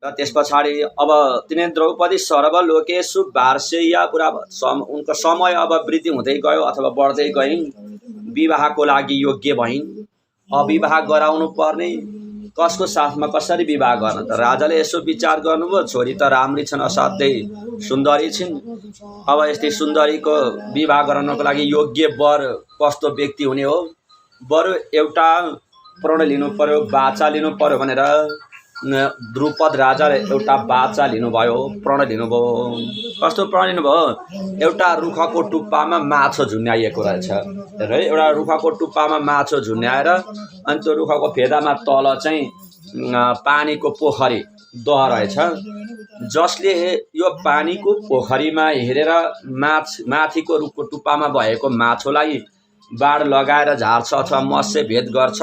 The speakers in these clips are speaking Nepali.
र त्यस पछाडि अब तिनी द्रौपदी सर्वलोकेषु वार्षेय पुरा उनको समय अब वृद्धि हुँदै गयो अथवा बढ्दै गइन्। विवाहको लागि योग्य भइन्। अब विवाह गराउनु पर्ने कसको साथमा कसरी विवाह गर्न त राजाले यसो विचार गर्नुभयो। छोरी त राम्री छन्, असाध्यै सुन्दरी छिन्। अब यस्तै सुन्दरीको विवाह गराउनको लागि योग्य वर कस्तो व्यक्ति हुने हो? बरु एउटा प्रण लिनु पर्यो, बाचा लिनु पर्यो भनेर द्रुपद राजाले एउटा बाचा लिनुभयो, प्रण लिनुभयो। कस्तो प्रण लिनुभयो? एउटा रुखको टुप्पामा माछो झुन्याइएको रहेछ। है, एउटा रुखको टुप्पामा माछो झुन्याएर अनि त्यो रुखको फेदामा तल चाहिँ पानीको पोखरी दह रहेछ। जसले यो पानीको पोखरीमा हेरेर माथिको रुखको टुप्पामा भएको माछोलाई बाण लगाएर झार्छ अथवा मत्स्य भेद गर्छ,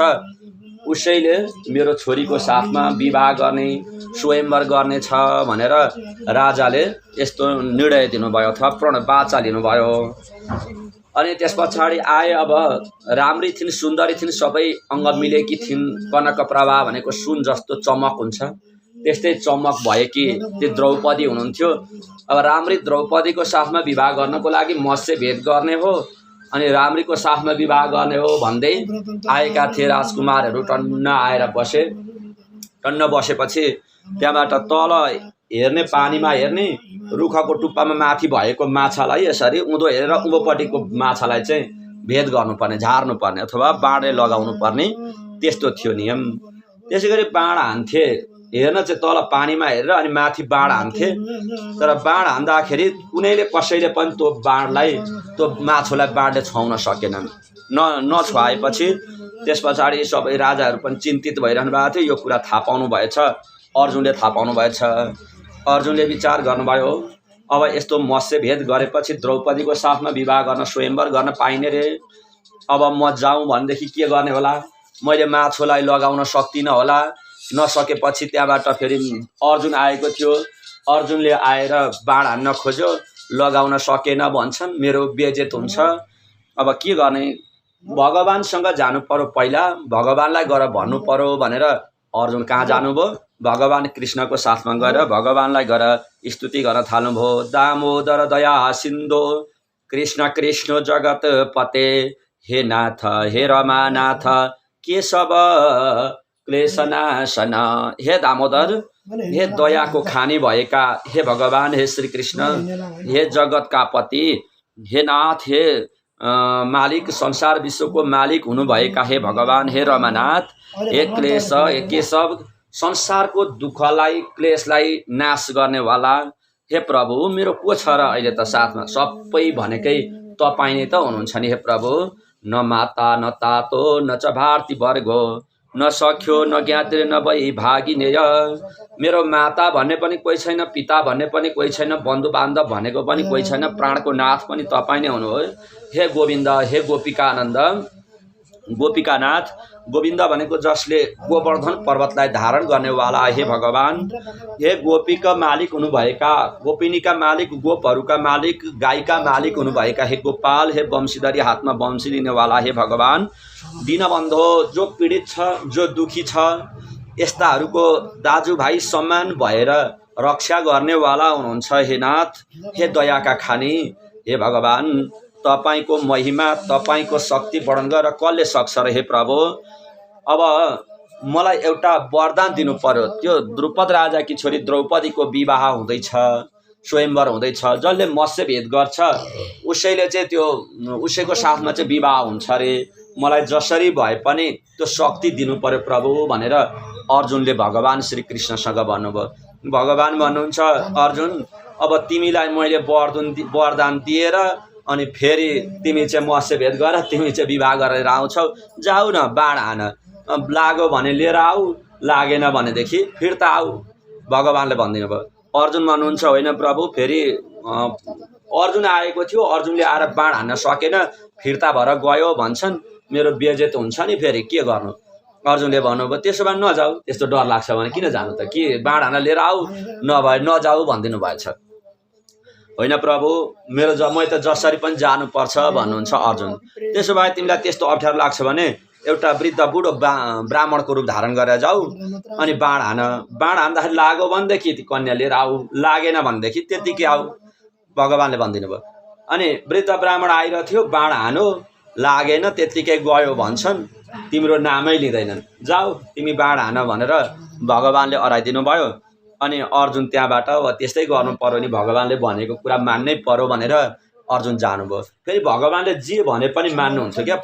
उसैले मेरो छोरीको साथमा विवाह गर्ने, स्वयंवर गर्ने छ भनेर राजाले यस्तो निर्णय दिनुभयो अथवा प्रण बाचा लिनुभयो। अनि त्यस पछाडि आए। अब राम्री थिइन्, सुन्दरी थिइन्, सबै अङ्ग मिलेकी थिइन्। कनकप्रभा भनेको सुन जस्तो चमक हुन्छ, त्यस्तै चमक भएकी त्यो द्रौपदी हुनुहुन्थ्यो। अब राम्री द्रौपदीको साथमा विवाह गर्नको लागि मत्स्य भेद गर्ने हो अनि राम्रीको साथमा विवाह गर्ने हो भन्दै आएका थिए राजकुमारहरू। टन्न आएर बसे। टन्न बसेपछि त्यहाँबाट तल हेर्ने, पानीमा हेर्ने, रुखको टुप्पामा माथि भएको माछालाई यसरी उँधो हेरेर उँभोपट्टिको माछालाई चाहिँ भेद गर्नुपर्ने, झार्नुपर्ने अथवा बाँडे लगाउनु पर्ने, त्यस्तो थियो नियम। त्यसै गरी बाण हान्थे। हेर्न चाहिँ तल पानीमा हेरेर अनि माथि बाण हान्थे। तर बाण हान्दाखेरि कुनैले कसैले पनि त्यो बाणलाई, त्यो माछोलाई बाणले छुवाउन सकेनन्। नछुवाएपछि त्यस पछाडि सबै राजाहरू पनि चिन्तित भइरहनु भएको थियो। यो कुरा थाहा पाउनु भएछ, अर्जुनले थाहा पाउनु भएछ। अर्जुनले विचार गर्नुभयो, अब यस्तो मत्स्य भेद गरेपछि द्रौपदीको साथमा विवाह गर्न, स्वयंवर गर्न पाइने रे। अब म जाउँ भनेदेखि के गर्ने होला? मैले माछोलाई लगाउन सक्दिनँ होला। नसकेपछि त्यहाँबाट फेरि अर्जुन आएको थियो। अर्जुनले आएर बाण हान्न खोज्यो, लगाउन सकेन भन्छन्, मेरो बेइज्जत हुन्छ। अब के गर्ने? भगवानसँग जानु पर्यो, पहिला भगवानलाई गएर भन्नु पर्यो भनेर अर्जुन कहाँ जानुभयो? भगवान कृष्णको साथमा गएर भगवानलाई गएर स्तुति गर्न थाल्नुभयो। दामोदर दया सिन्धु कृष्ण कृष्ण जगत पते, हे नाथ हे रमानाथ केशव क्लेशनाशन। हे दामोदर, हे दयाको खानी भएका हे भगवान, हे श्री कृष्ण, हे जगतका पति, हे नाथ, हे मालिक, संसार विश्वको मालिक हुनुभएका हे भगवान, हे रमानाथ, हे क्लेश, हे केशव, संसारको दुःखलाई, क्लेशलाई नाश गर्नेवाला हे प्रभु, मेरो को छ र अहिले त साथमा? सबै भनेकै तपाईँ नै त हुनुहुन्छ नि हे प्रभु। न माता न तातो न च भारती वर्गो, न सख्यो न ज्ञात्री न भई भागिनेय। मेरो माता भन्ने पनि कोही छैन, पिता भन्ने पनि कोही छैन, बन्धु बान्धव भनेको पनि कोही छैन, प्राणको नाथ पनि तपाईँ नै हुनुभयो हे गोविन्द, हे गोपिकानन्द, गोपिकानाथ। गोविन्द भनेको जसले गोवर्धन पर्वतलाई धारण गर्नेवाला हे भगवान, हे गोपीका मालिक हुनुभएका, गोपिनीका मालिक, गोपहरूका मालिक, गाईका मालिक हुनुभएका हे गोपाल, हे वंशीधरी, हातमा वंशी लिनेवाला हे भगवान, दीनबन्धो, जो पीडित छ, जो दुखी छ, यस्ताहरूको दाजुभाइ सम्मान भएर रक्षा गर्नेवाला हुनुहुन्छ हे नाथ, हे दयाका खानी हे भगवान। तपाईको महिमा, तपाईको शक्ति वर्णन गरेर कसले सक्छ र हे प्रभु? अब मलाई एउटा वरदान दिनु पर्यो। त्यो द्रुपद राजाकी छोरी द्रौपदीको विवाह हुँदैछ, स्वयंवर हुँदैछ। जसले मत्स्य भेद गर्छ उसैले चाहिँ त्यो उसैको साथमा चाहिँ विवाह हुन्छ रे। मलाई जसरी भए पनि त्यो शक्ति दिनु पर्यो प्रभु भनेर अर्जुनले भगवान श्री कृष्णसँग भन्नुभयो। भगवान भन्नुहुन्छ, अर्जुन, अब तिमीलाई मैले वरदान दिएर अनि फेरि तिमी चाहिँ मत्स्य भेद गर, तिमी चाहिँ विवाह गरेर आउँछौ, जाऊ न, बाण हान, लाग्यो भने लिएर आऊ, लागेन भनेदेखि फिर्ता आऊ, भगवानले भनिदिनु भयो। अर्जुन भन्नुहुन्छ, होइन प्रभु, फेरि अर्जुन आएको थियो, अर्जुनले आएर बाण हान्न सकेन, फिर्ता भएर गयो भन्छन्, मेरो बेइज्जत हुन्छ नि, फेरि के गर्नु? अर्जुनले भन्नुभयो, त्यसो भए नजाऊ, त्यस्तो डर लाग्छ भने किन जानु त? के बाण हान्न लिएर आऊ, नभए नजाऊ भनिदिनु भएछ। होइन प्रभु, मैले त जसरी पनि जानुपर्छ भन्नुहुन्छ अर्जुन। त्यसो भए तिमीलाई त्यस्तो अप्ठ्यारो लाग्छ भने एउटा वृद्ध बुढो ब्राह्मणको रूप धारण गरेर जाऊ अनि बाण हान्दाखेरि लाग्यो भनेदेखि कन्या लिएर आऊ, लागेन भनेदेखि त्यतिकै आऊ भगवानले भनिदिनु भयो। अनि वृद्ध ब्राह्मण आइरहेको थियो, बाण हान्यो, लागेन, त्यतिकै गयो भन्छन्, तिम्रो नामै लिँदैनन्, जाऊ तिमी बाण हान भनेर भगवानले अराइदिनु भयो। अनि अर्जुन त्यहाँबाट अब त्यस्तै गर्नु पर्यो नि, भगवानले भनेको कुरा मान्नै पर्यो भनेर अर्जुन जानुभयो। फेरि भगवानले जे भने पनि मान्नुहुन्थ्यो क्या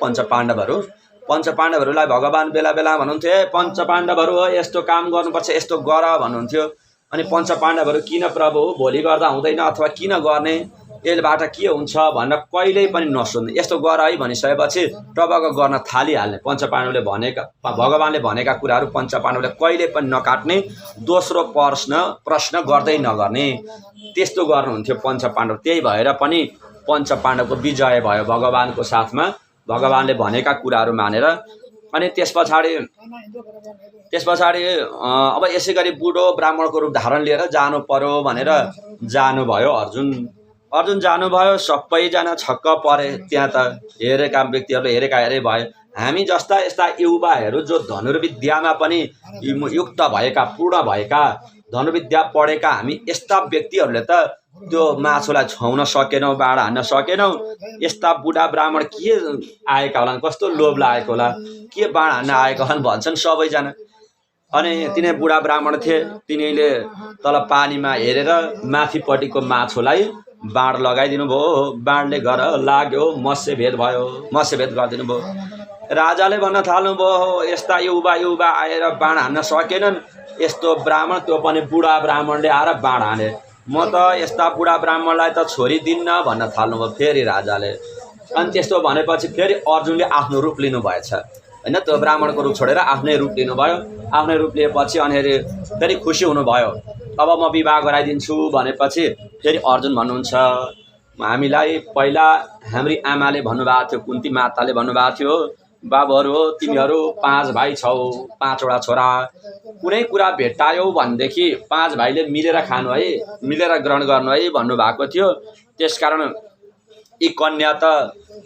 पञ्चपाण्डवहरूलाई भगवान बेला बेला भन्नुहुन्थ्यो, ए पञ्चपाण्डवहरू हो यस्तो काम गर्नुपर्छ, यस्तो गर भन्नुहुन्थ्यो। अनि पञ्चपाण्डवहरू किन प्रभु भोलि गर्दा हुँदैन अथवा किन गर्ने, यसबाट के हुन्छ भनेर कहिल्यै पनि नसोध्ने, यस्तो गर है भनिसकेपछि टबक्क गर्न थालिहाल्ने। पञ्चपाण्डवले भनेका भगवानले भनेका कुराहरू पञ्चपाण्डवले कहिल्यै पनि नकाट्ने, दोस्रो प्रश्न गर्दै नगर्ने, त्यस्तो गर्नुहुन्थ्यो पञ्चपाण्डव। त्यही भएर पनि पञ्चपाण्डवको विजय भयो भगवानको साथमा, भगवानले भनेका कुराहरू मानेर। अनि त्यस पछाडि अब यसै गरी बुढो ब्राह्मणको रूप धारण लिएर जानु पर्यो भनेर जानुभयो अर्जुन जानुभयो। सबैजना छक्क परे, त्यहाँ त हेरेका व्यक्तिहरूले हेरेका भए। हामी जस्ता यस्ता युवाहरू जो धनुर्विद्यामा पनि युक्त भएका, पूर्ण भएका, धनुर्विद्या पढेका हामी यस्ता व्यक्तिहरूले त त्यो माछुलाई छाउन सकेनौँ, बाण हान्न सकेनौँ। यस्ता बुढा ब्राह्मण के आएका होलान्, कस्तो लोभ लागेको होला, के बाण हान्न आएका होलान् भन्छन् सबैजना। अनि तिनै बुढा ब्राह्मण थिए, तिनीले तल पानीमा हेरेर माथिपट्टिको माछुलाई बाण लगाइदिनु भयो। बाणले घर लाग्यो, मत्स्यभेद भयो, मत्स्यभेद गरिदिनु भयो। राजाले भन्न थाल्नुभयो, यस्ता युवा आएर बाण हान्न सकेनन्, यस्तो ब्राह्मण, त्यो पनि बुढा ब्राह्मणले आएर बाण हाने, म त यस्ता बुढा ब्राह्मणलाई त छोरी दिन्न भन्न थाल्नुभयो फेरि राजाले। अनि त्यस्तो भनेपछि फेरि अर्जुनले आफ्नो रूप लिनुभएछ होइन, त्यो ब्राह्मणको रूप छोडेर आफ्नै रूप लिनुभयो। आफ्नै रूप लिएपछि अनि फेरि खुसी हुनुभयो, अब म विवाह गराइदिन्छु भनेपछि फेरि अर्जुन भन्नुहुन्छ, हामीलाई पहिला हाम्री आमाले भन्नुभएको थियो, कुन्ती माताले भन्नुभएको थियो, बाबुहरू हो तिमीहरू 5 भाइ छौ, 5वटा छोरा, कुनै कुरा भेट्टायौ भनेदेखि 5 भाइले मिलेर खानु है, मिलेर ग्रहण गर्नु है भन्नुभएको थियो। त्यसकारण यी कन्या त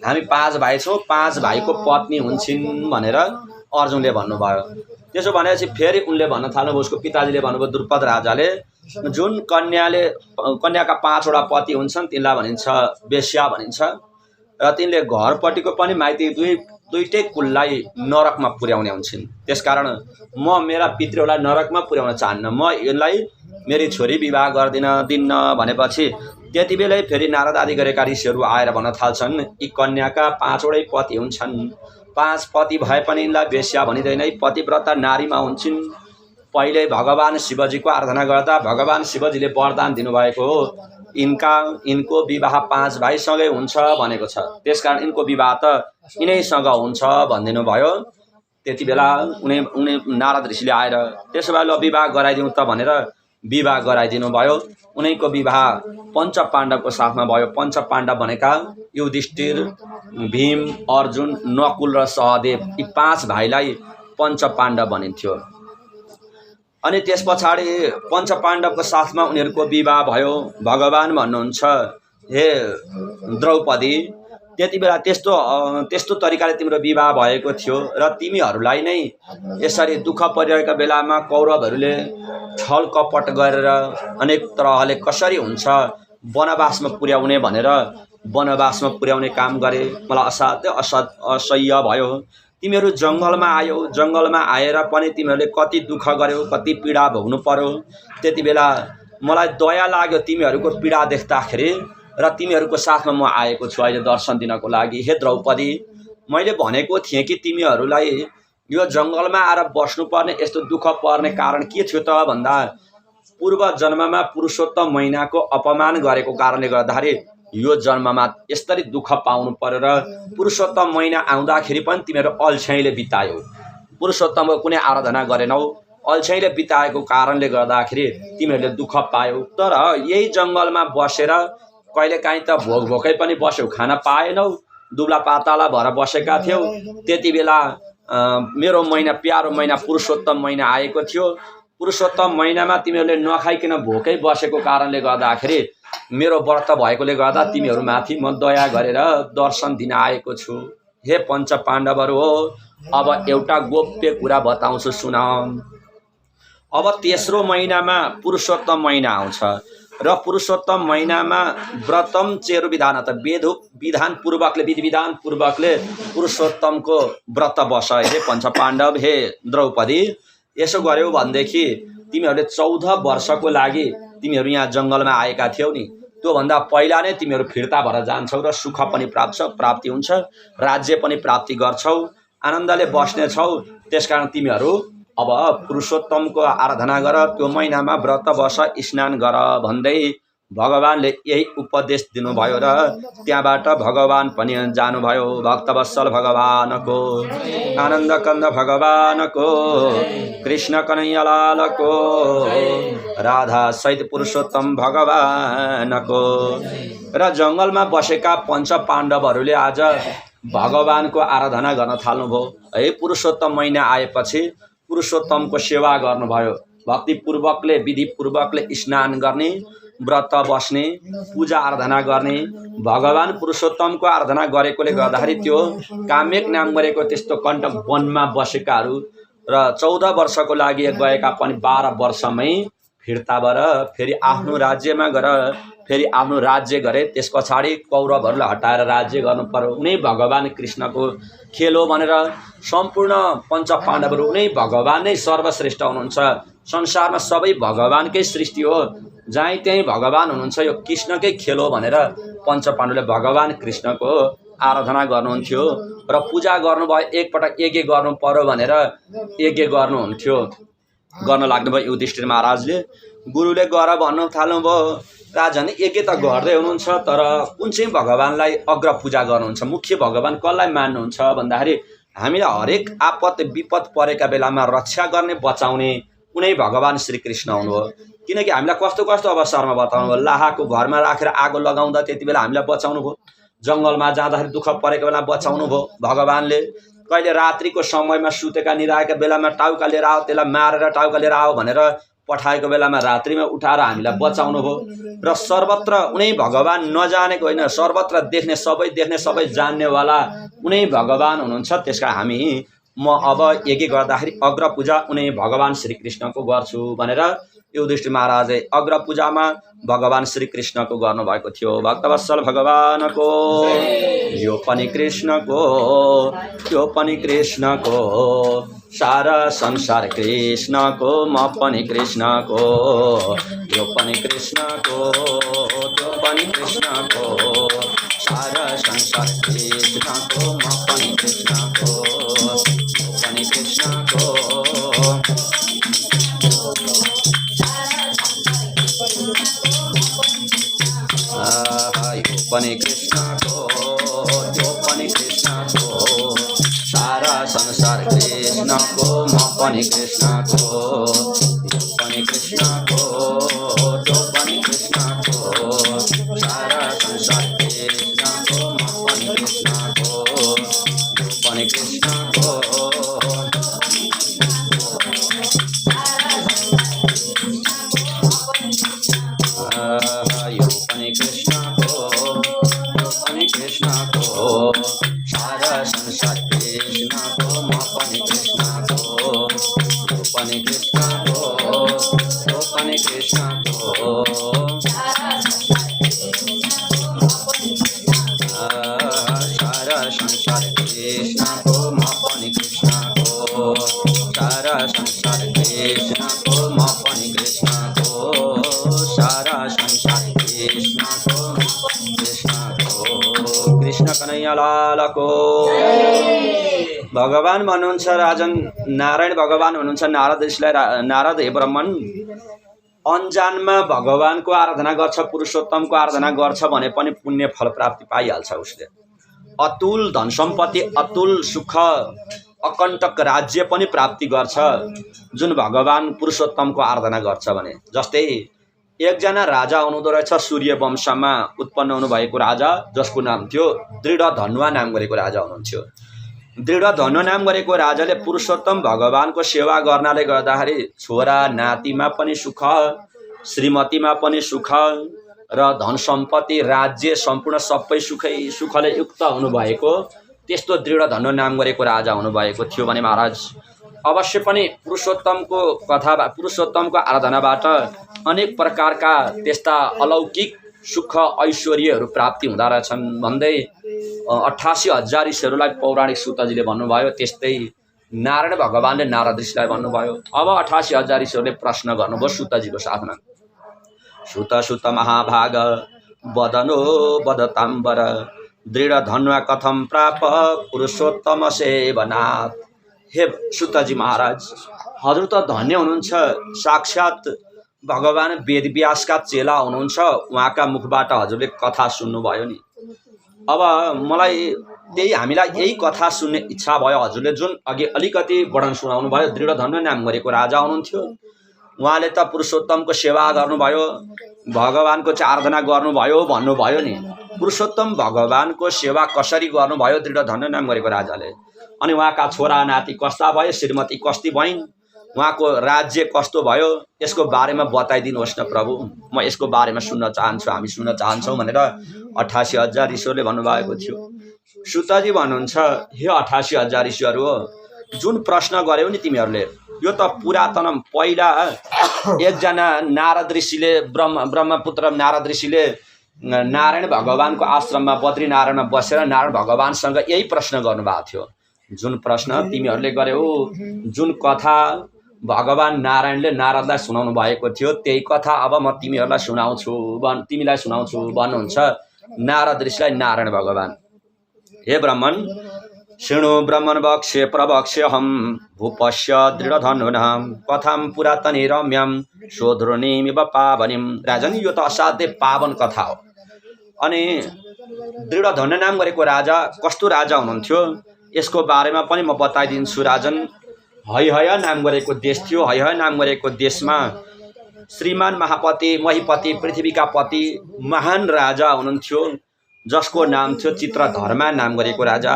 हामी 5 भाइ छौँ, 5 भाइको पत्नी हुन्छन् भनेर अर्जुनले भन्नुभयो। त्यसो भनेपछि फेरि उनले भन्न थाल्नुभयो, उसको पिताजीले भन्नुभयो दुर्पद राजाले, जुन कन्याका 5वटा पति हुन्छन् तिनलाई भनिन्छ वेश्या भनिन्छ, र तिनले घरपट्टिको पनि माइती दुईटै कुललाई नरकमा पुर्याउने हुन्छन्। त्यसकारण म मेरा पितृहरूलाई नरकमा पुर्याउन चाहन्न, म यसलाई मेरी छोरी विवाह दिन्न भनेपछि त्यति बेलै फेरि नारद आदि गरेका ऋषिहरू आएर भन्न थाल्छन्, यी कन्याका 5वटै पति हुन्छन्, 5 पति भए पनि यिनलाई वेश्या भनिँदैन, पतिव्रता नारीमा हुन्छन्। पहिले भगवान शिवजीको आराधना गर्दा भगवान शिवजीले वरदान दिनुभएको हो, यिनको विवाह 5 भाइसँगै हुन्छ भनेको छ, त्यसकारण यिनको विवाह त यिनैसँग हुन्छ भनिदिनु भयो। त्यति बेला उनी नारद ऋषिले आएर त्यसो भए ल विवाह गराइदिउँ त भनेर विवाह गराइदिनु भयो। उनीको विवाह पञ्चपाण्डवको साथमा भयो। पञ्चपाण्डव भनेका युधिष्ठिर, भीम, अर्जुन, नकुल र सहदेव, यी 5 भाइलाई पञ्चपाण्डव भनिन्थ्यो। अनि त्यस पछाडि पञ्चपाण्डवको साथमा उनीहरूको विवाह भयो। भगवान भन्नुहुन्छ, हे द्रौपदी, त्यति बेला त्यस्तो तरिकाले तिम्रो विवाह भएको थियो र तिमीहरूलाई नै यसरी दुःख परिरहेका बेलामा कौरवहरूले छल कपट गरेर अनेक तरहले कसरी हुन्छ वनवासमा पुर्याउने भनेर वनवासमा पुर्याउने काम गरे। मलाई असाध्य असह्य भयो। तिमीहरू जङ्गलमा आयौ, जङ्गलमा आएर पनि तिमीहरूले कति दुःख गर्यौ, कति पीडा भोग्नु पर्यो। त्यति बेला मलाई दया लाग्यो तिमीहरूको पीडा देख्दाखेरि र तिमीहरूको साथमा म आएको छु अहिले दर्शन दिनको लागि। हे द्रौपदी, मैले भनेको थिएँ कि तिमीहरूलाई यो जङ्गलमा आएर बस्नुपर्ने, यस्तो दुःख पर्ने कारण के थियो त भन्दा पूर्व जन्ममा पुरुषोत्तम महिनाको अपमान गरेको कारणले गर्दाखेरि यो जन्ममा यसरी दुःख पाउनु पर्यो र पुरुषोत्तम महिना आउँदाखेरि पनि तिमीहरू अल्छ्याइले बितायौ, पुरुषोत्तमको कुनै आराधना गरेनौ, अल्छ्याइले बिताएको कारणले गर्दाखेरि तिमीहरूले दुःख पायौ। तर यही जङ्गलमा बसेर कहिलेकाहीँ त भोकै पनि बस्यौ, खाना पाएनौ, दुब्ला पाताला भएर बसेका थियौ। त्यति बेला मेरो महिना, प्यारो महिना पुरुषोत्तम महिना आएको थियो। पुरुषोत्तम महिनामा तिमीहरूले नखाइकन भोकै बसेको कारणले गर्दाखेरि मेरो व्रत भएकोले गर्दा तिमीहरूमाथि म दया गरेर दर्शन दिन आएको छु। हे पञ्चपाण्डवहरू हो, अब एउटा गोप्य कुरा बताउँछु सुन। अब तेस्रो महिनामा पुरुषोत्तम महिना आउँछ र पुरुषोत्तम महिनामा व्रतम चेरु विधान त विधान पूर्वकले विधि विधान पूर्वकले पुरुषोत्तमको व्रत बस हे पञ्चपाण्डव, हे द्रौपदी। यसो गर्यौ भनेदेखि तिमीहरूले 14 वर्षको लागि तिमीहरू यहाँ जङ्गलमा आएका थियौ नि, त्योभन्दा पहिला नै तिमीहरू फिर्ता भएर जान्छौ र सुख पनि प्राप्ति हुन्छ, राज्य पनि प्राप्ति गर्छौ, आनन्दले बस्नेछौ। त्यसकारण तिमीहरू अब पुरुषोत्तमको आराधना गर, त्यो महिनामा व्रत बस, स्नान गर भन्दै भगवानले यही उपदेश दिनुभयो र त्यहाँबाट भगवान पनि जानुभयो। भक्तवत्सल भगवानको, आनन्द कन्द भगवानको, कृष्ण कन्हैया लालको, राधा सहित पुरुषोत्तम भगवानको। र जङ्गलमा बसेका पञ्च पाण्डवहरूले आज भगवानको आराधना गर्न थाल्नुभयो। है पुरुषोत्तम महिना आएपछि पुरुषोत्तमको सेवा गर्नुभयो। भक्तिपूर्वकले विधिपूर्वकले स्नान गर्ने, व्रत बस्ने, पूजा आराधना गर्ने। भगवान पुरुषोत्तमको आराधना गरेकोले गर्दाखेरि त्यो काम्यक नाम गरेको त्यस्तो कण्टक वनमा बसेकाहरू र 14 वर्षको लागि गएका पनि 12 वर्षमै फिर्ता भएर फेरि आफ्नो राज्यमा गएर फेरि आफ्नो राज्य गरे। त्यस पछाडि कौरवहरूलाई हटाएर राज्य गर्नु पर्यो। उनै भगवान कृष्णको खेल हो भनेर सम्पूर्ण पञ्च पाण्डवहरू उनै भगवान नै सर्वश्रेष्ठ हुनुहुन्छ। संसारमा सबै भगवानकै सृष्टि हो, जहीँ त्यहीँ भगवान हुनुहुन्छ, यो कृष्णकै खेल हो भनेर पञ्च पाण्डवले भगवान कृष्णको आराधना गर्नुहुन्थ्यो र पूजा गर्नुभयो। एकपटक यज्ञ गर्नु पर्यो भनेर यज्ञ गर्नुहुन्थ्यो, गर्न लाग्नुभयो युधिष्ठिर महाराजले। गुरुले गर भन्नु थाल्नुभयो। राजन यज्ञ त गर्दै हुनुहुन्छ, तर कुन चाहिँ भगवानलाई अग्र पूजा गर्नुहुन्छ, मुख्य भगवान कसलाई मान्नुहुन्छ भन्दाखेरि हामीलाई हरेक आपत विपद परेका बेलामा रक्षा गर्ने, बचाउने उनै भगवान श्रीकृष्ण हुनुभयो। किनकि हामीलाई कस्तो कस्तो अवसरमा बताउनु भयो। लाहाको घरमा राखेर आगो लगाउँदा त्यति बेला हामीलाई बचाउनु भयो। जङ्गलमा जाँदाखेरि दुःख परेको बेला बचाउनु भयो भगवानले। कहिले रात्रिको समयमा सुतेका निराएका बेलामा टाउका लिएर आओ, त्यसलाई मारेर टाउका लिएर आओ भनेर पठाएको बेलामा रात्रिमा उठाएर हामीलाई बचाउनु भयो। र सर्वत्र उनै भगवान नजानेको होइन, सर्वत्र देख्ने, सबै जान्नेवाला उनै भगवान हुनुहुन्छ। त्यसका हामी म अब यज्ञ गर्दाखेरि अग्र पूजा उनै भगवान श्रीकृष्णको गर्छु भनेर युधिष्ठिर महाराजले अग्र पूजामा भगवान श्रीकृष्णको गर्नुभएको थियो। भक्तवत्सल भगवानको, यो पनि कृष्णको, यो पनि कृष्णको, सारा संसार कृष्णको, म पनि कृष्णको, यो पनि कृष्णको, त्यो पनि कृष्णको, सारा संसार कृष्णको, म पनि कृष्णको, यो पनि कृष्णको। यो पनि कृष्णको, यो पनि कृष्णको, सारा संसार कृष्णको, म पनि कृष्णको, यो पनि कृष्णको, त्यो पनि कृष्णको, सारा संसार कृष्णको, म पनि कृष्णको, यो पनि कृष्णको। यो पनि कृष्णको, यो पनि कृष्णको, सारा संसार कृष्णको, म पनि कृष्णको, यो पनि कृष्णको, यो पनि कृष्णको, सारा संसार कृष्णको, म पनि कृष्णको, सारा संसार कृष्णको, म पनि कृष्णको, सारा संसार कृष्णको, कृष्णको। कृष्ण कन्हैया लालको। भगवान भन्नुहुन्छ, राजन नारायण भगवान हुनुहुन्छ। नारद हे ब्राह्मण, अन्जानमा भगवानको आराधना गर्छ, पुरुषोत्तमको आराधना गर्छ भने पनि पुण्य फल प्राप्ति पाइहाल्छ उसले। अतुल धन सम्पत्ति, अतुल सुख, अकण्टक राज्य पनि प्राप्ति गर्छ जुन भगवान पुरुषोत्तमको आराधना गर्छ भने। जस्तै एकजना राजा हुनुहुँदो रहेछ, सूर्य वंशमा उत्पन्न हुनुभएको राजा, जसको नाम थियो दृढधन्वा नाम गरेको राजा हुनुहुन्थ्यो। दृढधन्वा नाम गरेको राजाले पुरुषोत्तम भगवानको सेवा गर्नाले गर्दाखेरि छोरा नातिमा पनि सुख, श्रीमतीमा पनि सुख र धन सम्पत्ति, राज्य सम्पूर्ण सबै सुखले युक्त हुनुभएको त्यस्तो दृढ धन्य नाम गरेको राजा हुनुभएको थियो भने महाराज अवश्य पनि पुरुषोत्तमको कथा पुरुषोत्तमको आराधनाबाट अनेक प्रकारका त्यस्ता अलौकिक सुख ऐश्वर्यहरू प्राप्ति हुँदा रहेछन् भन्दै 88,000 ऋषिहरूलाई पौराणिक सूतजीले भन्नुभयो। त्यस्तै नारायण भगवानले नारद ऋषिलाई भन्नुभयो। अब 88,000 ऋषिहरूले प्रश्न गर्नुभयो सूतजीको साथमा। सुत सुत महाभाग वदनो वदताम्बर दृढ धन्वा कथम प्राप पुरुषोत्तम सेवनात्। हे सुतजी महाराज, हजुर त धन्य हुनुहुन्छ, साक्षात् भगवान वेदव्यासका चेला हुनुहुन्छ, उहाँका मुखबाट हजुरले कथा सुन्नुभयो नि। अब मलाई हामीलाई यही कथा सुन्ने इच्छा भयो। हजुरले जुन अघि अलिकति वर्णन सुनाउनु भयो, दृढ धन्य नाम गरेको राजा हुनुहुन्थ्यो, उहाँले त पुरुषोत्तमको सेवा गर्नुभयो, भगवानको चाहिँ आराधना गर्नुभयो भन्नुभयो नि। पुरुषोत्तम भगवानको सेवा कसरी गर्नुभयो दृढ धन्य नाम गरेको राजाले? अनि उहाँका छोरा नाति कस्ता भए, श्रीमती कस्ती भइन्, उहाँको राज्य कस्तो भयो, यसको बारेमा बताइदिनुहोस् न प्रभु, म यसको बारेमा सुन्न चाहन्छु, हामी सुन्न चाहन्छौँ भनेर 88,000 ऋषिहरूले भन्नुभएको थियो। सुतजी भन्नुहुन्छ, हे 88,000 ऋषिहरू हो, जुन प्रश्न गर्यौ नि तिमीहरूले, यो त पुरातन पहिला एकजना नारद ऋषिले ब्रह्मपुत्र नारद ऋषिले नारायण भगवानको आश्रममा बद्रीनारायणमा बसेर नारायण भगवानसँग यही प्रश्न गर्नुभएको थियो। जुन प्रश्न तिमीहरूले गर्यौ, जुन कथा भगवान नारायणले नारदलाई सुनाउनु भएको थियो, त्यही कथा अब म तिमीलाई सुनाउँछु भन्नुहुन्छ नारद ऋषिलाई नारायण भगवान। हे ब्राह्मण, शृणु ब्राह्मण वक्ष्ये प्रवक्ष्यहं भूपस्य दृढधनुनां कथां पुरातने रम्यं शोधुर्णीमिव पावनीं। राजन, यो त असाध्यै पावन कथा हो। अनि दृढ धन्य नाम गरेको राजा कस्तो राजा हुनुहुन्थ्यो यसको बारेमा पनि म बताइदिन्छु। राजन, हैहय नाम गरेको देश थियो। हैहय नाम गरेको देशमा श्रीमान महापति महीपति पृथ्वीका पति महान राजा हुनुहुन्थ्यो, जसको नाम थियो चित्रधर्मा नाम गरेको राजा।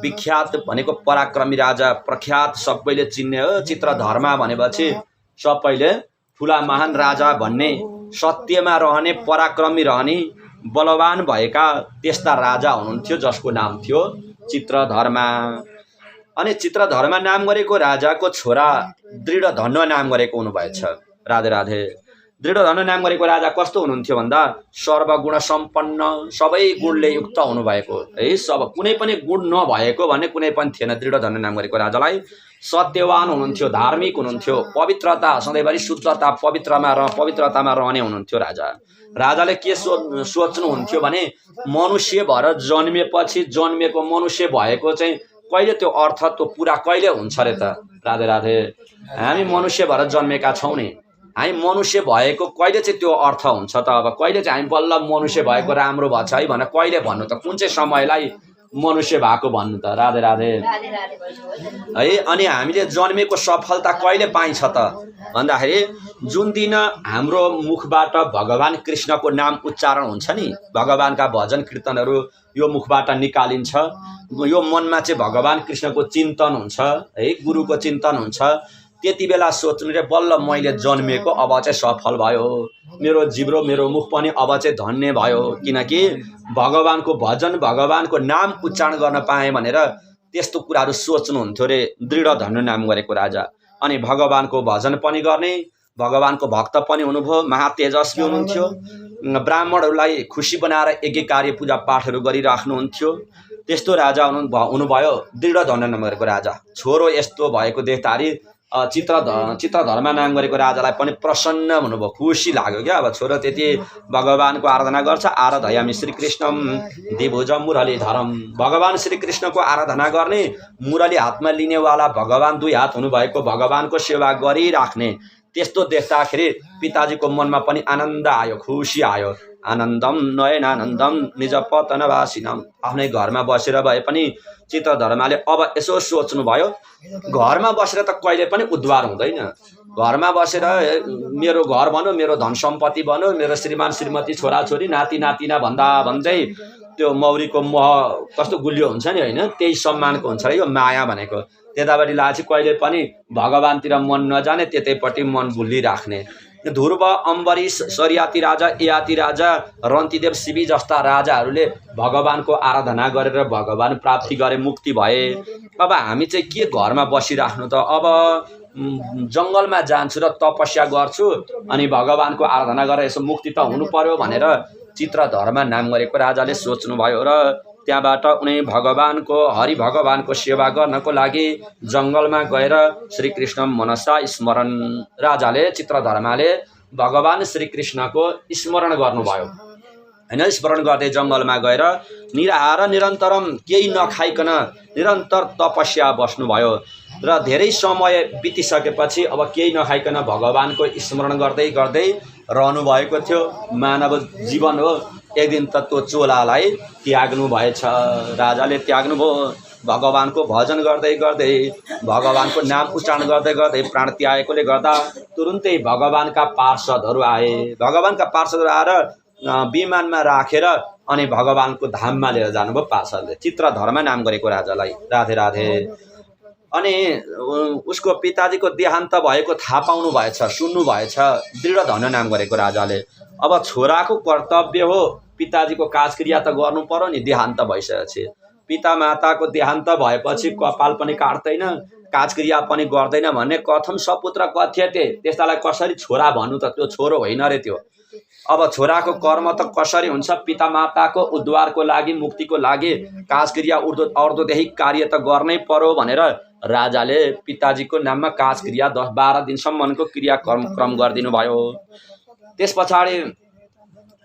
विख्यात भनेको पराक्रमी राजा, प्रख्यात सबैले चिन्ने हो। चित्रधर्मा भनेपछि सबैले ठुला महान राजा भन्ने, सत्यमा रहने, पराक्रमी रहने, बलवान भएका त्यस्ता राजा हुनुहुन्थ्यो, जसको नाम थियो चित्रधर्मा। अनि चित्रधर्मा नाम गरेको राजाको छोरा दृढ धन्य नाम गरेको हुनुभएछ। राधे राधे। दृढ धन्य नाम गरेको राजा कस्तो हुनुहुन्थ्यो भन्दा सर्वगुण सम्पन्न, सबै गुणले युक्त हुनुभएको है। सब कुनै पनि गुण नभएको भन्ने कुनै पनि थिएन दृढ धन्य नाम गरेको राजालाई। सत्यवान हुनुहुन्थ्यो, धार्मिक हुनुहुन्थ्यो, पवित्रता सधैँभरि शुद्धता पवित्रतामा रहने हुनुहुन्थ्यो राजा। राजाले के सोच्नुहुन्थ्यो भने मनुष्य भएर जन्मेपछि जन्मेको मनुष्य भएको चाहिँ कहिले त्यो अर्थ त्यो पुरा कहिले हुन्छ रे त? राधे राधे। हामी मनुष्य भएर जन्मेका छौँ नि, हामी मनुष्य भएको कहिले चाहिँ त्यो अर्थ हुन्छ त? अब कहिले चाहिँ हामी बल्ल मनुष्य भएको राम्रो भएछ है भनेर कहिले भन्नु त? कुन चाहिँ समयलाई मनुष्य भएको भन्नु त? राधे राधे है। अनि हामीले जन्मेको सफलता कहिले पाइन्छ त भन्दाखेरि जुन दिन हाम्रो मुखबाट भगवान कृष्णको नाम उच्चारण हुन्छ नि, भगवानका भजन कीर्तनहरू यो मुखबाट निकालिन्छ, यो मनमा चाहिँ भगवान कृष्णको चिन्तन हुन्छ है, गुरुको चिन्तन हुन्छ, त्यति बेला सोच्नु रे बल्ल मैले जन्मेको अब चाहिँ सफल भयो, मेरो जिब्रो मेरो मुख पनि अब चाहिँ धन्य भयो, किनकि भगवानको भजन भगवानको नाम उच्चारण गर्न पाएँ भनेर त्यस्तो कुराहरू सोच्नुहुन्थ्यो रे दृढ धन्य नाम गरेको राजा। अनि भगवानको भजन पनि गर्ने, भगवानको भक्त पनि हुनुभयो, महातेजस्वी हुनुहुन्थ्यो, ब्राह्मणहरूलाई खुसी बनाएर यज्ञ कार्य पूजा पाठहरू गरिराख्नुहुन्थ्यो। त्यस्तो राजा हुनुभयो दृढ धन्य नाम गरेको राजा। छोरो यस्तो भएको देख्दाखेरि चित्रधर्मा नाम गरेको राजालाई पनि प्रसन्न हुनुभयो, खुसी लाग्यो क्या। अब छोरो त्यति भगवानको आराधना गर्छ, आराधयामि श्रीकृष्णम दिभुज मुरलीधरम। भगवान श्रीकृष्णको आराधना गर्ने, मुरली हातमा लिनेवाला भगवान दुई हात हुनुभएको भगवानको सेवा गरिराख्ने, त्यस्तो देख्दाखेरि पिताजीको मनमा पनि आनन्द आयो, खुसी आयो। आनन्दम नयनानन्दम निज पतनवासिनम। आफ्नै घरमा बसेर भए पनि चित्रधर्माले अब यसो सोच्नुभयो, घरमा बसेर त कहिले पनि उद्धार हुँदैन। घरमा बसेर मेरो घर भनौँ, मेरो धन सम्पत्ति भनौँ, मेरो श्रीमान श्रीमती छोराछोरी नाति नातिना भन्दा भन्दै त्यो मौरीको मह कस्तो गुलियो हुन्छ नि होइन, त्यही सम्मानको हुन्छ र यो माया भनेको। त्यतापट्टि लाछि कहिले पनि भगवानतिर मन नजाने, त्यतैपट्टि मन भुलिराख्ने। ध्रुव, अम्बरीश, सरियाती राजा, ययाति राजा, रन्तिदेव, शिवी जस्ता राजाहरूले भगवानको आराधना गरेर भगवान प्राप्ति गरे, मुक्ति भए। अब हामी चाहिँ के घरमा बसिराख्नु त? अब जङ्गलमा जान्छु र तपस्या गर्छु अनि भगवानको आराधना गरेर यसो मुक्ति त हुनु पर्यो भनेर चित्रधर्म नाम गरेको राजाले सोच्नुभयो र त्यहाँबाट उनी भगवानको, हरि भगवानको सेवा गर्नको लागि जङ्गलमा गएर श्रीकृष्ण मनसा स्मरण, राजाले चित्रधर्माले भगवान श्रीकृष्णको स्मरण गर्नुभयो हैन। स्मरण गर्दै जङ्गलमा गएर निराहार निरन्तरम केही नखाइकन निरन्तर तपस्या बस्नुभयो र धेरै समय बितिसकेपछि अब केही नखाइकन भगवानको स्मरण गर्दै गर्दै रहनु भएको थियो। मानव जीवन हो, एक दिन त त्यो चोलालाई त्याग्नु भएछ, राजाले त्याग्नुभयो। भगवानको भजन गर्दै गर्दै भगवानको नाम उच्चारण गर्दै गर्दै प्राण त्यागेकोले गर्दा तुरुन्तै भगवानका पार्षदहरू आए। भगवानका पार्षदहरू आएर विमानमा राखेर अनि भगवानको धाममा लिएर जानुभयो पार्षदले, चित्रधर्म नाम गरेको राजालाई। राधे राधे। अनि उसको पिताजीको देहान्त भएको थाहा पाउनु भएछ, सुन्नु भएछ दृढधन नाम गरेको राजाले। अब छोराको कर्तव्य हो पिताजीको काजक्रिया त गर्नु पर्यो नि, देहान्त भइसकेपछि। पिता माताको देहान्त भएपछि कपाल पनि काट्दैन, काजक्रिया पनि गर्दैन भन्ने कथम सपुत्र कथ्यते, त्यस्तालाई कसरी छोरा भन्नु त? त्यो छोरो होइन रे त्यो। अब छोराको कर्म त कसरी हुन्छ? पिता माताको उद्धारको लागि, मुक्तिको लागि काजक्रिया अर्धोदेखि कार्य त गर्नै पर्यो भनेर राजाले पिताजीको नाममा काजक्रिया 10-12 दिनसम्मको क्रियाक्रम गरिदिनु भयो। त्यस पछाडि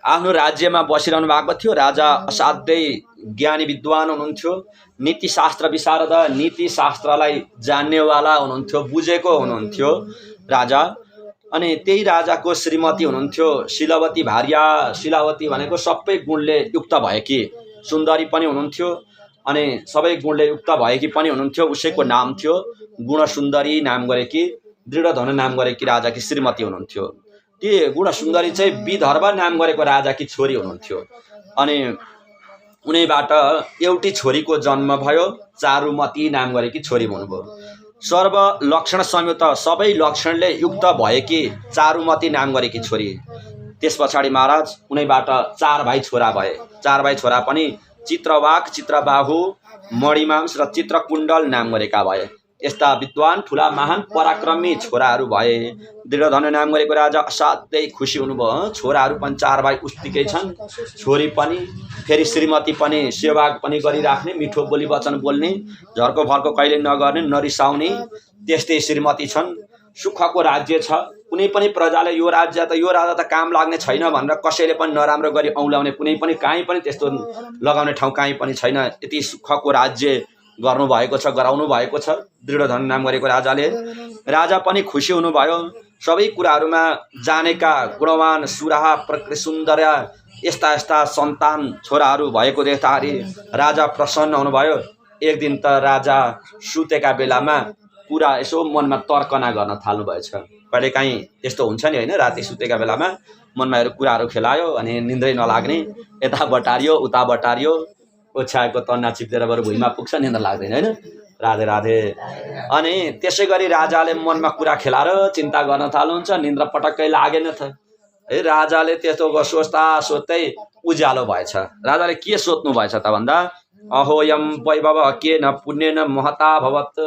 आफ्नो राज्यमा बसिरहनु भएको थियो। राजा असाध्यै ज्ञानी विद्वान हुनुहुन्थ्यो, नीतिशास्त्र विशारद, नीतिशास्त्रलाई जान्नेवाला हुनुहुन्थ्यो, बुझेको हुनुहुन्थ्यो राजा। अनि त्यही राजाको श्रीमती हुनुहुन्थ्यो शीलवती भार्या। शीलावती भनेको सबै गुणले युक्त भएकी सुन्दरी पनि हुनुहुन्थ्यो अनि सबै गुणले युक्त भएकी पनि हुनुहुन्थ्यो। उसैको नाम थियो गुणसुन्दरी नाम गरेकी, दृढधन नाम गरेकी राजाकी श्रीमती हुनुहुन्थ्यो। ती गुणसुन्दरी चाहिँ विदर्भ नाम गरेको राजाकी छोरी हुनुहुन्थ्यो। अनि उनैबाट एउटी छोरीको जन्म भयो, चारुमती नाम गरेकी छोरी हुनुभयो। सर्व लक्षण संयुक्त, सबै लक्षणले युक्त भएकी चारुमती नाम गरेकी छोरी। त्यस पछाडि महाराज उनैबाट 4 भाइ छोरा भए। 4 भाइ छोरा पनि चित्रवाक, चित्रबाहु, मणिमांस र चित्रकुण्डल नाम गरेका भए। यस्ता विद्वान ठुला महान पराक्रमी छोराहरू भए। दृढधन नाम गरेको राजा असाध्यै खुसी हुनुभयो। छोराहरू पनि 4 भाइ उस्तिकै छन्, छोरी पनि, फेरि श्रीमती पनि सेवा पनि गरिराख्ने, मिठो बोली वचन बोल्ने, झर्को फर्को कहिले नगर्ने, नरिसाउने त्यस्तै श्रीमती छन्। सुखको राज्य छ, कुनै पनि प्रजाले यो राजा त काम लाग्ने छैन भनेर कसैले पनि नराम्रो गरी औँल्याउने कुनै पनि कहीँ पनि त्यस्तो लगाउने ठाउँ कहीँ पनि छैन। यति सुखको राज्य गर्नुभएको छ, गराउनु भएको छ दृढधन नाम गरेको राजाले। राजा पनि खुसी हुनुभयो। सबै कुराहरूमा जानेका गुणवान, सुराहा, प्रकृति सुन्दर यस्ता यस्ता सन्तान छोराहरू भएको देख्दाखेरि राजा प्रसन्न हुनुभयो। एक दिन त राजा सुतेका बेलामा पुरा यसो मनमा तर्कना गर्न थाल्नुभएछ। कहिलेकाहीँ त्यस्तो हुन्छ नि होइन, राति सुतेका बेलामा मनमा कुराहरू खेलायो अनि निन्द्रै नलाग्ने, यता बटारियो उता बटारियो, ओछ्याएको तन्ना चिप्लेर बरु भुइँमा पुग्छ, निन्द्रा लाग्दैन होइन। राधे राधे। अनि त्यसै गरी राजाले मनमा कुरा खेलाएर चिन्ता गर्न थाल्नुहुन्छ, निन्द्रा पटक्कै लागेन त है। राजाले त्यस्तो सोच्दा सोच्दै उज्यालो भएछ। राजाले के सोच्नु भएछ त भन्दा, अहोयम वैभव के न पुण्य न महता भवत्,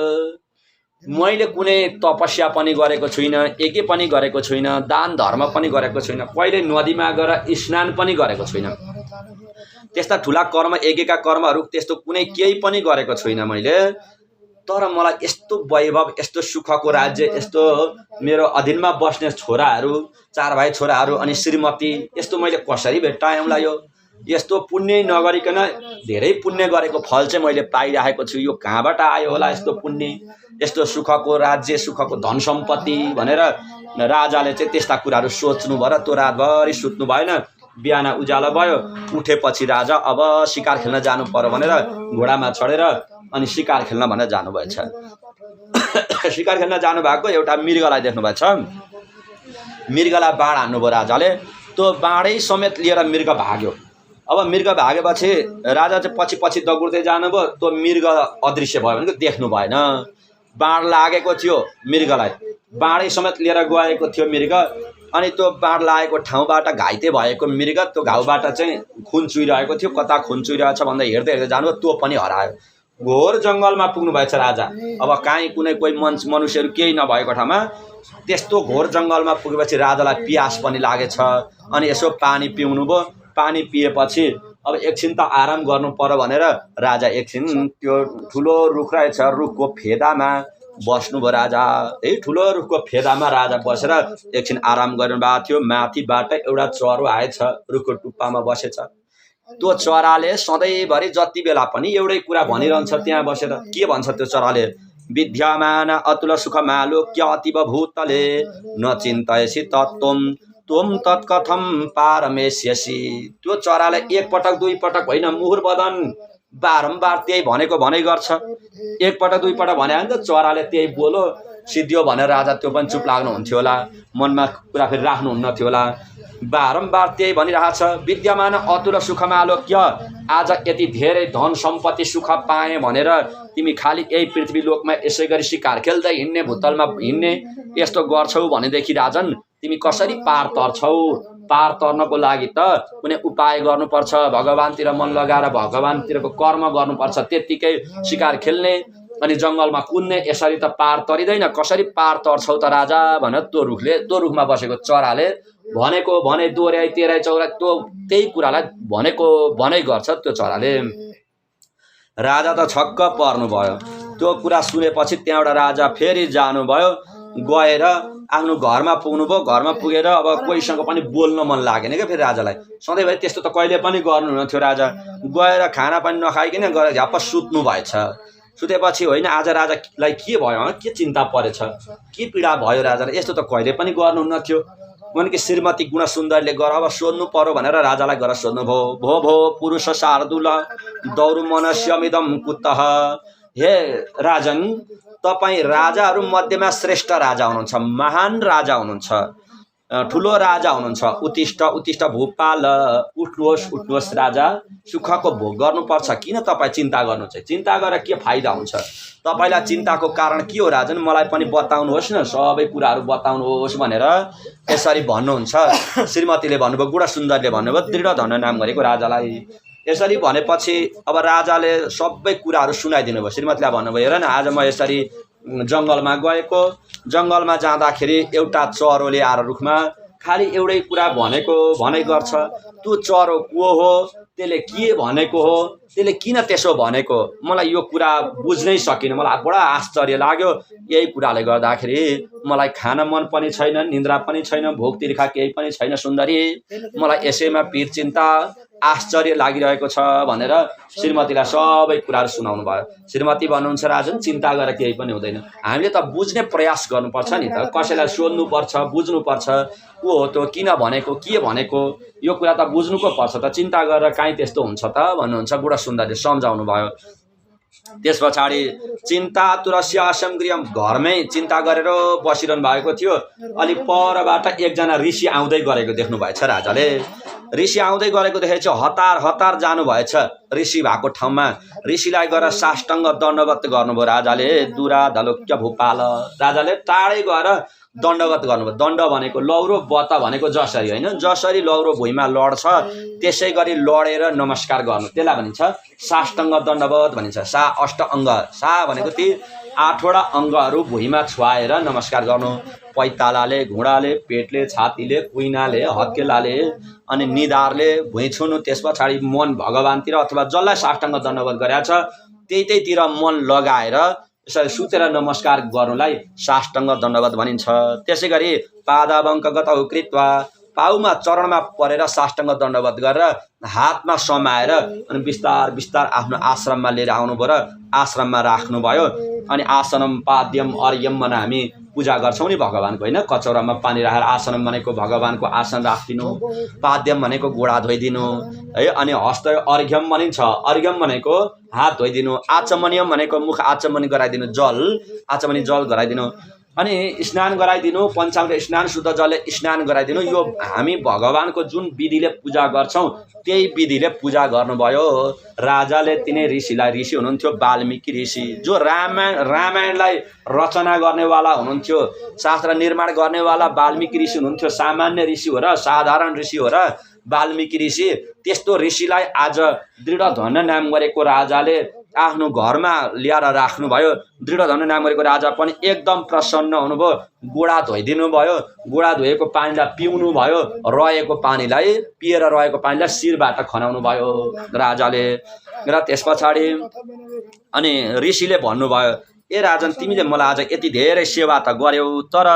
मैले कुनै तपस्या पनि गरेको छुइनँ, यज्ञ पनि गरेको छुइनँ, दान धर्म पनि गरेको छुइनँ, कहिले नदीमा गएर स्नान पनि गरेको छुइनँ, त्यस्ता ठुला कर्म यज्ञका कर्महरू त्यस्तो कुनै केही पनि गरेको छुइनँ मैले। तर मलाई यस्तो वैभव, यस्तो सुखको राज्य, यस्तो मेरो अधीनमा बस्ने छोराहरू, 4 भाइ छोराहरू अनि श्रीमती, यस्तो मैले कसरी भेट्टाएँ होला? यस्तो पुण्य नगरिकन धेरै पुण्य गरेको फल चाहिँ मैले पाइरहेको छु, यो कहाँबाट आयो होला यस्तो पुण्य, यस्तो सुखको राज्य, सुखको धन सम्पत्ति भनेर राजाले चाहिँ त्यस्ता कुराहरू सोच्नु भयो र त्यो रातभरि सुत्नु भएन। बिहान उज्यालो भयो, उठेपछि राजा अब शिकार खेल्न जानु पर्यो भनेर घोडामा चढेर अनि शिकार खेल्न भनेर जानुभएछ। शिकार खेल्न जानुभएको एउटा मृगलाई देख्नुभएछ। मृगलाई बाण हान्नुभयो राजाले, त्यो बाणै समेत लिएर मृग भाग्यो। अब मृग भागेपछि राजा चाहिँ पछि पछि दगुर्दै जानुभयो, त्यो मृग अदृश्य भयो भनेको देख्नु भएन। बाण लागेको थियो मृगलाई, बाणै समेत लिएर गएको थियो मृग। अनि त्यो बाढ लागेको ठाउँबाट घाइते भएको मृग त्यो घाउबाट चाहिँ खुन चुइरहेको थियो। कता खुन चुइरहेछ भन्दा हेर्दै हेर्दै जानु त्यो पनि हरायो। घोर जङ्गलमा पुग्नु भएछ राजा। अब काहीँ कुनै कोही मनुष्यहरू केही नभएको ठाउँमा त्यस्तो घोर जङ्गलमा पुगेपछि राजालाई पियास पनि लागेछ। अनि यसो पानी पिउनु भयो। पानी पिएपछि अब एकछिन त आराम गर्नु पर्यो भनेर राजा एकछिन त्यो ठुलो रुख रहेछ रुखको फेदामा बस्नुभयो राजा। है ठुलो रुखको फेदामा राजा बसेर एकछिन आराम गर्नुभएको थियो। माथिबाट एउटा चरो आएछ रुखको टुप्पामा बसेछ। त्यो चराले सधैँभरि जति बेला पनि एउटै कुरा भनिरहन्छ त्यहाँ बसेर। के भन्छ त्यो चराले? विद्यमान अतुल सुखमालोक्य अतीव भूतले न चिन्तयसि तत्त्वम् त्वं तत्कथं पारमेष्यसि। त्यो चराले एकपटक दुई पटक होइन मुहुर्बदन बारम्बार त्यही भनेको भनै गर्छ। एकपटक दुई पटक भने त चराले त्यही बोलो सिद्धियो भनेर राजा त्यो पनि चुप लाग्नुहुन्थ्यो होला, मनमा कुरा फेरि राख्नुहुन्न थियो होला। बारम्बार त्यही भनिरहेछ विद्यमान अतुल सुखमालोक्य। आज यति धेरै धन सम्पत्ति सुख पाएँ भनेर तिमी खालि यही पृथ्वी लोकमा यसै गरी शिकार खेल्दै हिँड्ने, भुतलमा हिँड्ने यस्तो गर्छौ भनेदेखि राजन तिमी कसरी पार तर्छौ? पार तर्नको लागि त कुनै उपाय गर्नुपर्छ। भगवानतिर मन लगाएर भगवानतिरको कर्म गर्नुपर्छ। त्यत्तिकै शिकार खेल्ने अनि जङ्गलमा कुद्ने यसरी त पार तरिँदैन। कसरी पार तर्छौ त राजा भनेर त्यो रुखमा बसेको चराले भनेको भने दोहोऱ्याइ तेह्राइ चौराइ त्यो त्यही कुरालाई भनेको भनै गर्छ त्यो चराले। राजा त छक्क पर्नुभयो। त्यो कुरा सुनेपछि त्यहाँबाट राजा फेरि जानुभयो। गएर आफ्नो घरमा पुग्नुभयो। घरमा पुगेर अब कोहीसँग पनि बोल्न मन लागेन क्या फेरि राजालाई। सधैँभरि त्यस्तो त कहिले पनि गर्नुहुन्थ्यो राजा। गएर खाना पनि नखाइकन गएर झ्याप्प सुत्नु भएछ। सुतेपछि होइन आज राजालाई के भयो, के चिन्ता परेछ, के पीडा भयो राजालाई? यस्तो त कहिले पनि गर्नुहुन्न थियो। उनकी श्रीमती गुणसुन्दरीले गएर अब सोध्नु पर्यो भनेर राजालाई गएर सोध्नुभयो। भो भो पुरुष शार्दूल दौरु मनस्यमिदम कुतः। हे राजन, तपाईँ राजाहरू मध्येमा श्रेष्ठ राजा हुनुहुन्छ, महान राजा हुनुहुन्छ, ठुलो राजा हुनुहुन्छ। उत्तिष्ठ उत्तिष्ठ भूपाल, उठ्नुहोस् राजा, सुखको भोग गर्नुपर्छ। किन तपाईँ चिन्ता गर्नुहुन्छ? चिन्ता गरेर के फाइदा हुन्छ? तपाईँलाई चिन्ताको कारण के हो राजन? मलाई पनि बताउनुहोस् न, सबै कुराहरू बताउनुहोस् भनेर यसरी भन्नुहुन्छ। श्रीमतीले भन्नुभयो, गुणसुन्दरीले भन्नुभयो, दृढ धन नाम गरेको राजालाई। यसरी भनेपछि अब राजाले सबै कुराहरू सुनाइदिनु भयो। श्रीमतीलाई भन्नुभयो, हेर न आज म यसरी जङ्गलमा गएको, जङ्गलमा जाँदाखेरि एउटा चरोले आएर रुखमा खालि एउटै कुरा भनेको भनै गर्छ। त्यो चरो को हो, त्यसले के भनेको हो, त्यसले किन त्यसो भनेको, मलाई यो कुरा बुझ्नै सकिनँ। मलाई बडा आश्चर्य लाग्यो। यही कुराले गर्दाखेरि मलाई खान मन पनि छैन, निन्द्रा पनि छैन, भोक तिर्खा केही पनि छैन सुन्दरी। मलाई यसैमा पीर चिन्ता आश्चर्य लागिरहेको छ भनेर श्रीमतीलाई सबै कुराहरू सुनाउनु भयो। श्रीमती भन्नुहुन्छ, राजन चिन्ता गरेर केही पनि हुँदैन। हामीले त बुझ्ने प्रयास गर्नुपर्छ नि त। कसैलाई सोध्नुपर्छ, बुझ्नुपर्छ को हो त्यो, किन भनेको, के भनेको, यो कुरा त बुझ्नुको पर्छ त। चिन्ता गरेर काहीँ त्यस्तो हुन्छ त भन्नुहुन्छ गुणसुन्दरीले सम्झाउनु भयो। त्यस पछाडि चिन्ता तुरस्य असंगृहम, घरमै चिन्ता गरेर बसिरहनु भएको थियो। अलि परबाट एकजना ऋषि आउँदै गरेको देख्नु भएछ राजाले। ऋषि आउँदै गरेको देखेछ, हतार हतार जानु भएछ ऋषि भएको ठाउँमा। ऋषिलाई गएर साष्टाङ्ग दण्डवत गर्नुभयो राजाले। दुराधलोक्य भूपाल, राजाले टाढै गएर दण्डवत गर्नुभयो। दण्ड भनेको लौरो, बत भनेको जसरी होइन, जसरी लौरो भुइँमा लड्छ त्यसै गरी लडेर नमस्कार गर्नु, त्यसलाई भनिन्छ साष्टाङ्ग दण्डवत भनिन्छ। सा अष्ट अङ्ग, सा भनेको ती आठवटा अङ्गहरू भुइँमा छुवाएर नमस्कार गर्नु। पैतालाले, घुँडाले, पेटले, छातीले, कुइनाले, हत्केलाले अनि निधारले भुइँ छुनु। त्यस पछाडि मन भगवानतिर अथवा जसलाई साष्टाङ्ग दण्डवत गरेको छ त्यहीतिर मन लगाएर यसरी सुतेर नमस्कार गर्नुलाई साष्टाङ्ग दण्डवत भनिन्छ। त्यसै गरी पादावङ्कगतौ कृत्वा, पाउमा चरणमा परेर साष्टाङ्ग दण्डवत गरेर हातमा समाएर अनि बिस्तार बिस्तार आफ्नो आश्रममा लिएर आउनुभयो र आश्रममा राख्नुभयो। अनि आसनम पाद्यम अर्यम भने हामी पूजा गर्छौँ नि भगवानको होइन, कचौरामा पानी राखेर आसनम भनेको भगवानको आसन राखिदिनु, पाद्यम भनेको गोडा धोइदिनु है। अनि हस्त अर्घ्यम भनिन्छ, अर्घ्यम भनेको हात धोइदिनु। आचमनियम भनेको मुख आचमनी गराइदिनु, जल आचमनी जल गराइदिनु। अनि स्नान गराइदिनु, पञ्चामृत स्नान, शुद्ध जलले स्नान गराइदिनु। यो हामी भगवानको जुन विधिले पूजा गर्छौँ त्यही विधिले पूजा गर्नुभयो राजाले। तिनै ऋषिलाई, ऋषि हुनुहुन्थ्यो वाल्मीकि ऋषि, जो रामायणलाई रचना गर्नेवाला हुनुहुन्थ्यो, शास्त्र निर्माण गर्नेवाला वाल्मीकि ऋषि हुनुहुन्थ्यो। सामान्य ऋषि हो र साधारण ऋषि हो र वाल्मीकि ऋषि। त्यस्तो ऋषिलाई आज दृढधन नाम गरेको राजाले आफ्नो घरमा ल्याएर राख्नुभयो। दृढधन नाम गरेको राजा पनि एकदम प्रसन्न हुनुभयो। गोडा धोइदिनु भयो, गोडा धोएको पानीलाई पिउनु भयो, रहेको पानीलाई पिएर रहेको पानीलाई शिरबाट खनाउनु भयो राजाले। र त्यस पछाडि अनि ऋषिले भन्नुभयो, ए राजन, तिमीले मलाई आज यति धेरै सेवा त गर्यौ, तर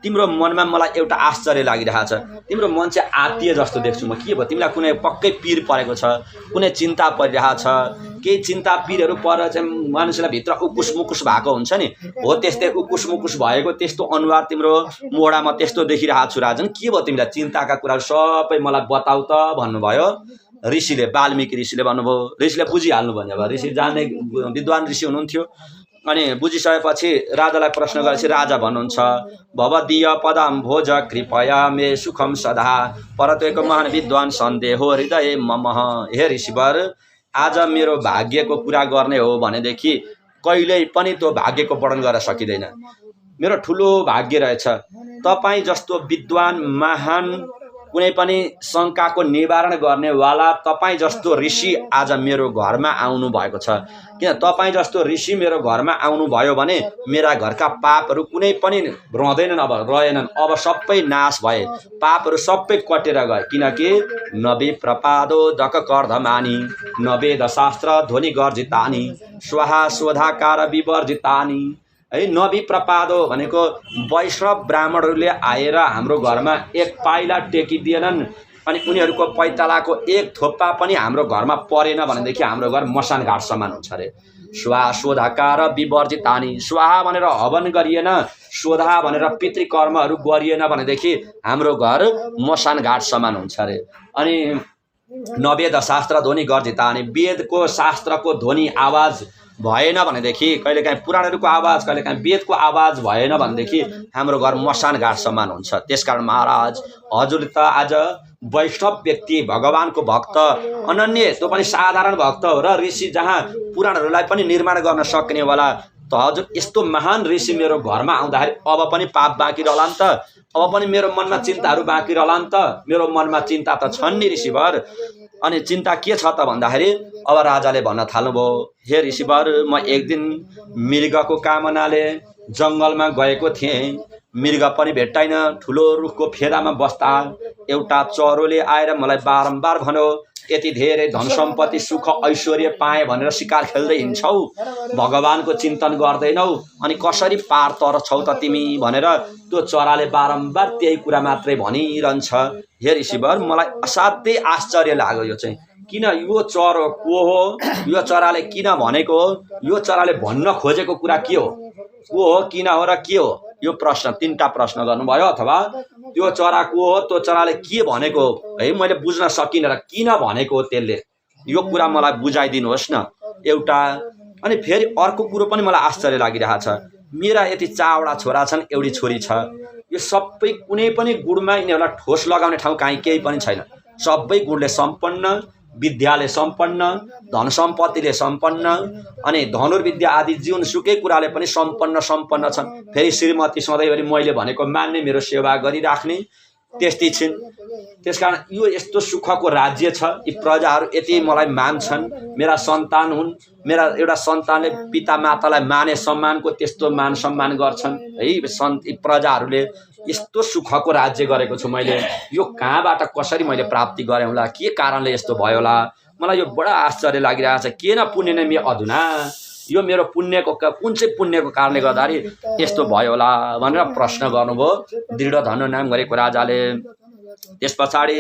तिम्रो मनमा मलाई एउटा आश्चर्य लागिरहेको छ। तिम्रो मन चाहिँ आत्तिए जस्तो देख्छु म। के भयो, तिमीलाई कुनै पक्कै पीर परेको छ, कुनै चिन्ता परिरहेको छ? केही चिन्ता पीरहरू परेर चाहिँ मान्छेलाई भित्र उकुस मुकुस भएको हुन्छ नि, हो त्यस्तै उकुस मुकुस भएको त्यस्तो अनुहार तिम्रो मोडामा त्यस्तो देखिरहेको छु राजन। के भयो तिमीलाई, चिन्ताका कुराहरू सबै मलाई बताऊ त भन्नुभयो ऋषिले। वाल्मीकि ऋषिले भन्नुभयो, ऋषिले बुझिहाल्नु भन्यो। अब ऋषि जान्ने विद्वान ऋषि हुनुहुन्थ्यो। अनि बुझिसकेपछि राजालाई प्रश्न गरेपछि राजा भन्नुहुन्छ, भवदीय पदम भोज कृपया मे सुखम सदा परत्वेको महान विद्वान सन्देहो हृदय मम। हे ऋषिवर, आज मेरो भाग्यको कुरा गर्ने हो भनेदेखि कहिल्यै पनि त्यो भाग्यको वर्णन गर्न सकिँदैन। मेरो ठुलो भाग्य रहेछ। तपाईँ जस्तो विद्वान महान, कुनै पनि शङ्काको निवारण गर्नेवाला तपाईँ जस्तो ऋषि आज मेरो घरमा आउनु भएको छ। किन तपाईँ जस्तो ऋषि मेरो घरमा आउनुभयो भने मेरा घरका पापहरू कुनै पनि रहँदैनन्, अब रहेनन्, अब सबै नाश भए, पापहरू सबै कटेर गए। किनकि नबी प्रपादो दक कर्धमानी नवेद शास्त्र ध्वनि गर्जितानी स्वाहा स्वधाकार विवर्जितानी। है, नबी प्रपादो भनेको वैष्णव ब्राह्मणहरूले आएर हाम्रो घरमा एक पाइला टेकिदिएनन्, अनि उनीहरूको पैतालाको एक थोप्पा पनि हाम्रो घरमा परेन भनेदेखि हाम्रो घर मसान घाट समान हुन्छ अरे। स्वाहा स्वधाकार विवर्जितानी, स्वाहा भनेर हवन गरिएन, स्वधा भनेर पितृकर्महरू गरिएन भनेदेखि हाम्रो घर मसान घाट समान हुन्छ अरे। अनि नवेद शास्त्र ध्वनि गर्जितानी, वेदको शास्त्रको ध्वनि आवाज भएन भनेदेखि, कहिलेकाहीँ पुराणहरूको आवाज, कहिलेकाहीँ वेदको आवाज भएन भनेदेखि हाम्रो घर मसान घाट समान हुन्छ। त्यसकारण महाराज, हजुरले त आज वैष्णव व्यक्ति, भगवानको भक्त, अनन्य, त्यो पनि साधारण भक्त हो र ऋषि, जहाँ पुराणहरूलाई पनि निर्माण गर्न सक्नेवाला, त हजुर यस्तो महान ऋषि मेरो घरमा आउँदाखेरि अब पनि पाप बाँकी रहला नि त, अब पनि मेरो मनमा चिन्ताहरू बाँकी रहला नि त। मेरो मनमा चिन्ता त छन् नि ऋषिवर। अनि चिन्ता के छ त भन्दाखेरि अब राजाले भन्न थाल्नुभयो, हे ऋषिवर, म एक दिन मृगको कामनाले जङ्गलमा गएको थिएँ। मृग पनि भेट्टाइन। ठुलो रुखको फेदामा बस्दा एउटा चरोले आएर मलाई बारम्बार भन्यो, यति धेरै धन सम्पत्ति सुख ऐश्वर्य पाएँ भनेर शिकार खेल्दै हिँड्छौ, भगवानको चिन्तन गर्दैनौ, अनि कसरी पार तर छौ त तिमी भनेर त्यो चराले बारम्बार त्यही कुरा मात्रै भनिरहन्छ। हे ऋषिवर, मलाई असाध्यै आश्चर्य लाग्यो। यो चाहिँ किन, यो चरो को हो, यो चराले किन भनेको हो, यो चराले भन्न खोजेको कुरा के हो, को हो, किन हो र के हो, यो प्रश्न, तीनटा प्रश्न गर्नुभयो। अथवा त्यो चरा को हो, त्यो चराले के भनेको हो, है मैले बुझ्न सकिनँ र किन भनेको हो त्यसले, यो कुरा मलाई बुझाइदिनुहोस् न एउटा। अनि फेरि अर्को कुरो पनि मलाई आश्चर्य लागिरहेछ, मेरा यति चारवटा छोरा छन्, एउटी छोरी छ, यो सबै कुनै पनि गुणमा यिनीहरूलाई ठोस लगाउने ठाउँ काहीँ केही पनि छैन। सबै गुणले सम्पन्न, विद्याले सम्पन्न, धन सम्पत्तिले सम्पन्न, अनि धनुर्विद्या आदि जुनसुकै कुराले पनि सम्पन्न छन्। फेरि श्रीमती सधैँभरि मैले भनेको मान्ने, मेरो सेवा गरिराख्ने, त्यस्तै छिन्। त्यसकारण यो यस्तो सुखको राज्य छ। यी प्रजाहरू यति मलाई मान्छन्, मेरा सन्तान हुन्, मेरा एउटा सन्तानले पिता मातालाई माने सम्मानको त्यस्तो मान सम्मान गर्छन् है। यी प्रजाहरूले यस्तो सुखको राज्य गरेको छु मैले, यो कहाँबाट कसरी मैले प्राप्ति गरेँ होला, के कारणले यस्तो भयो होला, मलाई यो बडा आश्चर्य लागिरहेछ। के न पुण्य नै मे अधुना, यो मेरो पुण्यको कुन चाहिँ पुण्यको कारणले गर्दाखेरि यस्तो भयो होला भनेर प्रश्न गर्नुभयो दृढधनु नाम गरेको राजाले। त्यस पछाडि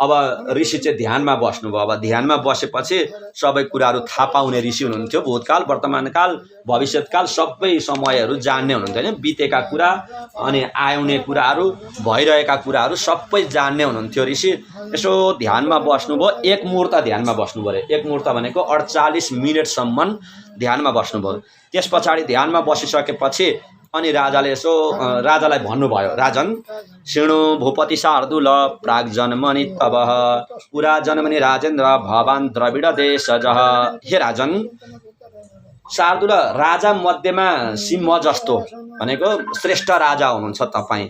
अब ऋषि चाहिँ ध्यानमा बस्नुभयो। अब ध्यानमा बसेपछि सबै कुराहरू थाहा पाउने ऋषि हुनुहुन्थ्यो। भूतकाल, वर्तमानकाल, भविष्यकाल सबै समयहरू जान्ने हुनुहुन्थ्यो होइन, बितेका कुरा अनि आउने कुराहरू, भइरहेका कुराहरू सबै जान्ने हुनुहुन्थ्यो ऋषि। यसो ध्यानमा बस्नुभयो, एक मुहूर्त ध्यानमा बस्नुभयो अरे। एक मुहूर्त भनेको 48 मिनटसम्म ध्यानमा बस्नुभयो। त्यस पछाडि ध्यानमा बसिसकेपछि अनि राजाले यसो राजालाई भन्नुभयो, राजन शृणु भूपति शार्दूल प्राग जन्मनि तब पुरा जन्मनि राजेन्द्र भवान द्रविड देशजः। हे राजन, शार्दूल राजा मध्येमा सिंह जस्तो भनेको श्रेष्ठ राजा हुनुहुन्छ तपाईँ।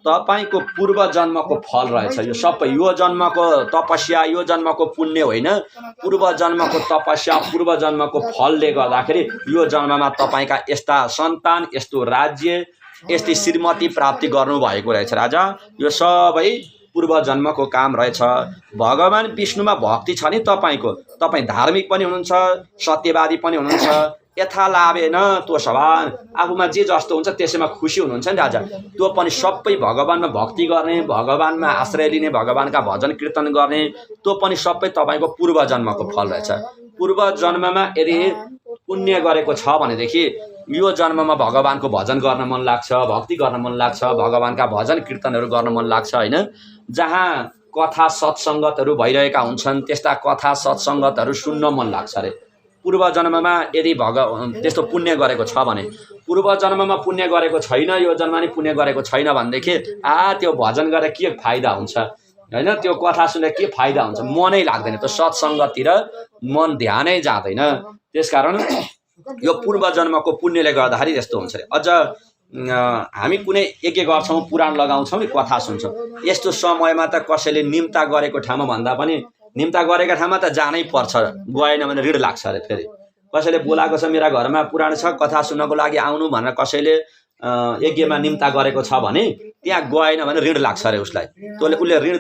तपाईको पूर्व जन्मको फल रहेछ यो सबै। यो जन्मको तपस्या, यो जन्मको पुण्य होइन, पूर्व जन्मको तपस्या, पूर्व जन्मको फलले गर्दाखेरि यो जन्ममा तपाईका यस्ता सन्तान, यस्तो राज्य, यस्तै श्रीमती प्राप्ति गर्नुभएको रहेछ राजा। यो सबै पूर्व जन्मको काम रहेछ। भगवान विष्णुमा भक्ति छ नि तपाईको, तपाईँ धार्मिक पनि हुनुहुन्छ, सत्यवादी पनि हुनुहुन्छ, यथालाभेन त्यो सवान आफूमा जे जस्तो हुन्छ त्यसैमा खुसी हुनुहुन्छ नि राजा। त्यो पनि सबै भगवानमा भक्ति गर्ने, भगवानमा आश्रय लिने, भगवानका भजन कीर्तन गर्ने, त्यो पनि सबै तपाईको पूर्व जन्मको फल रहेछ। पूर्व जन्ममा यदि पुण्य गरेको छ भनेदेखि यो जन्ममा भगवानको भजन गर्न मन लाग्छ, भक्ति गर्न मन लाग्छ, भगवानका भजन कीर्तनहरू गर्न मन लाग्छ होइन। जहाँ कथा सत्सङ्गतहरू भइरहेका हुन्छन् त्यस्ता कथा सत्सङ्गतहरू सुन्न मन लाग्छ अरे। पूर्व जन्ममा यदि त्यस्तो पुण्य गरेको छ भने, पूर्व जन्ममा पुण्य गरेको छैन, यो जन्म नि पुण्य गरेको छैन भनेदेखि त्यो भजन गरेर के फाइदा हुन्छ होइन, त्यो कथा सुनेर के फाइदा हुन्छ, मनै लाग्दैन, त्यो सत्सङ्गतिर मन ध्यानै जाँदैन। त्यसकारण यो पूर्व जन्मको पुण्यले गर्दाखेरि यस्तो हुन्छ अरे। अझ हामी कुनै यज्ञ गर्छौँ, पुराण लगाउँछौँ नि, कथा सुन्छौँ, यस्तो समयमा त कसैले निम्ता गरेको ठाउँमा भन्दा पनि निम्ता गरेका ठाउँमा त जानै पर्छ, गएन भने ऋण लाग्छ अरे। फेरि कसैले बोलाएको छ मेरा घरमा पुराण छ कथा सुन्नको लागि आउनु भनेर कसैले यज्ञमा निम्ता गरेको छ भने त्यहाँ गएन भने ऋण लाग्छ अरे उसलाई। त्यसले उसले ऋण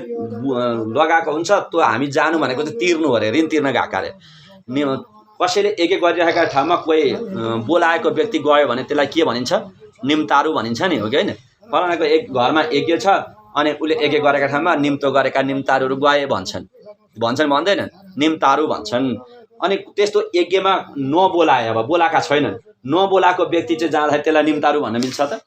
लगाएको हुन्छ, त्यो हामी जानु भनेको चाहिँ तिर्नु अरे, ऋण तिर्न गएको अरे। कसैले यज्ञ गरिरहेका ठाउँमा कोही बोलाएको व्यक्ति गयो भने त्यसलाई के भनिन्छ, निम्तारु भनिन्छ नि, हो कि होइन। फलानाको एक घरमा यज्ञ छ अनि उसले यज्ञ गरेका ठाउँमा निम्तो गरेका निम्तारूहरू गए भन्छन् भन्दैनन्, निम्तारु भन्छन्। अनि त्यस्तो यज्ञमा नबोलाए, अब बोलाएका छैनन्, नबोलाएको व्यक्ति चाहिँ जाँदाखेरि त्यसलाई निम्तारु भन्न मिल्छ त?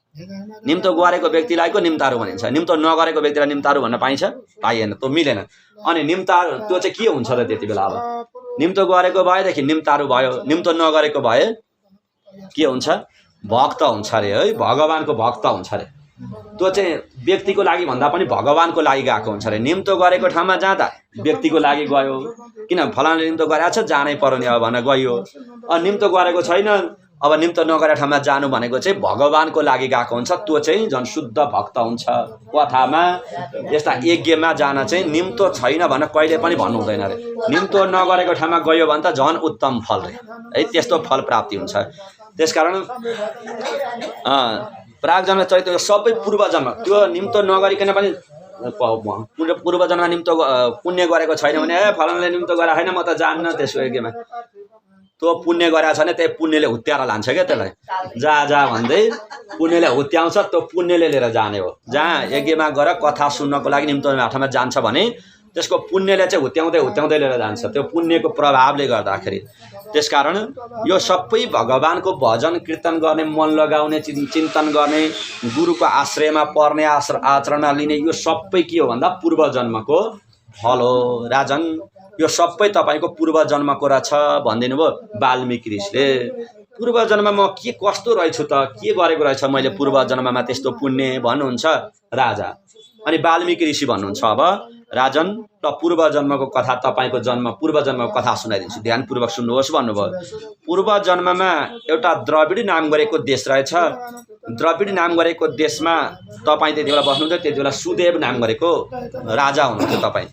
निम्तो गरेको व्यक्तिलाई को निम्तारु भनिन्छ, निम्तो नगरेको व्यक्तिलाई निम्तारु भन्न पाइन्छ? पाइएन, त्यो मिलेन। अनि निम्तारु त्यो चाहिँ के हुन्छ त त्यति बेला? अब निम्तो गरेको भएदेखि निम्तारु भयो, निम्तो नगरेको भए के हुन्छ? भक्त हुन्छ अरे है, भगवानको भक्त हुन्छ अरे। त्यो चाहिँ व्यक्तिको लागि भन्दा पनि भगवानको लागि गएको हुन्छ अरे। निम्तो गरेको ठाउँमा जाँदा व्यक्तिको लागि गयो, किन फलानाले निम्तो गरेको छ जानै पर्यो नि अब भनेर गयो। निम्तो गरेको छैन, अब निम्तो नगरेको ठाउँमा जानु भनेको चाहिँ भगवानको लागि गएको हुन्छ, त्यो चाहिँ झन् शुद्ध भक्त हुन्छ। कथामा यस्ता यज्ञमा जान चाहिँ निम्तो छैन भनेर कहिले पनि भन्नु हुँदैन अरे। निम्तो नगरेको ठाउँमा गयो भने त झन् उत्तम फल है, त्यस्तो फल प्राप्ति हुन्छ। त्यसकारण प्रागजन्म चरित्र सबै पूर्व जन्म, त्यो निम्तो नगरिकन पनि पूर्व जन्म निम्तो पुण्य गरेको छैन भने फलानाले निम्तो गरेको छैन म त जान्न त्यसको यज्ञमा, त्यो पुण्य गरेको छैन, त्यही पुण्यले हुत्याएर लान्छ क्या त्यसलाई। जा भन्दै पुण्यले हुत्याउँछ, त्यो पुण्यले लिएर जाने हो। जहाँ यज्ञमा गएर कथा सुन्नको लागि निम्तो ठाउँमा जान्छ भने त्यसको पुण्यले चाहिँ हुत्याउँदै लिएर जान्छ, त्यो पुण्यको प्रभावले गर्दाखेरि। त्यसकारण यो सबै भगवानको भजन कीर्तन गर्ने, मन लगाउने, चिन्तन गर्ने, गुरुको आश्रयमा पर्ने, आचरणमा लिने, यो सबै के हो भन्दा पूर्व जन्मको फल हो राजन। यो सबै तपाईँको पूर्व जन्मको रहेछ भनिदिनु भयो वाल्मीकि ऋषिले। पूर्व जन्ममा म के कस्तो रहेछु त, के गरेको रहेछ मैले पूर्व जन्ममा त्यस्तो पुण्य भन्नुहुन्छ राजा। अनि वाल्मीकि ऋषि भन्नुहुन्छ अब राजन त पूर्व जन्मको कथा, तपाईँको पूर्व जन्मको कथा सुनाइदिन्छु, ध्यानपूर्वक सुन्नुहोस् भन्नुभयो। पूर्व जन्ममा एउटा द्रविड नाम गरेको देश रहेछ। द्रविड नाम गरेको देशमा तपाईँ त्यति बेला बस्नुहुन्छ, त्यति बेला सुदेव नाम गरेको राजा हुनुहुन्थ्यो तपाईँ।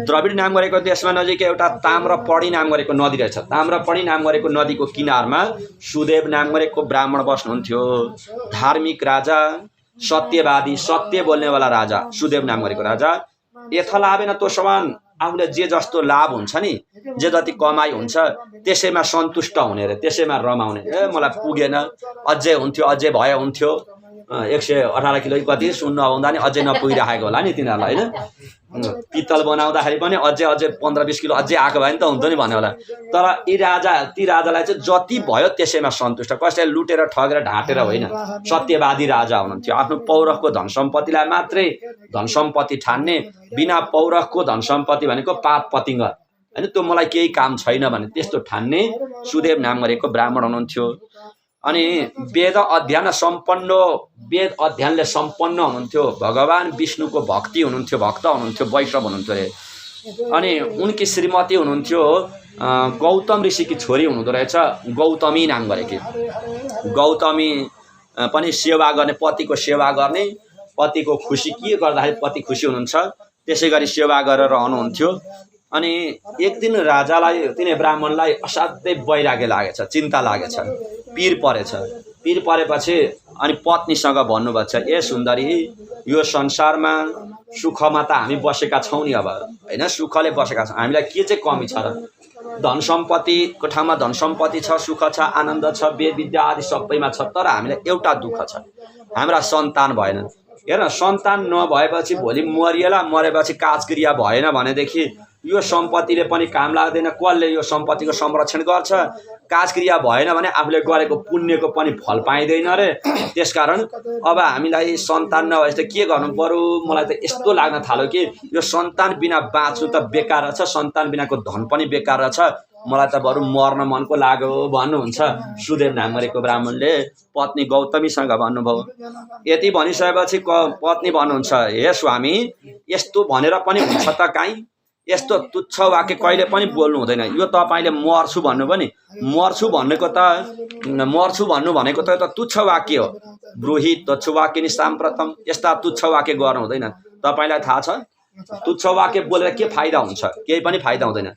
द्रविड नाम गरेको देशमा नजिकै एउटा ताम्रपडी नाम गरेको नदी रहेछ। ताम्रपडी नाम गरेको नदीको किनारमा सुदेव नाम गरेको ब्राह्मण बस्नुहुन्थ्यो। धार्मिक राजा, सत्यवादी, सत्य बोल्नेवाला राजा सुदेव नाम गरेको राजा। यथालाभेन त्यो समान आफूले जे जस्तो लाभ हुन्छ नि, जे जति कमाइ हुन्छ त्यसैमा सन्तुष्ट हुने रे, त्यसैमा रमाउने। मलाई पुगेन अझै हुन्थ्यो, अझै भए हुन्थ्यो, 118 किलो कति सुन्नु आउँदा नि अझै नपुगिरहेको होला नि तिनीहरूलाई होइन। पित्तल बनाउँदाखेरि पनि अझै 15-20 किलो अझै आएको भए नि त हुन्थ्यो नि भन्यो होला। तर ती राजालाई चाहिँ जति भयो त्यसैमा सन्तुष्ट, कसैले लुटेर ठगेर ढाँटेर होइन। सत्यवादी राजा हुनुहुन्थ्यो। आफ्नो पौरखको धन सम्पत्तिलाई मात्रै धन सम्पत्ति ठान्ने, बिना पौरखको धन सम्पत्ति भनेको पाप पतिङ्ग होइन, त्यो मलाई केही काम छैन भने त्यस्तो ठान्ने सुदेव नाम गरेको ब्राह्मण हुनुहुन्थ्यो। अनि वेद अध्ययनले सम्पन्न हुनुहुन्थ्यो। भगवान विष्णुको भक्त हुनुहुन्थ्यो, वैष्णव हुनुहुन्थ्यो अरे। अनि उनकी श्रीमती हुनुहुन्थ्यो गौतम ऋषिकी छोरी हुनुहुँदो रहेछ, गौतमी नाम गरेकी। गौतमी पनि सेवा गर्ने, पतिको सेवा गर्ने, पतिको खुसी के गर्दाखेरि पति खुसी हुनुहुन्छ त्यसै गरी सेवा गरेर रहनुहुन्थ्यो। अनि एक दिन राजालाई, तिनै ब्राह्मणलाई असाध्यै वैराग्य लागेछ, चिन्ता लागेछ, पीर परेछ। पीर परेपछि अनि पत्नीसँग भन्नुभएको छ, ए सुन्दरी, यो संसारमा सुखमा त हामी बसेका छौँ नि, अब होइन, सुखले बसेका छौँ, हामीलाई के चाहिँ कमी छ र? धन सम्पत्तिको ठाउँमा धन सम्पत्ति छ, सुख छ, आनन्द छ, वेद विद्या आदि सबैमा छ, तर हामीलाई एउटा दुःख छ, हाम्रा सन्तान भएन। हेर, सन्तान नभएपछि भोलि मरिएला, मरेपछि काजक्रिया भएन भनेदेखि यो सम्पत्तिले पनि काम लाग्दैन, कसले यो सम्पत्तिको संरक्षण गर्छ? काजक्रिया भएन भने आफूले गरेको पुण्यको पनि फल पाइँदैन रे। त्यसकारण अब हामीलाई सन्तान नभएपछि त के गर्नु पर्यो? मलाई त यस्तो लाग्न थाल्यो कि यो सन्तान बिना बाँच्नु त बेकार रहेछ, सन्तान बिनाको धन पनि बेकार रहेछ, मलाई त बरु मर्न मनको लाग्यो भन्नुहुन्छ सुदेव नाम गरेको ब्राह्मणले पत्नी गौतमीसँग भन्नुभयो। यति भनिसकेपछि पत्नी भन्नुहुन्छ, हे स्वामी, यस्तो भनेर पनि हुन्छ त काहीँ? यस्तो तुच्छ वाक्य कहिले पनि बोल्नु हुँदैन। यो तपाईँले मर्छु भन्नु पनि, मर्छु भन्नु भनेको त तुच्छ वाक्य हो। ब्रूहि तुच्छ वाक्य नि साम्प्रतम, यस्ता तुच्छ वाक्य गर्नु हुँदैन। तपाईँलाई थाहा छ तुच्छ वाक्य बोलेर के फाइदा हुन्छ? केही पनि फाइदा हुँदैन।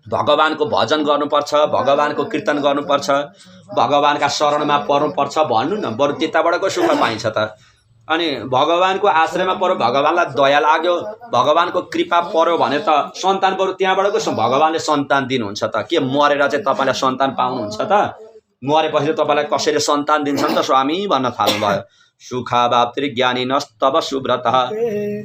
भगवानको भजन गर्नुपर्छ, भगवानको कीर्तन गर्नुपर्छ, भगवानका शरणमा पर्नुपर्छ भन्नु न, बरु त्यताबाटको सुख पाइन्छ त। अनि भगवानको आश्रयमा पर्यो, भगवानलाई दया लाग्यो, भगवानको कृपा पर्यो भने त सन्तान बरु त्यहाँबाटको भगवानले सन्तान दिनुहुन्छ त। के मरेर चाहिँ तपाईँलाई सन्तान पाउनुहुन्छ त? मरेपछि तपाईँलाई कसैले सन्तान दिन्छ नि त स्वामी भन्न थाल्नुभयो। सुखावाप्ति ज्ञानी नस्तव सुव्रत।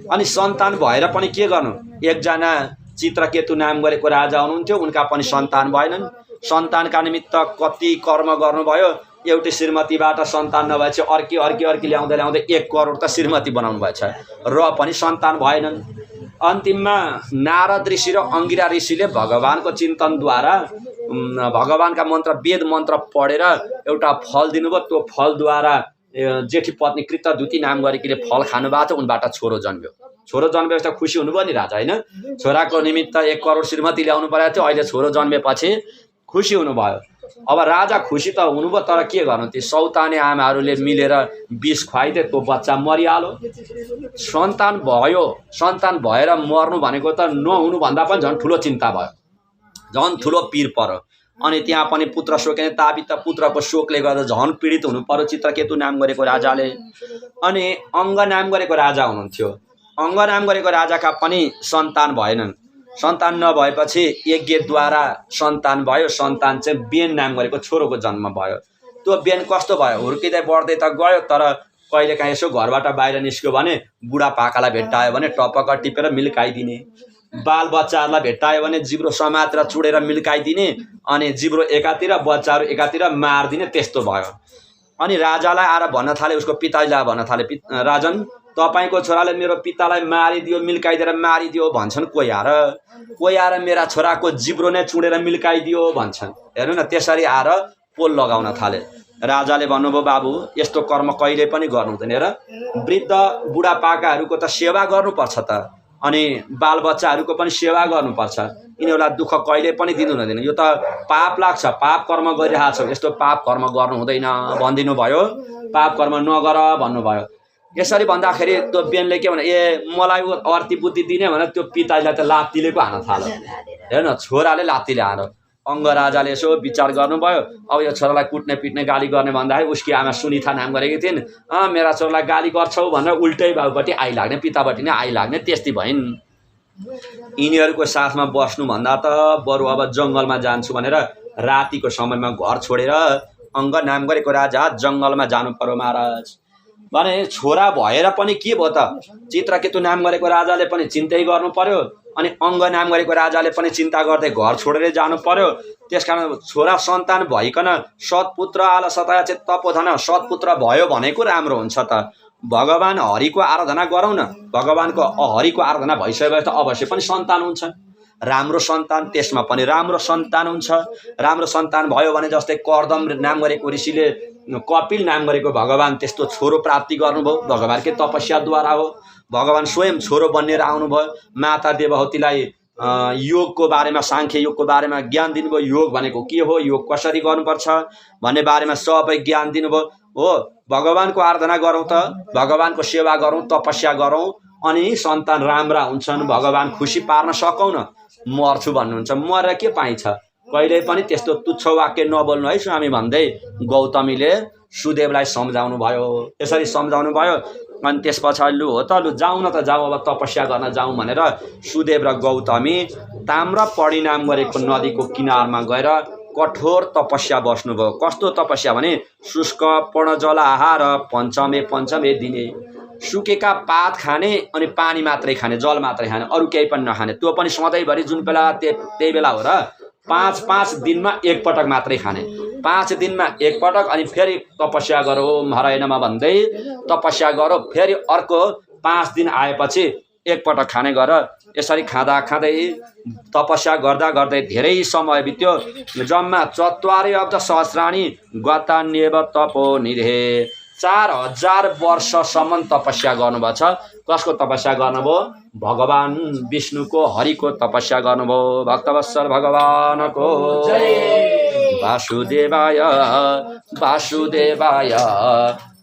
अनि सन्तान भएर पनि के गर्नु? एकजना चित्रकेतु नाम गरेको राजा हुनुहुन्थ्यो, उनका पनि सन्तान भएनन्। सन्तानका निमित्त कति कर्म गर्नुभयो, एउटी श्रीमतीबाट सन्तान नभएपछि अर्की ल्याउँदै 1 करोड त श्रीमती बनाउनु भएछ, र पनि सन्तान भएनन्। अन्तिममा नारद ऋषि र अंगिरा ऋषिले भगवानको चिन्तनद्वारा भगवानका मन्त्र, वेद मन्त्र पढेर एउटा फल दिनुभयो। त्यो फलद्वारा जेठी पत्नी कृतद्युति नाम गरेकीले फल खानुभएको थियो, उनबाट छोरो जन्म्यो। छोरो जन्मेपछि त खुसी हुनुभयो नि राजा, होइन? छोराको निमित्त 1 करोड श्रीमती ल्याउनु परेको थियो, अहिले छोरो जन्मेपछि खुसी हुनुभयो। अब राजा खुसी त हुनुभयो, तर के गर्नु? ती सौताने आमाहरूले मिलेर विष खुवाइदिए, त्यो बच्चा मरिहाल्यो। सन्तान भयो, सन्तान भएर मर्नु भनेको त नहुनुभन्दा पनि झन् ठुलो चिन्ता भयो, झन् ठुलो पीर पर्यो। अनि त्यहाँ पनि पुत्र शोकले ताबित, पुत्रको शोकले गर्दा झन् पीडित हुनु पर्यो चित्रकेतु नाम गरेको राजाले। अनि अङ्ग नाम गरेको राजा हुनुहुन्थ्यो। अङ्ग नाम गरेको राजाका पनि सन्तान भएनन्। सन्तान नभएपछि यज्ञद्वारा सन्तान भयो। सन्तान चाहिँ बेन नाम गरेको छोरोको जन्म भयो। त्यो बेन कस्तो भयो? हुर्किँदै बढ्दै त गयो, तर कहिलेकाहीँ यसो घरबाट बाहिर निस्क्यो भने बुढापाकालाई भेट्टायो भने टपक्क टिपेर मिल्काइदिने, बालबच्चाहरूलाई भेट्टायो भने जिब्रो समातेर चुडेर मिल्काइदिने, अनि जिब्रो एकातिर बच्चाहरू एकातिर मारिदिने, त्यस्तो भयो। अनि राजालाई आएर भन्न थाले, उसको पिताजीलाई भन्न थाले, राजन तपाईँको छोराले मेरो पितालाई मारिदियो, मिल्काइदिएर मारिदियो भन्छन्। कोही आएर मेरा छोराको जिब्रो नै चुडेर मिल्काइदियो भन्छन्। हेर्नु न, त्यसरी आएर पोल लगाउन थाले। राजाले भन्नुभयो, बाबु यस्तो कर्म कहिले पनि गर्नु हुँदैन। र वृद्ध बुढापाकाहरूको त सेवा गर्नुपर्छ त, अनि बालबच्चाहरूको पनि सेवा गर्नुपर्छ। यिनीहरूलाई दुःख कहिले पनि दिनु हुँदैन। यो त पाप लाग्छ, पाप कर्म गरिरहेको छौ, यस्तो पाप कर्म गर्नु हुँदैन भनिदिनु भयो। पाप कर्म नगर भन्नुभयो। यसरी भन्दाखेरि त्यो बेनले के भने, ए मलाई अर्ती बुद्धि दिने भने त्यो पिताजीलाई त लात्तीले पो हान्न थाल्यो। हेर्न, छोराले लात्तीले हान्यो। अङ्ग राजाले यसो विचार गर्नुभयो, अब यो छोरालाई कुट्ने पिट्ने गाली गर्ने भन्दाखेरि उसकी आमा सुनिता नाम गरेकी थिइन्। मेरा छोरालाई गाली गर्छौ भनेर उल्टै बाबुपट्टि आइलाग्ने, पितापट्टि नै आइलाग्ने, त्यस्तै भइन्। यिनीहरूको साथमा बस्नुभन्दा त बरु अब जङ्गलमा जान्छु भनेर रातिको समयमा घर छोडेर अङ्ग नाम गरेको राजा जङ्गलमा जानु पर्यो महाराज। भने छोरा भएर पनि के भयो त? चित्रकेतु नाम गरेको राजाले पनि चिन्तै गर्नु पर्यो, अनि अङ्ग नाम गरेको राजाले पनि चिन्ता गर्दै घर छोडेर जानु पर्यो। त्यसकारण छोरा सन्तान भइकन सत्पुत्र आल सताया चेत तपोधन, सत्पुत्र भयो भनेको राम्रो हुन्छ त। भगवान हरिको आराधना गरौँ न। भगवानको हरिको आराधना भइसकेपछि त अवश्य पनि सन्तान हुन्छ। राम्रो सन्तान, त्यसमा पनि राम्रो सन्तान हुन्छ। राम्रो सन्तान भयो भने जस्तै कर्दम नाम गरेको ऋषिले कपिल नाम गरेको भगवान त्यस्तो छोरो प्राप्ति गर्नुभयो, भगवानकै तपस्याद्वारा हो। भगवान स्वयं छोरो बनेर आउनुभयो। माता देवहूतिलाई योगको बारेमा, सांख्य योगको बारेमा ज्ञान दिनुभयो। योग भनेको के हो, योग कसरी गर्नुपर्छ भन्ने बारेमा सबै ज्ञान दिनुभयो हो। भगवानको आराधना गरौँ त, भगवानको सेवा गरौँ, तपस्या गरौँ, अनि सन्तान राम्रा हुन्छन्, भगवान खुसी पार्न सकौँ न। मर्छु भन्नुहुन्छ, मरेर के पाइन्छ? कहिल्यै पनि त्यस्तो तुच्छ वाक्य नबोल्नु है स्वामी भन्दै गौतमीले सुदेवलाई सम्झाउनु भयो। यसरी सम्झाउनु भयो। अनि त्यस पछाडि लु हो त, लु जाउँ न त, जाउँ अब तपस्या गर्न जाउँ भनेर सुदेव र गौतमी ताम्रपणी नाम गरेको नदीको किनारमा गएर कठोर तपस्या बस्नुभयो। कस्तो तपस्या भने शुष्क पूर्ण आहार पञ्चमे दिने। सुकेका पात खाने अनि पानी मात्रै खाने, जल मात्रै खाने, अरू केही पनि नखाने। त्यो पनि सधैँभरि जुन बेला त्यही बेला हो र 5 दिनमा एकपटक मात्रै खाने। 5 दिनमा एकपटक, अनि फेरि तपस्या गरौँ हराय नमः भन्दै तपस्या गरौँ। फेरि अर्को 5 दिन आएपछि एकपटक खाने गर। यसरी खाँदा खाँदै तपस्या गर्दा गर्दै धेरै समय बित्यो। जम्मा 4 अब्द सहस्राणी गतान्येव तपो निधे। 4000 वर्षसम्म तपस्या गर्नुभएको छ। कसको तपस्या गर्नुभयो? भगवान विष्णुको, हरिको तपस्या गर्नुभयो। भक्तवत्सल भगवानको वासुदेवाय वासुदेवाय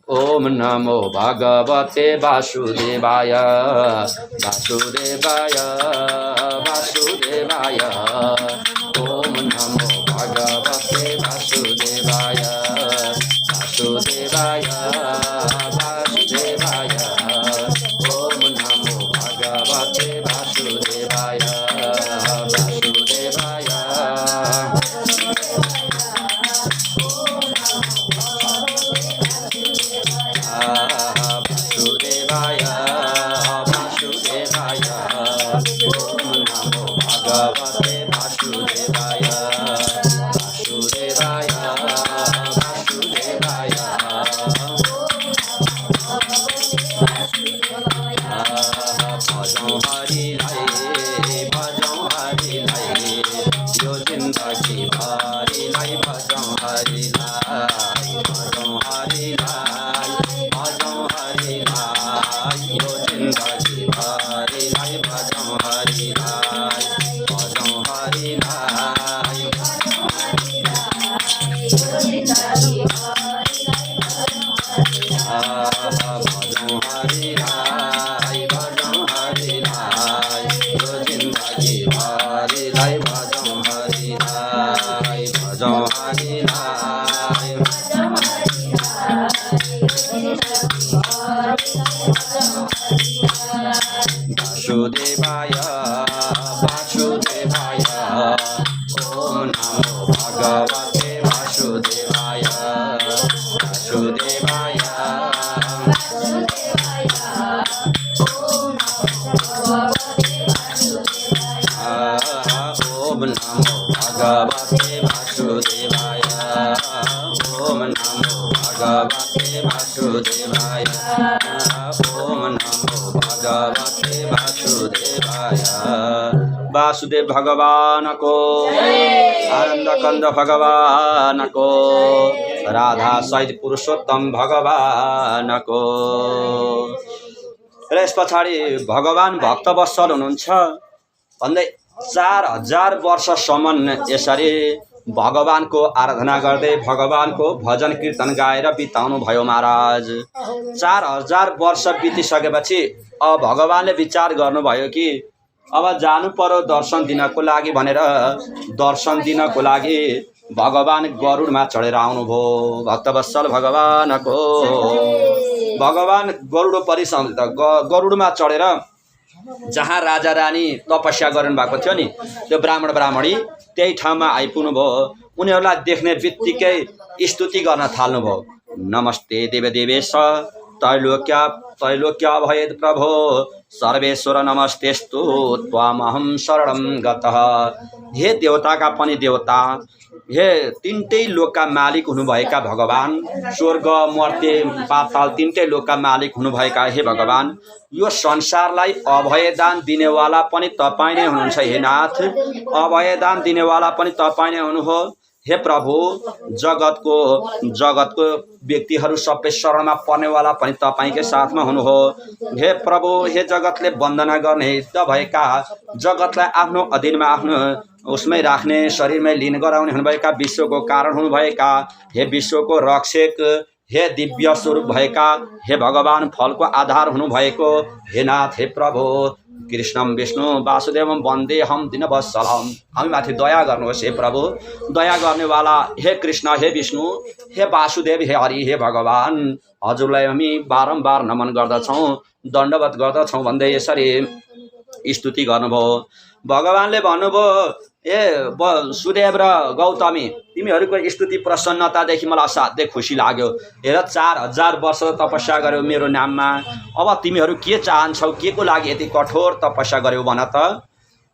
ओम नमो भगवते वासुदेवाय वासुदेवाय वासुदेवाय ओम नमो भगवते वासुदेवाय वासुदेवाय वासुदेवाय ओम नमो भगवते वासुदेवाय वासुदेवाय। वासुदेवाय वासुदेवाय ओम नमो भगवते वासुदेवाय वासुदेवाय वासुदेवाय। भजौं हरिलाई भजौं हरिलाई यो जिन्दगी भरिलाई भजौं हरिलाई भजौं हरिलाई भजौं हरिलाई यो जिन्दगी भरिलाई भजौं हरिलाई भजौं हरिलाई। भजौं हरिलाई भजौं हरिलाई यो जिन्दगी भरिलाई भजौं हरिलाई भजौं हरिलाई। वासुदेवाय वासुदेवाय ओम नमो भगवते वासुदेवाय वासुदेवाय ओम नमो भगवते वासुदेवाय ओम नमो भगवते वासुदेवाय ओम नमो भगवते वासुदेवाय। वासुदेव भगवान को, आनंद कंद भगवान को, राधा सहित पुरुषोत्तम भगवान को। र यस पछाडि भगवान भक्तवत्सल हुनुहुन्छ भन्दै 4000 वर्षसम्म यसरी भगवानको आराधना गर्दै भगवानको भजन कीर्तन गाएर बिताउनु भयो महाराज। 4000 वर्ष बितिसकेपछि अब भगवानले विचार गर्नुभयो कि अब जानु पर्यो दर्शन दिनको लागि भनेर दर्शन दिनको लागि भगवान गरुडमा चढेर आउनुभयो। भक्तवत्सल भगवानको भगवान गरुड परिसन्त गरुडमा चढेर जहाँ राजा रानी तपस्या गर्नु भएको थियो नि, त्यो ब्राह्मण ब्राह्मणी त्यही ठाउँमा आइपुग्नु भयो। उनीहरूलाई देख्ने बित्तिकै स्तुति गर्न थाल्नुभयो। नमस्ते देवदेवेश त्रैलोक्य भयेद प्रभो सर्वेश्वर नमस्तेस्तु त्वामहं शरणं गतः। हे देवताका पनि देवता, हे तीनटै लोकका मालिक हुनुभएका भगवान, स्वर्ग मर्त्य पाताल तीनटै लोकका मालिक हुनुभएका हे भगवान, यो संसारलाई अभयदान दिनेवाला पनि तपाईँ नै हुनुहुन्छ। हे नाथ, अभयदान दिनेवाला पनि तपाईँ नै हुनुहु। हे प्रभु, जगतको व्यक्तिहरू सबै शरणमा पर्नेवाला पनि तपाईँकै साथमा हुनुहु। हे प्रभु, हे जगतले वन्दना गर्ने हित भएका, जगतलाई आफ्नो अधीनमा आफ्नो उसमै राख्ने, शरीरमै लीन गराउने हुनुभएका, विश्वको कारण हुनुभएका, हे विश्वको रक्षक, हे दिव्य स्वरूप भएका, हे भगवान, फलको आधार हुनुभएको हे नाथ, हे प्रभु, कृष्णम विष्णु वासुदेवम वन्दे हम दीनवत्सलम। हामीमाथि दया गर्नुहोस् हे प्रभु, दया गर्नेवाला हे कृष्ण, हे विष्णु, हे वासुदेव, हे हरि, हे भगवान, हजुरलाई हामी बारम्बार नमन गर्दछौँ, दण्डवत गर्दछौँ भन्दै यसरी स्तुति गर्नुभयो। भगवानले भन्नुभयो, ए सुदेव र गौतमी, तिमीहरूको स्तुति प्रसन्नतादेखि मलाई असाध्यै खुसी लाग्यो। हेर, 4000 वर्ष तपस्या गर्यो मेरो नाममा, अब तिमीहरू के चाहन्छौ, के को लागि यति कठोर तपस्या गर्यौ भन त,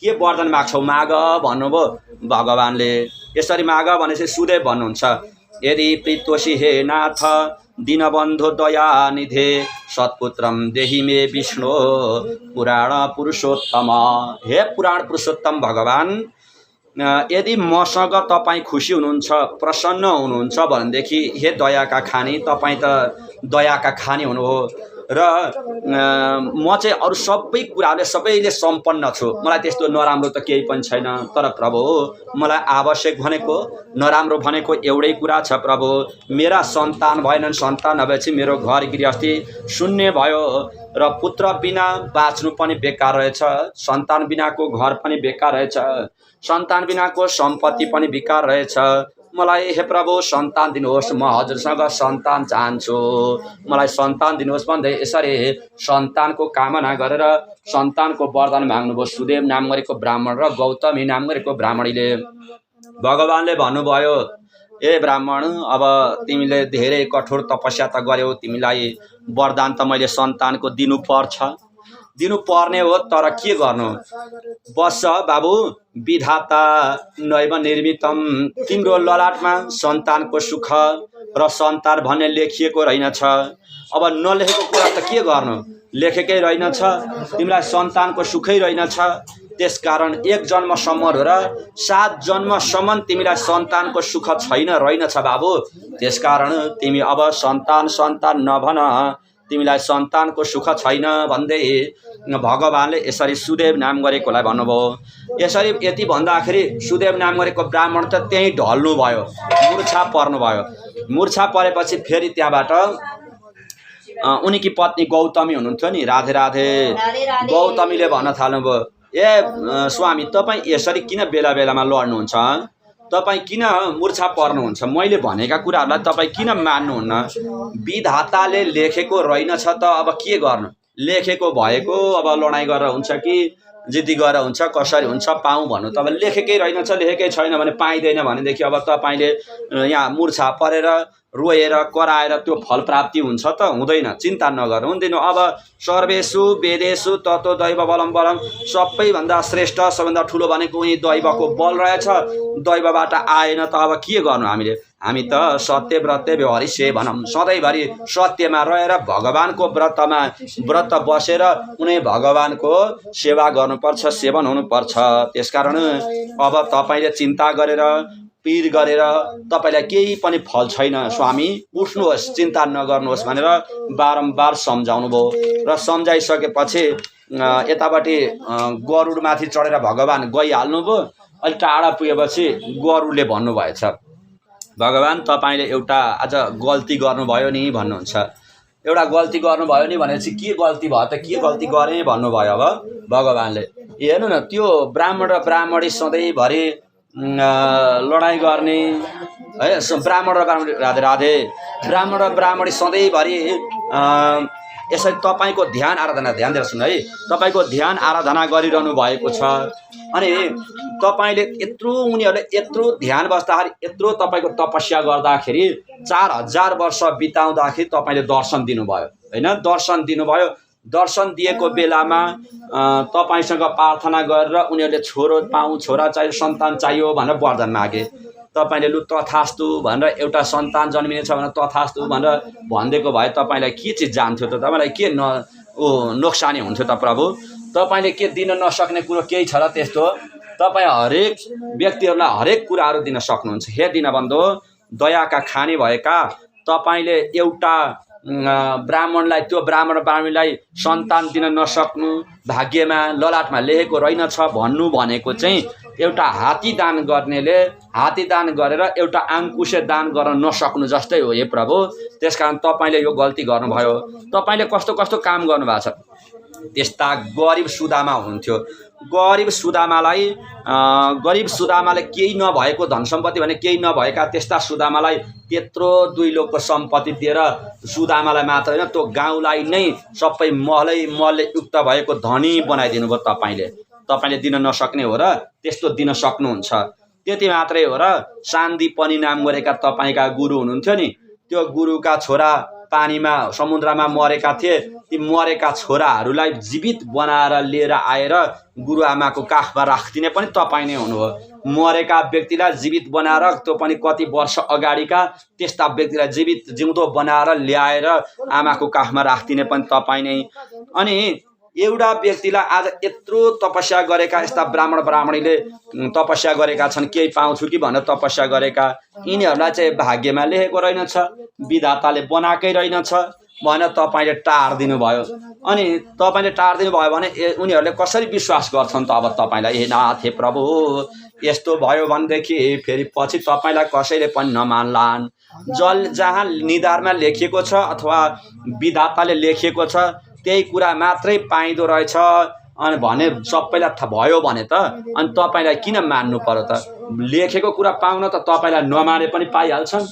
के वरदान माग्छौ माग भन्नुभयो भगवानले। यसरी माग भनेपछि सुदेव भन्नुहुन्छ, यदि प्रीतोषी हे नाथ दीनबन्धु दयानिधे सत्पुत्रम देहि मे विष्णु पुराण पुरुषोत्तम। हे पुराण पुरुषोत्तम भगवान, यदि मसँग तपाईँ खुसी हुनुहुन्छ, प्रसन्न हुनुहुन्छ भनेदेखि हे दयाका खानी, तपाईँ त दयाका खानी हुनुभयो र म चाहिँ अरू सबै कुराले सबैले सम्पन्न छु, मलाई त्यस्तो नराम्रो त केही पनि छैन। तर प्रभु, मलाई आवश्यक भनेको, नराम्रो भनेको एउटै कुरा छ प्रभु, मेरा सन्तान भएनन्, सन्तान नभएपछि मेरो घर गृहस्थी शून्य भयो र पुत्र बिना बाँच्नु पनि बेकार रहेछ, सन्तान बिनाको घर पनि बेकार रहेछ, सन्तान बिनाको सम्पत्ति पनि बेकार रहेछ। मलाई हे प्रभु सन्तान दिनुहोस्, म हजुरसँग सन्तान चाहन्छु, मलाई सन्तान दिनुहोस् भन्दै यसरी सन्तानको कामना गरेर सन्तानको वरदान माग्नुभयो सुदेव नाम गरेको ब्राह्मण र गौतमी नाम गरेको ब्राह्मणीले। भगवानले भन्नुभयो, ए ब्राह्मण, अब तिमीले धेरै कठोर तपस्या त गर्यौ, तिमीलाई वरदान त मैले सन्तानको दिनुपर्ने हो, तर के गर्नु, बस बाबु, विधाता नैव निर्मितम, तिम्रो ललाटमा सन्तानको सुख र सन्तान भन्ने लेखिएको रहेनछ। अब नलेखेको कुरा त के गर्नु, लेखेकै रहेनछ, तिमीलाई सन्तानको सुखै रहेनछ, त्यसकारण 1 जन्मसम्म र 7 जन्मसम्म तिमीलाई सन्तानको सुख छैन रहेनछ बाबु, त्यसकारण तिमी अब सन्तान नभन, तिमीलाई सन्तानको सुख छैन भन्दै भगवानले यसरी सुदेव नाम गरेकोलाई भन्नुभयो। यसरी यति भन्दाखेरि सुदेव नाम गरेको ब्राह्मण त त्यहीँ ढल्नु भयो, मूर्छा पर्नुभयो। मूर्छा परेपछि फेरि त्यहाँबाट उनीकी पत्नी गौतमी हुनुहुन्थ्यो नि, राधे राधे, गौतमीले भन्न थाल्नुभयो, ए स्वामी, तपाईँ यसरी किन बेला बेलामा लड्नुहुन्छ, तपाईँ किन मूर्छा पर्नुहुन्छ, मैले भनेका कुराहरूलाई तपाईँ किन मान्नुहुन्न, विधाताले लेखेको रहेनछ त अब के गर्नु, लेखेको भएको अब लडाइँ गरेर हुन्छ कि जिद्दी गरेर हुन्छ, कसरी हुन्छ पाऊँ भन्नु, तपाईँ लेखेकै रहेनछ, लेखेकै छैन भने पाइँदैन भनेदेखि अब तपाईँले यहाँ मूर्छा परेर रोएर कराएर त्यो फल प्राप्ति हुन्छ त हुँदैन, चिन्ता नगर्नु, हुँदैन। अब सर्वेषु वेदेषु तत्त्व दैव बलम बलम, सबैभन्दा श्रेष्ठ सबभन्दा ठुलो भनेको उही दैवको बल रहेछ, दैवबाट आएन त अब के गर्नु हामी त सत्य व्रत व्यवहारी सेवनम, सधैँभरि सत्यमा रहेर भगवानको व्रत बसेर उनी भगवानको सेवा गर्नुपर्छ, सेवन हुनुपर्छ। त्यसकारण अब तपाईँले चिन्ता गरेर पीर गरेर तपाईलाई केही पनि फल छैन स्वामी, उठ्नुहोस्, चिन्ता नगर्नुहोस् भनेर बारम्बार सम्झाउनु भयो। र सम्झाइसकेपछि यतापट्टि गरुडमाथि चढेर भगवान गइहाल्नु भयो। अलि टाढा पुगेपछि गरुडले भन्नुभएछ, भगवान तपाईले एउटा आज गल्ती गर्नुभयो नि भन्नुहुन्छ। एउटा गल्ती गर्नुभयो नि भनेपछि के गल्ती भयो त, के गल्ती गरेँ भन्नुभयो। अब भगवानले हेर्नु न, त्यो ब्राह्मण र ब्राह्मणी सधैँभरि लडाइँ गर्ने है, ब्राह्मण र ब्राह्मणी राधे राधे, ब्राह्मण र ब्राह्मणी सधैँभरि यसरी तपाईको ध्यान आराधना, ध्यान दिएर सुन्नु है, तपाईको ध्यान आराधना गरिरहनु भएको छ। अनि तपाईले यत्रो उनीहरूले यत्रो ध्यान बस्दाखेरि, यत्रो तपाईको तपस्या गर्दाखेरि 4000 वर्ष बिताउँदाखेरि तपाईले दर्शन दिनुभयो। हैन दर्शन दिनुभयो। दर्शन दिएको बेलामा तपाईसँग प्रार्थना गरेर उनीहरूले छोरो पाऊँ, छोरा चाहियो, सन्तान चाहियो भनेर वरदान मागे। तपाईले लु तथास्तु भनेर एउटा सन्तान जन्मिनेछ भनेर तथास्तु भनेर भनिदिएको भए तपाईलाई के चाहिँ जान्थ्यो त? तपाईलाई के नोक्सानी हुन्थ्यो त प्रभु? तपाईले के दिन नसक्ने कुरो केही छ र त्यस्तो? तपाईँ हरेक व्यक्तिहरूलाई हरेक कुराहरू दिन सक्नुहुन्छ। हे दीनबन्धु, दयाका खानी भएका तपाईले एउटा ब्राह्मणलाई, त्यो ब्राह्मणलाई सन्तान दिन नसक्नु, भाग्यमा ललाटमा लेखेको रहेनछ भन्नु भनेको चाहिँ एउटा हात्ती दान गर्नेले हात्ती दान गरेर एउटा आङ्कुशे दान गर्न नसक्नु जस्तै हो हे प्रभु। त्यसकारण तपाईले यो गल्ती गर्नुभयो। तपाईले कस्तो कस्तो काम गर्नुभएको छ। त्यस्ता गरिब सुदामा हुनुहुन्थ्यो। गरिब सुदामाले केही नभएको धन सम्पत्ति भने केही नभएका त्यस्ता सुदामालाई त्यत्रो 2 लोकको सम्पत्ति दिएर सुदामालाई मात्र हैन त्यो गाउँलाई नै सबै महले युक्त भएको धनी बनाइदिनु भयो तपाईले। तपाईले दिन नसक्ने हो र त्यस्तो दिन सक्नुहुन्छ। त्यति मात्रै हो र शान्तिपनी नाम गरेका तपाईका गुरु हुनुहुन्थ्यो नि, त्यो गुरुका छोरा पानीमा समुद्रमा मरेका थिए। ती मरेका छोराहरूलाई जीवित बनाएर लिएर आएर गुरुआमाको काखमा राखिदिने पनि तपाईँ नै हुनुभयो। मरेका व्यक्तिलाई जीवित बनाएर त्यो पनि कति वर्ष अगाडिका त्यस्ता व्यक्तिलाई जिउँदो बनाएर ल्याएर आमाको काखमा राखिदिने पनि तपाईँ नै। अनि एउटा व्यक्तिलाई आज यत्रो तपस्या गरेका यस्ता ब्राह्मणीले तपस्या गरेका छन्, केही पाउँछु कि भनेर तपस्या गरेका यिनीहरूलाई चाहिँ भाग्यमा लेखेको रहेनछ, विधाताले बनाएकै रहेनछ भनेर तपाईले टार्दिनु भयो। अनि तपाईले टार्दिनु भयो भने उनीहरूले कसरी विश्वास गर्छन् त अब तपाईलाई? हे नाथ, हे प्रभु, यस्तो भयो भनेदेखि फेरि पछि तपाईलाई कसैले पनि नमान्लान्। जहाँ निधारमा लेखिएको छ अथवा विधाताले लेखिएको छ त्यही कुरा मात्रै पाइँदो रहेछ अनि भने सबैलाई थाहा भयो भने त अनि तपाईलाई किन मान्नु पर्यो त? लेखेको कुरा पाउन त तपाईलाई नमाने पनि पाइहाल्छन्।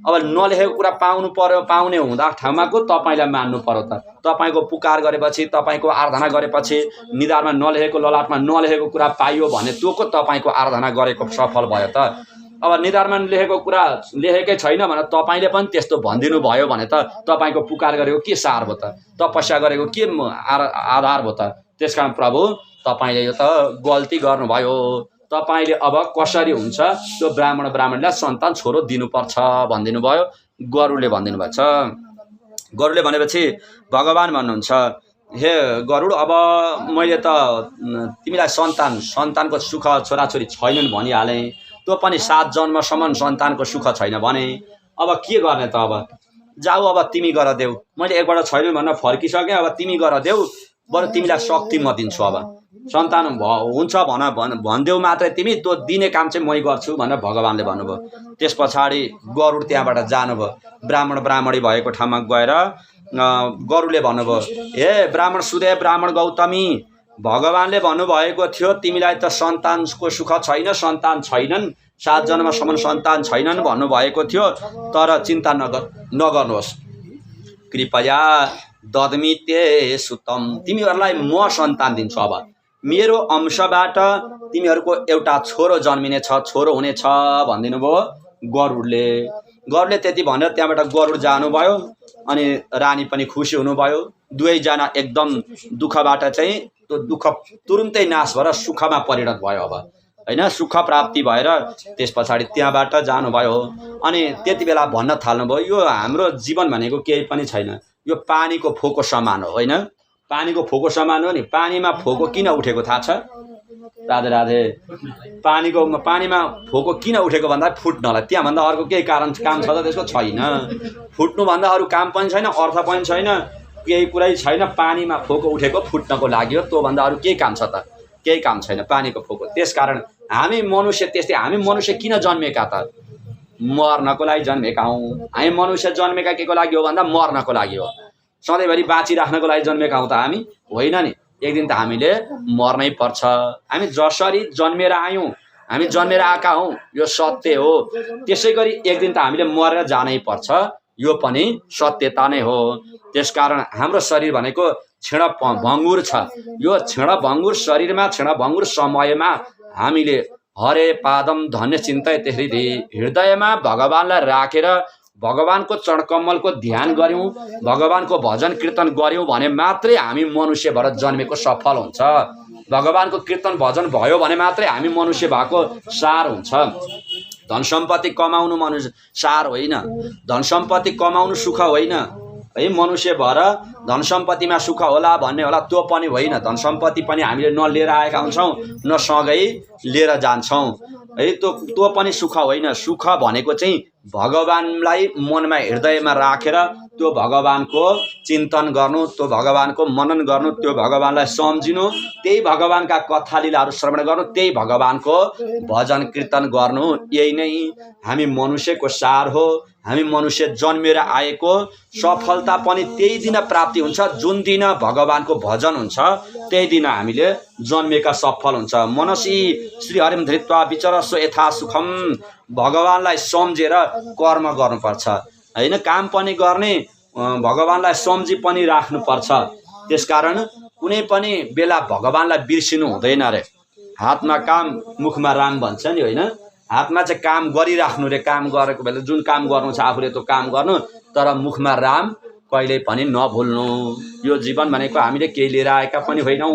अब नलेखेको कुरा पाउने हुँदा ठाउँमाको तपाईलाई मान्नु पर्यो त? तपाईको पुकार गरेपछि, तपाईको आराधना गरेपछि निधारमा नलेखेको, ललाटमा नलेखेको कुरा पाइयो भने त्यो को तपाईको आराधना गरेको सफल भयो त? अब निधारमा लेखेको कुरा लेखेकै छैन भने तपाईले पनि त्यस्तो भनिदिनु भयो भने त तपाईको पुकार गरेको के सार भयो त? तपस्या गरेको के आधार भयो त? त्यसकारण प्रभु तपाईले यो त गल्ती गर्नुभयो। तपाईले अब कसरी हुन्छ त्यो ब्राह्मणलाई सन्तान छोरो दिनुपर्छ भनिदिनु भयो। गरुडले भनिदिनु भएको छ। गरुडले भनेपछि भगवान भन्नुहुन्छ, हे गरुड, अब मैले त तिमीलाई सन्तानको सुख छोराछोरी छैनन् भनिहालेँ। त्यो पनि 7 जन्मसम्म सन्तानको सुख छैन भने अब के गर्ने त? अब जाऊ, अब तिमी गर देऊ। मैले एकबाट छैन भनेर फर्किसकेँ, अब तिमी गर देऊ, बरु तिमीलाई शक्ति म दिन्छु। अब सन्तान हुन्छ भनिदेऊ मात्रै, तिमी त्यो दिने काम चाहिँ मै गर्छु भनेर भगवानले भन्नुभयो। त्यस पछाडि गरुड त्यहाँबाट जानुभयो। ब्राह्मणी भएको ठाउँमा गएर गरुडले भन्नुभयो, हे ब्राह्मण सुदे, ब्राह्मण गौतमी, भगवानले भन्नुभएको थियो तिमीलाई त सन्तानको सुख छैन, सन्तान छैनन्, 7 जन्मसम्म सन्तान छैनन् भन्नुभएको थियो। तर चिन्ता नगर्नुहोस्, कृपया ददमिते सुतम, तिमीहरूलाई म सन्तान दिन्छु। अब मेरो अंशबाट तिमीहरूको एउटा छोरो जन्मिनेछ, छोरो हुनेछ भनिदिनु भयो गरुडले। त्यति भनेर त्यहाँबाट गरुड जानुभयो। अनि रानी पनि खुसी हुनुभयो। दुवैजना एकदम दुःखबाट चाहिँ त्यो दुःख तुरुन्तै नाश भएर सुखमा परिणत भयो। अब हैन, सुख प्राप्ति भएर त्यस पछाडि त्यहाँबाट जानुभयो। अनि त्यति बेला भन्न थाल्नुभयो, यो हाम्रो जीवन भनेको केही पनि छैन, यो पानीको फोको समान हो। हैन, पानीको फोको समान हो नि। पानीमा फोको किन उठेको थाहा छ? राधे राधे। पानीमा फोको किन उठेको भन्दा फुट्नलाई, त्यहाँभन्दा अर्को केही काम छ त त्यसको? छैन। फुट्नुभन्दा अरू काम पनि छैन, अर्थ पनि छैन, केही कुरै छैन। पानीमा फोको उठेको फुट्नको लागि हो, त्योभन्दा अरू केही काम छ त? केही काम छैन पानीको फोको। त्यसकारण हामी मनुष्य त्यस्तै। हामी मनुष्य किन जन्मेका त? मर्नको लागि जन्मेका हौँ। हामी मनुष्य जन्मेका के को लागि हो भन्दा मर्नको लागि हो। सधैँभरि बाँचिराख्नको लागि जन्मेका हौँ त हामी? होइन नि, एक दिन त हामीले मर्नै पर्छ। हामी जसरी जन्मेर आयौँ, हामी जन्मेर आएका हौँ, यो सत्य हो। त्यसै गरी एक दिन त हामीले मरेर जानै पर्छ, यो पनि सत्यता नै हो। त्यसकारण हाम्रो शरीर भनेको क्षणभङ्गुर छ। यो क्षणभङ्गुर शरीरमा, क्षणभङ्गुर समयमा हामीले हरे पादम धन्य चिन्तय हृदयमा भगवानलाई राखेर भगवानको चरणकमलको ध्यान गऱ्यौँ, भगवानको भजन कीर्तन गऱ्यौँ भने मात्रै हामी मनुष्य भएर जन्मेको सफल हुन्छ। भगवानको कीर्तन भजन भयो भने मात्रै हामी मनुष्य भएको सार हुन्छ। धन सम्पत्ति कमाउनु मनुष्य सार होइन, धन सम्पत्ति कमाउनु सुख होइन है। मनुष्य भएर धन सम्पत्तिमा सुख होला भन्ने होला त्यो पनि होइन। धन सम्पत्ति पनि हामीले न लिएर आएका हुन्छौँ न सँगै लिएर जान्छौँ है। त्यो पनि सुख होइन। सुख भनेको चाहिँ भगवानलाई मनमा हृदयमा राखेर त्यो भगवानको चिन्तन गर्नु, त्यो भगवानको मनन गर्नु, त्यो भगवानलाई सम्झिनु, त्यही भगवानका कथा लीलाहरू श्रवण गर्नु, त्यही भगवानको भजन कीर्तन गर्नु। यही नै हामी मनुष्यको सार हो। हामी मनुष्य जन्मेर आएको सफलता पनि त्यही दिन प्राप्ति हुन्छ जुन दिन भगवानको भजन हुन्छ, त्यही दिन हामीले जन्मेका सफल हुन्छ। मनसी श्री हरिम धृत्वा विचरस्व यथा सुखम। भगवानलाई सम्झेर कर्म गर्नुपर्छ होइन। काम पनि गर्ने, भगवानलाई सम्झी पनि राख्नुपर्छ। त्यसकारण कुनै पनि बेला भगवानलाई बिर्सिनु हुँदैन रे। हातमा काम मुखमा राम भन्छ नि होइन। हातमा चाहिँ काम गरिराख्नु रे। काम गरेको बेला जुन काम गर्नु छ आफूले त्यो काम गर्नु, तर मुखमा राम कहिल्यै पनि नभुल्नु। यो जीवन भनेको हामीले केही लिएर आएका पनि होइनौँ,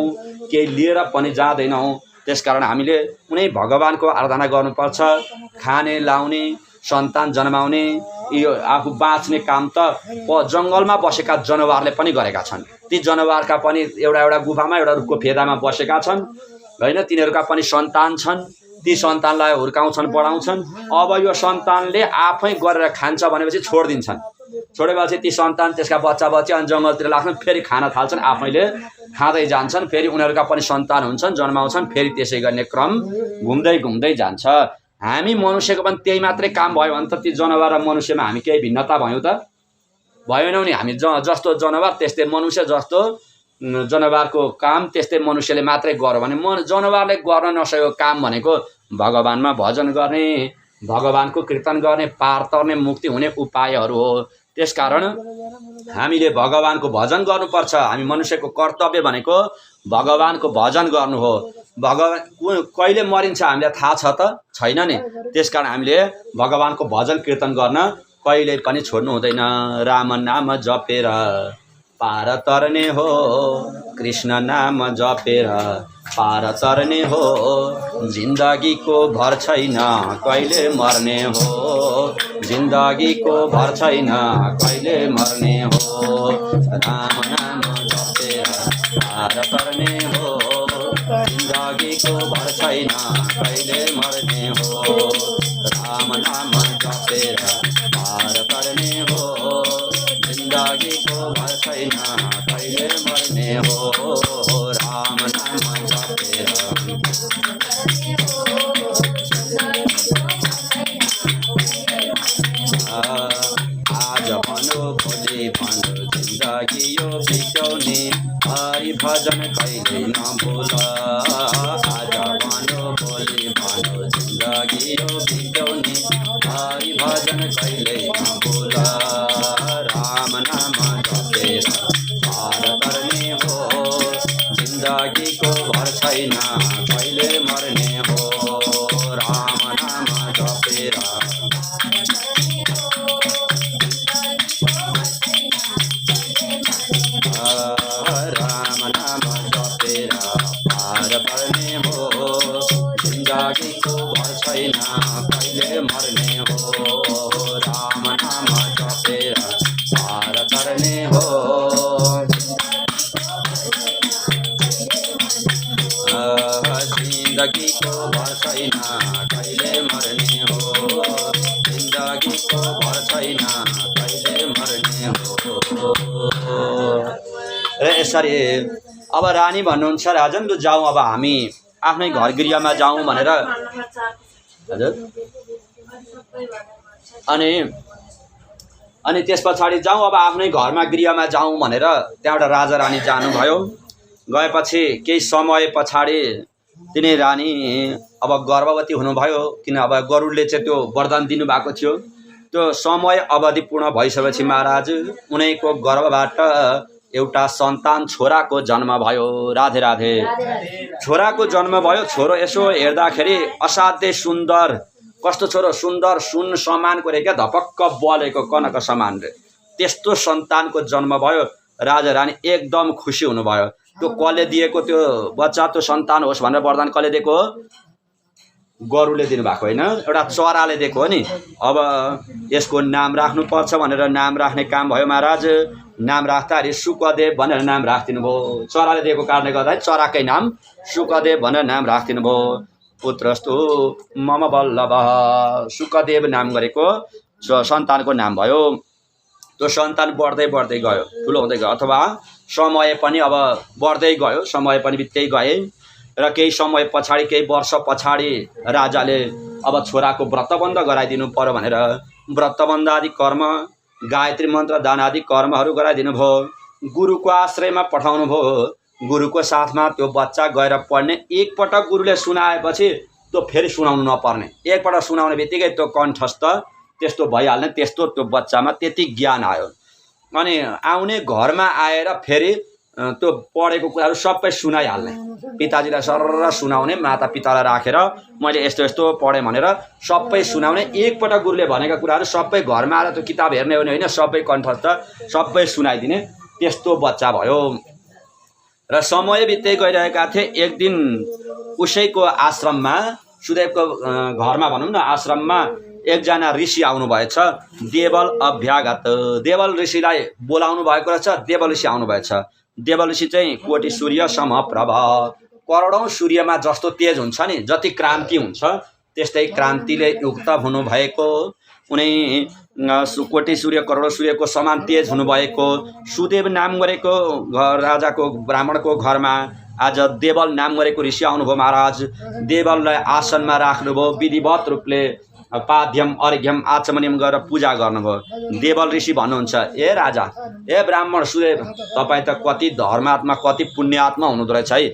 केही लिएर पनि जाँदैनौँ। त्यसकारण हामीले कुनै भगवानको आराधना गर्नुपर्छ। खाने, लाउने, सन्तान जन्माउने, यो आफू बाँच्ने काम त जङ्गलमा बसेका जनावरले पनि गरेका छन्। ती जनावरका पनि एउटा गुफामा एउटा रुखको फेदामा बसेका छन् होइन। तिनीहरूका पनि सन्तान छन्। ती सन्तानलाई हुर्काउँछन्, बढाउँछन्। अब यो सन्तानले आफै गरेर खान्छ भनेपछि छोडिदिन्छन्। छोडेपछि ती सन्तान त्यसका बच्चा अनि जङ्गलतिर लाग्छन्, फेरि खान थाल्छन्, आफैले खाँदै जान्छन्। फेरि उनीहरूका पनि सन्तान हुन्छन्, जन्माउँछन्, फेरि त्यसै गर्ने क्रम घुम्दै घुम्दै जान्छ। हामी मनुष्यको पनि त्यही मात्रै काम भयो भने त ती जनावर र मनुष्यमा हामी केही भिन्नता भयौँ त? भएनौँ नि। हामी जस्तो जनावर त्यस्तै मनुष्य, जस्तो जनावरको काम त्यस्तै मनुष्यले मात्रै गर्यो भने जनावरले गर्न नसकेको काम भनेको भगवानमा भजन गर्ने, भगवानको कीर्तन गर्ने, पार तर्ने, मुक्ति हुने उपायहरू हो। त्यसकारण हामीले भगवानको भजन गर्नुपर्छ। हामी मनुष्यको कर्तव्य भनेको भगवानको भजन गर्नु हो। भगवान कहिले मरिन्छ हामीलाई थाहा छ त? छैन नि। त्यसकारण हामीले भगवानको भजन कीर्तन गर्न कहिल्यै पनि छोड्नु हुँदैन। राम नाम जपेर पार तर्ने हो, कृष्ण नाम जपेर पार तर्ने हो। जिन्दगीको भर छैन कहिले मर्ने हो, जिन्दगीको भर छैन कहिले मर्ने हो। राम नाम जपेर पार तर्ने हो, जिन्दगीको भर छैन कहिले मर्ने हो। राम नाम जपेर पार तर्ने हो, जिन्दगीको भर छैन कहिले मर्ने हो। राम नाम जपेर आज भनो भोलि भनो जिन्दगी यो बिताउने, हरि भजन कहिले नभुल। आज भनो भोलि भनो जिन्दगी यो बिताउने, हरि भजन कहिले नभुल। राम नाम जपेर पार तर्ने हो, जिन्दगीको भर छैन कहिले मर्ने हो। राम नाम जपेर राम नाम जपेर पार तर्ने हो, जिन्दगीको भर छैन कहिले मर्ने हो। राम नाम जपेर पार तर्ने हो। जिन्दगीको भर छैन कहिले मर्ने हो, जिन्दगीको भर छैन कहिले मर्ने हो। यसरी अब रानी भन्नुहुन्छ, राजन लु जाउँ अब हामी आफ्नै घर गृहमा जाउँ भनेर। हजुर। अनि त्यस पछाडि जाउँ अब आफ्नै घरमा गृहमा जाउँ भनेर त्यहाँबाट राजा रानी जानुभयो। गएपछि केही समय पछाडि तिनी रानी अब गर्भवती हुनुभयो। किन अब गरुडले चाहिँ त्यो वरदान दिनुभएको थियो। त्यो समय अवधि पूर्ण भइसकेपछि महाराज उनैको गर्भबाट एउटा सन्तान छोराको जन्म भयो। राधे राधे। छोराको जन्म भयो। छोरो यसो हेर्दाखेरि असाध्यै सुन्दर, कस्तो छोरो सुन्दर सुन समानको रे क्या धपक्क बलेको कनक समान रे त्यस्तो सन्तानको जन्म भयो राजा रानी एकदम खुसी हुनुभयो त्यो कसले दिएको त्यो बच्चा त्यो सन्तान होस् भनेर वरदान कसले दिएको गरुले दिनुभएको होइन एउटा चराले दिएको हो नि अब यसको नाम राख्नुपर्छ भनेर नाम राख्ने काम भयो महाराज नाम राख्दाखेरि शुकदेव भनेर नाम राखिदिनु भयो चराले दिएको कारणले गर्दा चराकै नाम शुकदेव भनेर नाम राखिदिनु भयो पुत्रस्तु मम बल्लभ शुकदेव नाम गरेको सन्तानको नाम भयो त्यो सन्तान बढ्दै बढ्दै गयो ठुलो हुँदै गयो अथवा समय पनि अब बढ्दै गयो समय पनि बित्दै गए र केही समय पछाडि केही वर्ष पछाडि राजाले अब छोराको व्रतबन्ध गराइदिनु पर्यो भनेर व्रतबन्ध आदि कर्म गायत्री मन्त्र दान आदि कर्महरू गराइदिनु भयो गुरुको आश्रयमा पठाउनु भयो गुरुको साथमा त्यो बच्चा गएर पढ्ने एकपटक गुरुले सुनाएपछि त्यो फेरि सुनाउनु नपर्ने एकपटक सुनाउने बित्तिकै त्यो कण्ठस्थ त्यस्तो भइहाल्ने त्यस्तो त्यो बच्चामा त्यति ज्ञान आयो अनि आउने घरमा आएर फेरि त्यो पढेको कुराहरू सबै सुनाइहाल्ने पिताजीलाई सरर सुनाउने माता पितालाई राखेर मैले यस्तो यस्तो पढेँ भनेर सबै सुनाउने एकपटक गुरुले भनेका कुराहरू सबै घरमा आएर त्यो किताब हेर्ने हो भने होइन सबै कण्ठस्थ सबै सुनाइदिने त्यस्तो बच्चा भयो र समय बित्दै गइरहेका थिए एक दिन उसैको आश्रममा सुदेवको घरमा भनौँ न आश्रममा एकजना ऋषि आउनु भएछ देवल अभ्यागत देवल ऋषिलाई बोलाउनु भएको रहेछ देवल ऋषि आउनु भएछ देवल ऋषि चाहिँ कोटि सूर्य समप्रभ करोडौँ सूर्यमा जस्तो तेज हुन्छ नि जति क्रान्ति हुन्छ त्यस्तै क्रान्तिले युक्त हुनुभएको उनी कोटि सूर्य करोड सूर्यको समान तेज हुनुभएको सुदेव नाम गरेको राजाको ब्राह्मणको घरमा आज देवल नाम गरेको ऋषि आउनुभयो महाराज देवललाई आसनमा राख्नुभयो विधिवत रूपले पाद्यम अर्घ्यम आचमनियम गरेर पूजा गर्नुभयो देवल ऋषि भन्नुहुन्छ ए राजा ए ब्राह्मण सुदेव तपाईँ त कति धर्मात्मा कति पुण्यात्मा हुनुहुँदो रहेछ है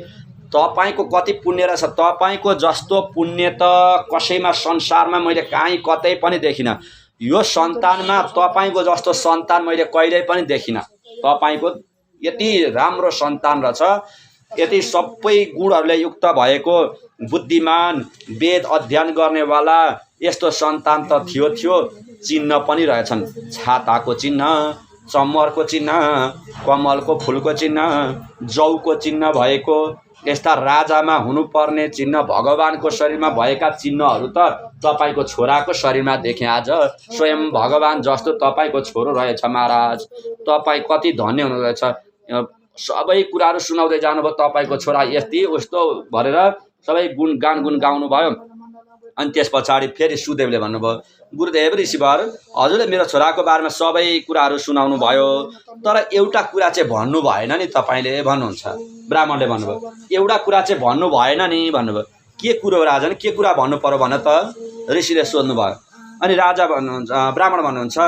तपाईँको कति पुण्य रहेछ तपाईँको जस्तो पुण्य त कसैमा संसारमा मैले काहीँ कतै पनि देखिनँ यो सन्तानमा तपाईँको जस्तो सन्तान मैले कहिल्यै पनि देखिनँ तपाईँको यति राम्रो सन्तान रहेछ यति सबै गुणहरूले युक्त भएको बुद्धिमान वेद अध्ययन गर्नेवाला यस्तो सन्तान त थियो चिन्ह पनि रहेछन् छाताको चिन्ह चम्मरको चिन्ह कमलको फुलको चिन्ह जौको चिन्ह भएको यस्ता राजामा हुनुपर्ने चिन्ह भगवानको शरीरमा भएका चिन्हहरू त तपाईँको छोराको शरीरमा देखेँ आज स्वयं भगवान जस्तो तपाईँको छोरो रहेछ महाराज तपाईँ कति धन्य हुनुहुँदो रहेछ सबै कुराहरू सुनाउँदै जानुभयो तपाईँको छोरा यति उस्तो भनेर सबै गुणगान गुण गाउनु भयो अनि त्यस पछाडि फेरि सुदेवले भन्नुभयो गुरुदेव ऋषिवर हजुरले मेरो छोराको बारेमा सबै कुराहरू सुनाउनु भयो तर एउटा कुरा चाहिँ भन्नु भएन नि तपाईँले भन्नुहुन्छ ब्राह्मणले भन्नुभयो एउटा कुरा चाहिँ भन्नु भएन नि भन्नुभयो के कुरो राजन के कुरा भन्नु पर्यो भन त ऋषिले सोध्नु भयो अनि राजा भन्नुहुन्छ ब्राह्मण भन्नुहुन्छ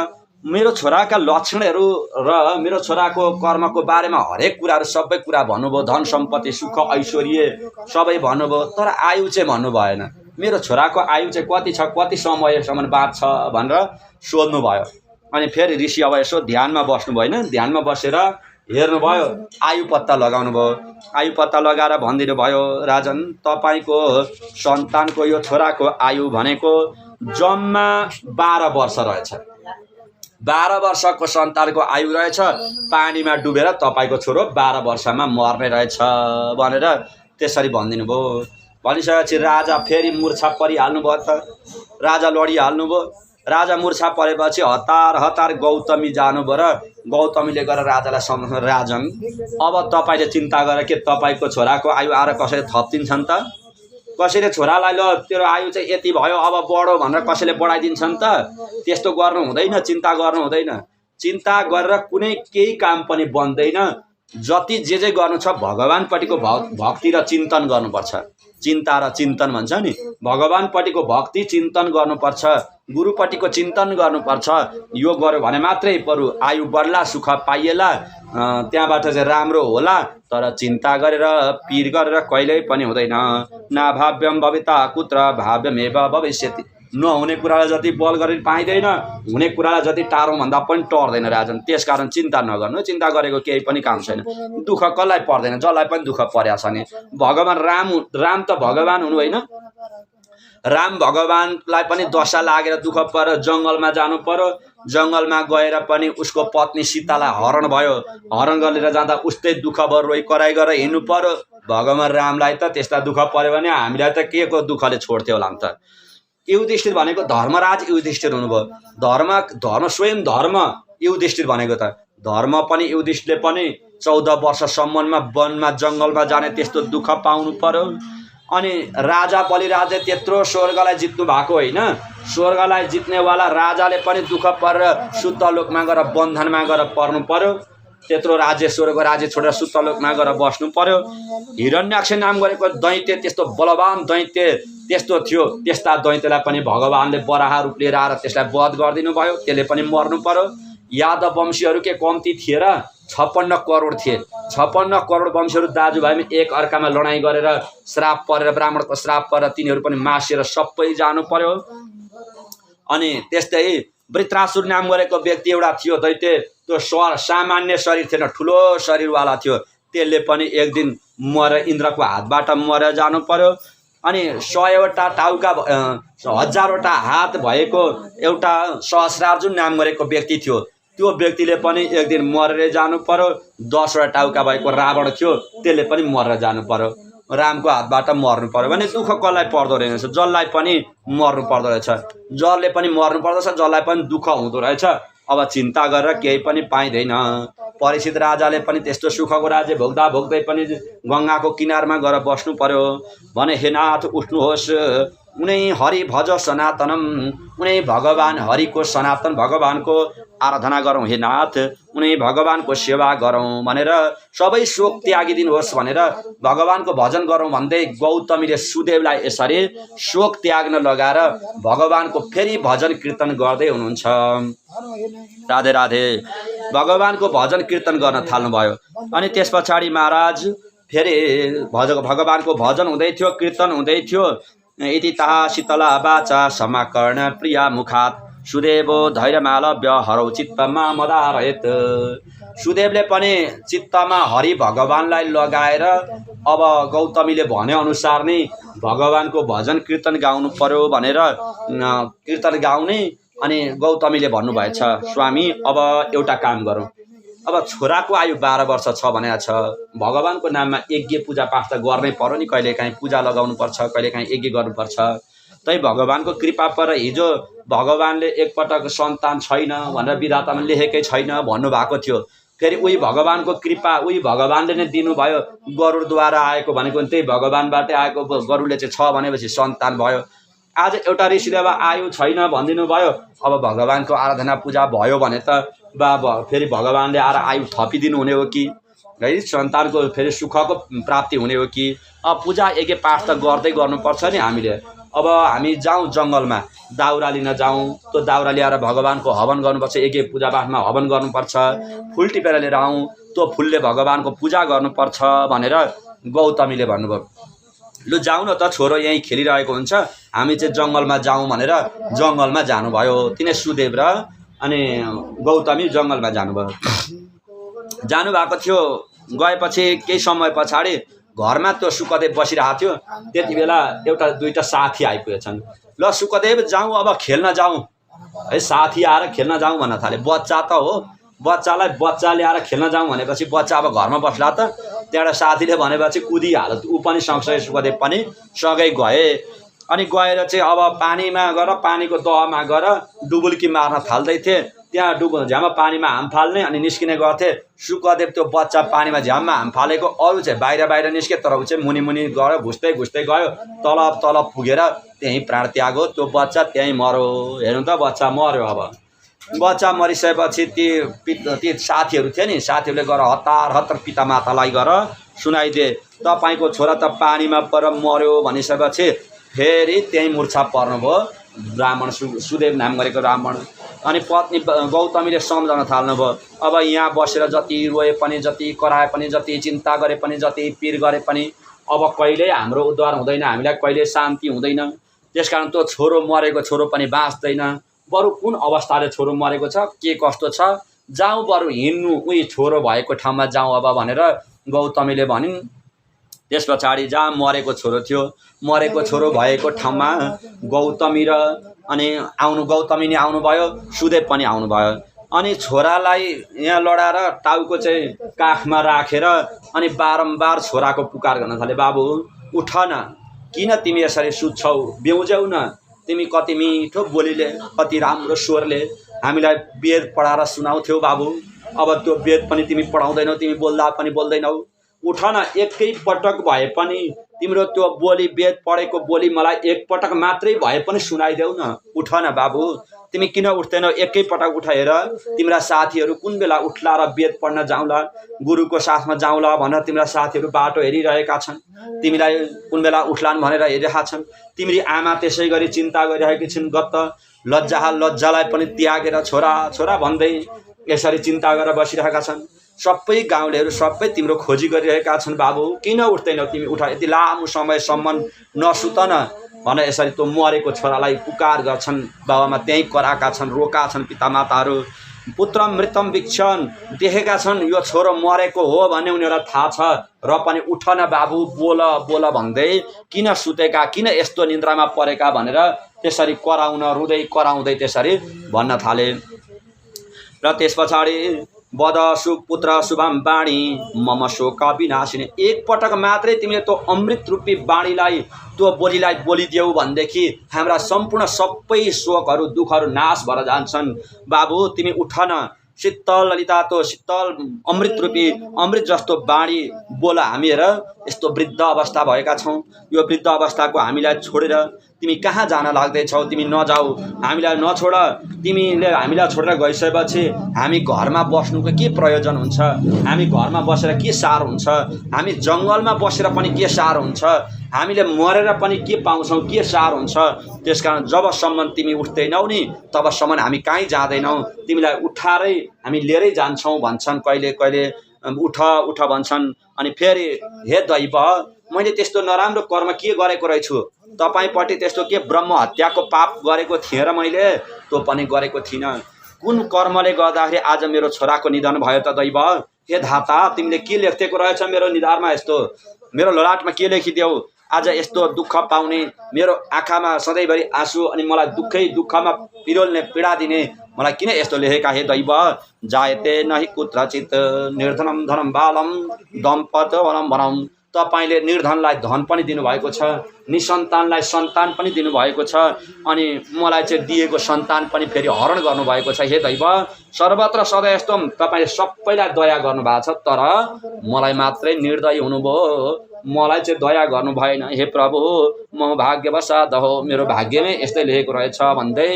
मेरो छोराका लक्षणहरू र मेरो छोराको कर्मको बारेमा हरेक कुराहरू सबै कुरा भन्नुभयो धन सम्पत्ति सुख ऐश्वर्य सबै भन्नुभयो तर आयु चाहिँ भन्नु भएन मेरो छोराको आयु चाहिँ कति छ कति समयसम्म बाँच्छ भनेर सोध्नुभयो अनि फेरि ऋषि अब यसो ध्यानमा बस्नुभयो होइन ध्यानमा बसेर हेर्नुभयो आयु पत्ता लगाउनु भयो आयु पत्ता लगाएर भनिदिनु भयो राजन तपाईँको सन्तानको यो छोराको आयु भनेको जम्मा 12 वर्ष रहेछ 12 वर्षको सन्तानको आयु रहेछ पानीमा डुबेर तपाईँको छोरो 12 वर्षमा मर्ने रहेछ भनेर त्यसरी भनिदिनु भयो भनिसकेपछि राजा फेरि मूर्छा परिहाल्नुभयो त राजा लडिहाल्नुभयो राजा मूर्छा परेपछि हतार हतार गौतमी जानुभयो र गौतमीले गएर राजालाई सम्झाउनु राजन अब तपाईँले चिन्ता गरेर के तपाईँको छोराको आयु आएर कसैले थपिदिन्छन् त कसैले छोरालाई ल तेरो आयु चाहिँ यति भयो अब बढो भनेर कसैले बढाइदिन्छन् त त्यस्तो गर्नु हुँदैन चिन्ता गर्नु हुँदैन चिन्ता गरेर कुनै केही काम पनि बन्दैन जति जे गर्नु छ भगवानपट्टिको भक्ति र चिन्तन गर्नुपर्छ चिन्ता र चिन्तन भन्छ नि भगवानपट्टिको भक्ति चिन्तन गर्नुपर्छ गुरुपट्टिको चिन्तन गर्नुपर्छ यो गर्यो भने मात्रै बरु आयु बढ्ला सुख पाइएला त्यहाँबाट चाहिँ राम्रो होला तर चिन्ता गरेर पीर गरेर कहिल्यै पनि हुँदैन नाभाव्यम भविता कुत्र भाव्यमेव भविष्यति नहुने कुरालाई जति बल गरेर पाइँदैन हुने कुरालाई जति टाढो भन्दा पनि टर्दैन राजन त्यसकारण चिन्ता नगर्नु चिन्ता गरेको केही पनि काम छैन दुःख कसलाई पर्दैन जसलाई पनि दुःख परेको छ नि भगवान राम त भगवान हुनु होइन राम भगवानलाई पनि दशा लागेर दुःख पर्यो, जङ्गलमा जानु पर्यो। जङ्गलमा गएर पनि उसको पत्नी सीतालाई हरण भयो। हरण गरेर जाँदा उस्तै दुःख भयो, रोइ कराइ गरेर हिँड्नु पर्यो। भगवान रामलाई त त्यस्ता दुःख पर्यो भने हामीलाई त के को दुःखले छोड्थ्यो होला नि त। युधिष्ठिर भनेको धर्मराज युधिष्ठिर हुनुभयो। धर्म स्वयं धर्म युधिष्ठिर भनेको त। धर्म पनि युधिष्ठिरले पनि 14 वर्षसम्ममा वनमा जङ्गलमा जाने त्यस्तो दुःख पाउनु पर्यो। अनि राजा बलिराजले त्यत्रो स्वर्गलाई जित्नु भएको होइन, स्वर्गलाई जित्नेवाला राजाले पनि दुःख परेर सुत्तलोकमा गएर बन्धनमा गएर पर्नु पर्यो। त्यत्रो राज्य स्वर्ग राज्य छोडेर सुत्तलोकमा गएर बस्नु पर्यो। हिरण्याक्ष नाम गरेको दैत्य त्यस्तो बलवान दैत्य त्यस्तो थियो। त्यस्ता दैत्यलाई पनि भगवानले बराह रूप लिएर आएर त्यसलाई वध गरिदिनु भयो। त्यसले पनि मर्नु पर्यो। यादव वंशीहरू के कम्ती थिए र 56 करोड थिए। 56 करोड वंशीहरू दाजुभाइमा एक अर्कामा लडाइँ गरेर श्राप परेर ब्राह्मणको श्राप परेर तिनीहरू पनि मासिएर सबै जानु पर्यो। अनि त्यस्तै वृत्रासुर नाम गरेको व्यक्ति एउटा थियो दैत्य। त्यो सामान्य शरीर थिएन, ठुलो शरीरवाला थियो। त्यसले पनि एक दिन मरेर इन्द्रको हातबाट मरेर जानु पर्यो। अनि 100वटा टाउका 1000वटा हात भएको एउटा सहस्रार्जुन नाम गरेको व्यक्ति थियो। त्यो व्यक्तिले पनि एक दिन मरेर जानु पर्यो। 10वटा टाउका भएको रावण थियो, त्यसले पनि मरेर जानु पर्यो। रामको हातबाट मर्नु पर्यो भने दुःख कसलाई पर्दो रहेछ? जसलाई पनि मर्नु पर्दो रहेछ, जसले पनि मर्नु पर्दछ, जसलाई पनि दुःख हुँदो रहेछ। अब चिन्ता गरेर केही पनि पाइँदैन। परीक्षित राजाले पनि त्यस्तो सुखको राज्य भोग्दा भोग्दै पनि गङ्गाको किनारमा गएर बस्नु पर्यो। भने हे नाथ उठ्नुहोस्, उनै हरि भज सनातनम, उनै भगवान हरिको सनातन भगवानको आराधना गरौँ। हे नाथ उनै भगवानको सेवा गरौँ भनेर सबै शोक त्यागिदिनुहोस् भनेर भगवानको भजन गरौँ भन्दै गौतमीले सुदेवलाई यसरी शोक त्याग्न लगाएर भगवानको फेरि भजन कीर्तन गर्दै हुनुहुन्छ। राधे राधे। भगवानको भजन कीर्तन गर्न थाल्नुभयो। अनि त्यस पछाडि महाराज फेरि भगवानको भजन हुँदै थियो, कीर्तन हुँदै थियो। इति ताहा शीतला वाचा समाकर्ण प्रिया मुखात सुदेवो धैर्यमालव्य हरौ चित्तमा मदारयत। सुदेवले पनि चित्तमा हरि भगवानलाई लगाएर अब गौतमीले भने अनुसार नै भगवानको भजन कीर्तन गाउनु पर्यो भनेर कीर्तन गाउने। अनि गौतमीले भन्नुभएछ, स्वामी अब एउटा काम गरौँ। अब छोराको आयु 12 वर्ष छ भनेको छ। भगवानको नाममा यज्ञ पूजा पाठ त गर्नै पर्यो नि। कहिलेकाहीँ पूजा लगाउनु पर्छ, कहिलेकाहीँ यज्ञ गर्नुपर्छ। तै भगवानको कृपा पर हिजो भगवानले एकपटक सन्तान छैन भनेर विधातामा लेखेकै छैन भन्नुभएको थियो। फेरि उही भगवानको कृपा, उही भगवानले नै दिनुभयो। गरुडद्वारा आएको भनेको त्यही भगवानबाटै आएको। गरुडले चाहिँ छ भनेपछि सन्तान भयो। आज एउटा ऋषिले अब आयु छैन भनिदिनु भयो। अब भगवानको आराधना पूजा भयो भने त फेरि भगवानले आएर आयु थपिदिनु हुने हो कि है, सन्तानको फेरि सुखको प्राप्ति हुने हो कि? अब पूजा यज्ञ पाठ त गर्दै गर्नुपर्छ नि हामीले। अब हामी जाउँ जङ्गलमा दाउरा लिन जाउँ। त्यो दाउरा ल्याएर भगवानको हवन गर्नुपर्छ, यज्ञ पूजा पाठमा हवन गर्नुपर्छ। फुल टिपेर लिएर आउँ, त्यो फुलले भगवानको पूजा गर्नुपर्छ भनेर गौतमीले भन्नुभयो। लु जाउँ न त, छोरो यहीँ खेलिरहेको हुन्छ, हामी चाहिँ जङ्गलमा जाउँ भनेर जङ्गलमा जानुभयो। तिनै सुदेव र अनि गौतमी जङ्गलमा जानुभयो। जानुभएको थियो। गएपछि केही समय पछाडि घरमा त्यो सुकदेव बसिरहेको थियो। त्यति बेला एउटा दुईटा साथी आइपुगेछन्। ल सुकदेव जाउँ, अब खेल्न जाउँ है। साथी आएर खेल्न जाउँ भन्न थाले। बच्चा त हो, बच्चालाई बच्चा ल्याएर खेल्न जाउँ भनेपछि बच्चा अब घरमा बस्ला त। त्यहाँबाट साथीले भनेपछि कुदिहाल्यो। ऊ पनि सँगसँगै सुकदेव पनि सँगै गए। अनि गएर चाहिँ अब पानीमा गएर, पानीको दहमा गएर डुबुल्की मार्न थाल्दै थिए। त्यहाँ झ्यामा पानीमा हाम फाल्ने अनि निस्किने गर्थे। सुकदेव त्यो बच्चा पानीमा झ्याममा हाम फालेको, अरू चाहिँ बाहिर निस्के, तर ऊ चाहिँ मुनि गयो, घुस्दै गयो। तलब पुगेर त्यहीँ प्राण त्यागो। त्यो बच्चा त्यहीँ मर्यो। हेर्नु त, बच्चा मर्यो। अब बच्चा मरिसकेपछि ती साथीहरू थिए नि, साथीहरूले गएर हतार पितामातालाई गएर सुनाइदिए, तपाईँको छोरा त पानीमा पर मर्यो भनिसकेपछि फेरि त्यहीँ मुर्छा पर्नुभयो ब्राह्मण सुदेव नाम गरेको ब्राह्मण। अनि पत्नी गौतमीले सम्झाउन थाल्नुभयो। अब यहाँ बसेर जति रोए पनि, जति कराए पनि, जति चिन्ता गरे पनि, जति पीर गरे पनि अब कहिल्यै हाम्रो उद्धार हुँदैन, हामीलाई कहिले शान्ति हुँदैन। त्यसकारण त्यो छोरो मरेको छोरो पनि बाँच्दैन। बरु कुन अवस्थाले छोरो मरेको छ, के कस्तो छ, जाउँ बरु हिँड्नु, उही छोरो भएको ठाउँमा जाउँ अब भनेर गौतमीले भनिन्। त्यस पछाडि जहाँ मरेको छोरो थियो, मरेको छोरो भएको ठाउँमा गौतमी र अनि गौतमी नि आउनुभयो, सुदेव पनि आउनुभयो। अनि छोरालाई यहाँ लडाएर टाउको चाहिँ काखमा राखेर अनि बारम्बार छोराको पुकार गर्न थाले, बाबु उठ न, किन तिमी यसरी सुत्छौ, बेउज्यौ न, तिमी कति मिठो बोलीले कति राम्रो स्वरले हामीलाई वेद पढाएर सुनाउँथ्यौ बाबु, अब त्यो वेद पनि तिमी पढाउँदैनौ, तिमी बोल्दा पनि बोल्दैनौ, उठ न, एकै पटक भए पनि तिम्रो त्यो बोली वेद पढेको बोली मलाई एक पटक मात्रै भए पनि सुनाइदेऊ न, उठ न बाबु, तिमी किन उठ्दैनौ, एकै पटक उठाएर तिम्रा साथीहरू कुन बेला उठ्ला र वेद पढ्न जाउँला, गुरुको साथमा जाउँला भनेर तिम्रा साथीहरू बाटो हेरिरहेका छन्, तिमीलाई कुन बेला उठ्लान् भनेर हेरिरहेका छन्, तिमीले आमा त्यसै गरी चिन्ता गरिरहेकी छिन्, गत्त लज्जालाई पनि त्यागेर छोरा छोरा भन्दै यसरी चिन्ता गरेर बसिरहेका छन्, सबै गाउँलेहरू सबै तिम्रो खोजी गरिरहेका छन्, बाबु किन उठ्दैनौ तिमी, उठ, यति लामो समयसम्म नसुत न भनेर यसरी त्यो मरेको छोरालाई पुकार गर्छन्। बाबामा त्यहीँ कराएका छन्, रोका छन् पितामाताहरू, पुत्र मृतम वीक्षण, देखेका छन् यो छोरो मरेको हो भन्ने उनीहरूलाई थाहा छ, र पनि उठ न बाबु, बोल बोल भन्दै किन सुतेका, किन यस्तो निन्द्रामा परेका भनेर त्यसरी कराउन, रुँदै कराउँदै त्यसरी भन्न थाले। र त्यस पछाडि बद सुपुत्र शुभम बाणी मम शोक विनाशिनी, एक पटक मात्रै तिमीले त्यो अमृत रूपी बाणीलाई, त्यो बोलीलाई बोलिदेऊ भनेदेखि हाम्रा सम्पूर्ण सबै शोकहरू दुःखहरू नाश भएर जान्छन्, बाबु तिमी उठ न, शीतल ललिता तो शीतल अमृत रूपी अमृत जस्तो बाणी बोल, हामी हेर यस्तो वृद्ध अवस्था भएका छौँ, यो वृद्ध अवस्थाको हामीलाई छोडेर तिमी कहाँ जान लाग्दैछौ, तिमी नजाऊ, हामीलाई नछोड, तिमीले हामीलाई छोडेर गइसकेपछि हामी घरमा बस्नुको के प्रयोजन हुन्छ, हामी घरमा बसेर के सार हुन्छ, हामी जङ्गलमा बसेर पनि के सार हुन्छ, हामीले मरेर पनि के पाउँछौँ, के सार हुन्छ, त्यसकारण जबसम्म तिमी उठ्दैनौ नि तबसम्म हामी कहीँ जाँदैनौँ, तिमीलाई उठाएरै हामी लिएरै जान्छौँ भन्छन्, कहिले कहिले उठ उठ भन्छन्। अनि फेरि हे दैव, मैले त्यस्तो नराम्रो कर्म के गरेको रहेछु, तपाईँपट्टि त्यस्तो के ब्रह्म हत्याको पाप गरेको थिएँ र मैले त्यो पनि गरेको थिइनँ, कुन कर्मले गर्दाखेरि आज मेरो छोराको निधन भयो त दैव, हे धाता तिमीले के लेख्दिएको रहेछ मेरो निधारमा, यस्तो मेरो ललाटमा के लेखिदेऊ, आज यस्तो दुःख पाउने, मेरो आँखामा सधैँभरि आँसु अनि मलाई दुःखमा पिरोल्ने पीडा दिने मलाई किन यस्तो लेखेका हे दैव, जायते नहि कुत्रचित निर्धनम धनम बालम दम्पत वनम वनम, तपाईँले निर्धनलाई धन पनि दिनुभएको छ, निसन्तानलाई सन्तान पनि दिनुभएको छ, अनि मलाई चाहिँ दिएको सन्तान पनि फेरि हरण गर्नुभएको छ, हे दैव सर्वत्र सदा यस्तो तपाईँले सबैलाई दया गर्नुभएको छ, तर मलाई मात्रै निर्दयी हुनुभयो, मलाई चाहिँ दया गर्नु भएन, हे प्रभु म भाग्यवशात हो, मेरो भाग्यमै यस्तै लेखेको रहेछ भन्दै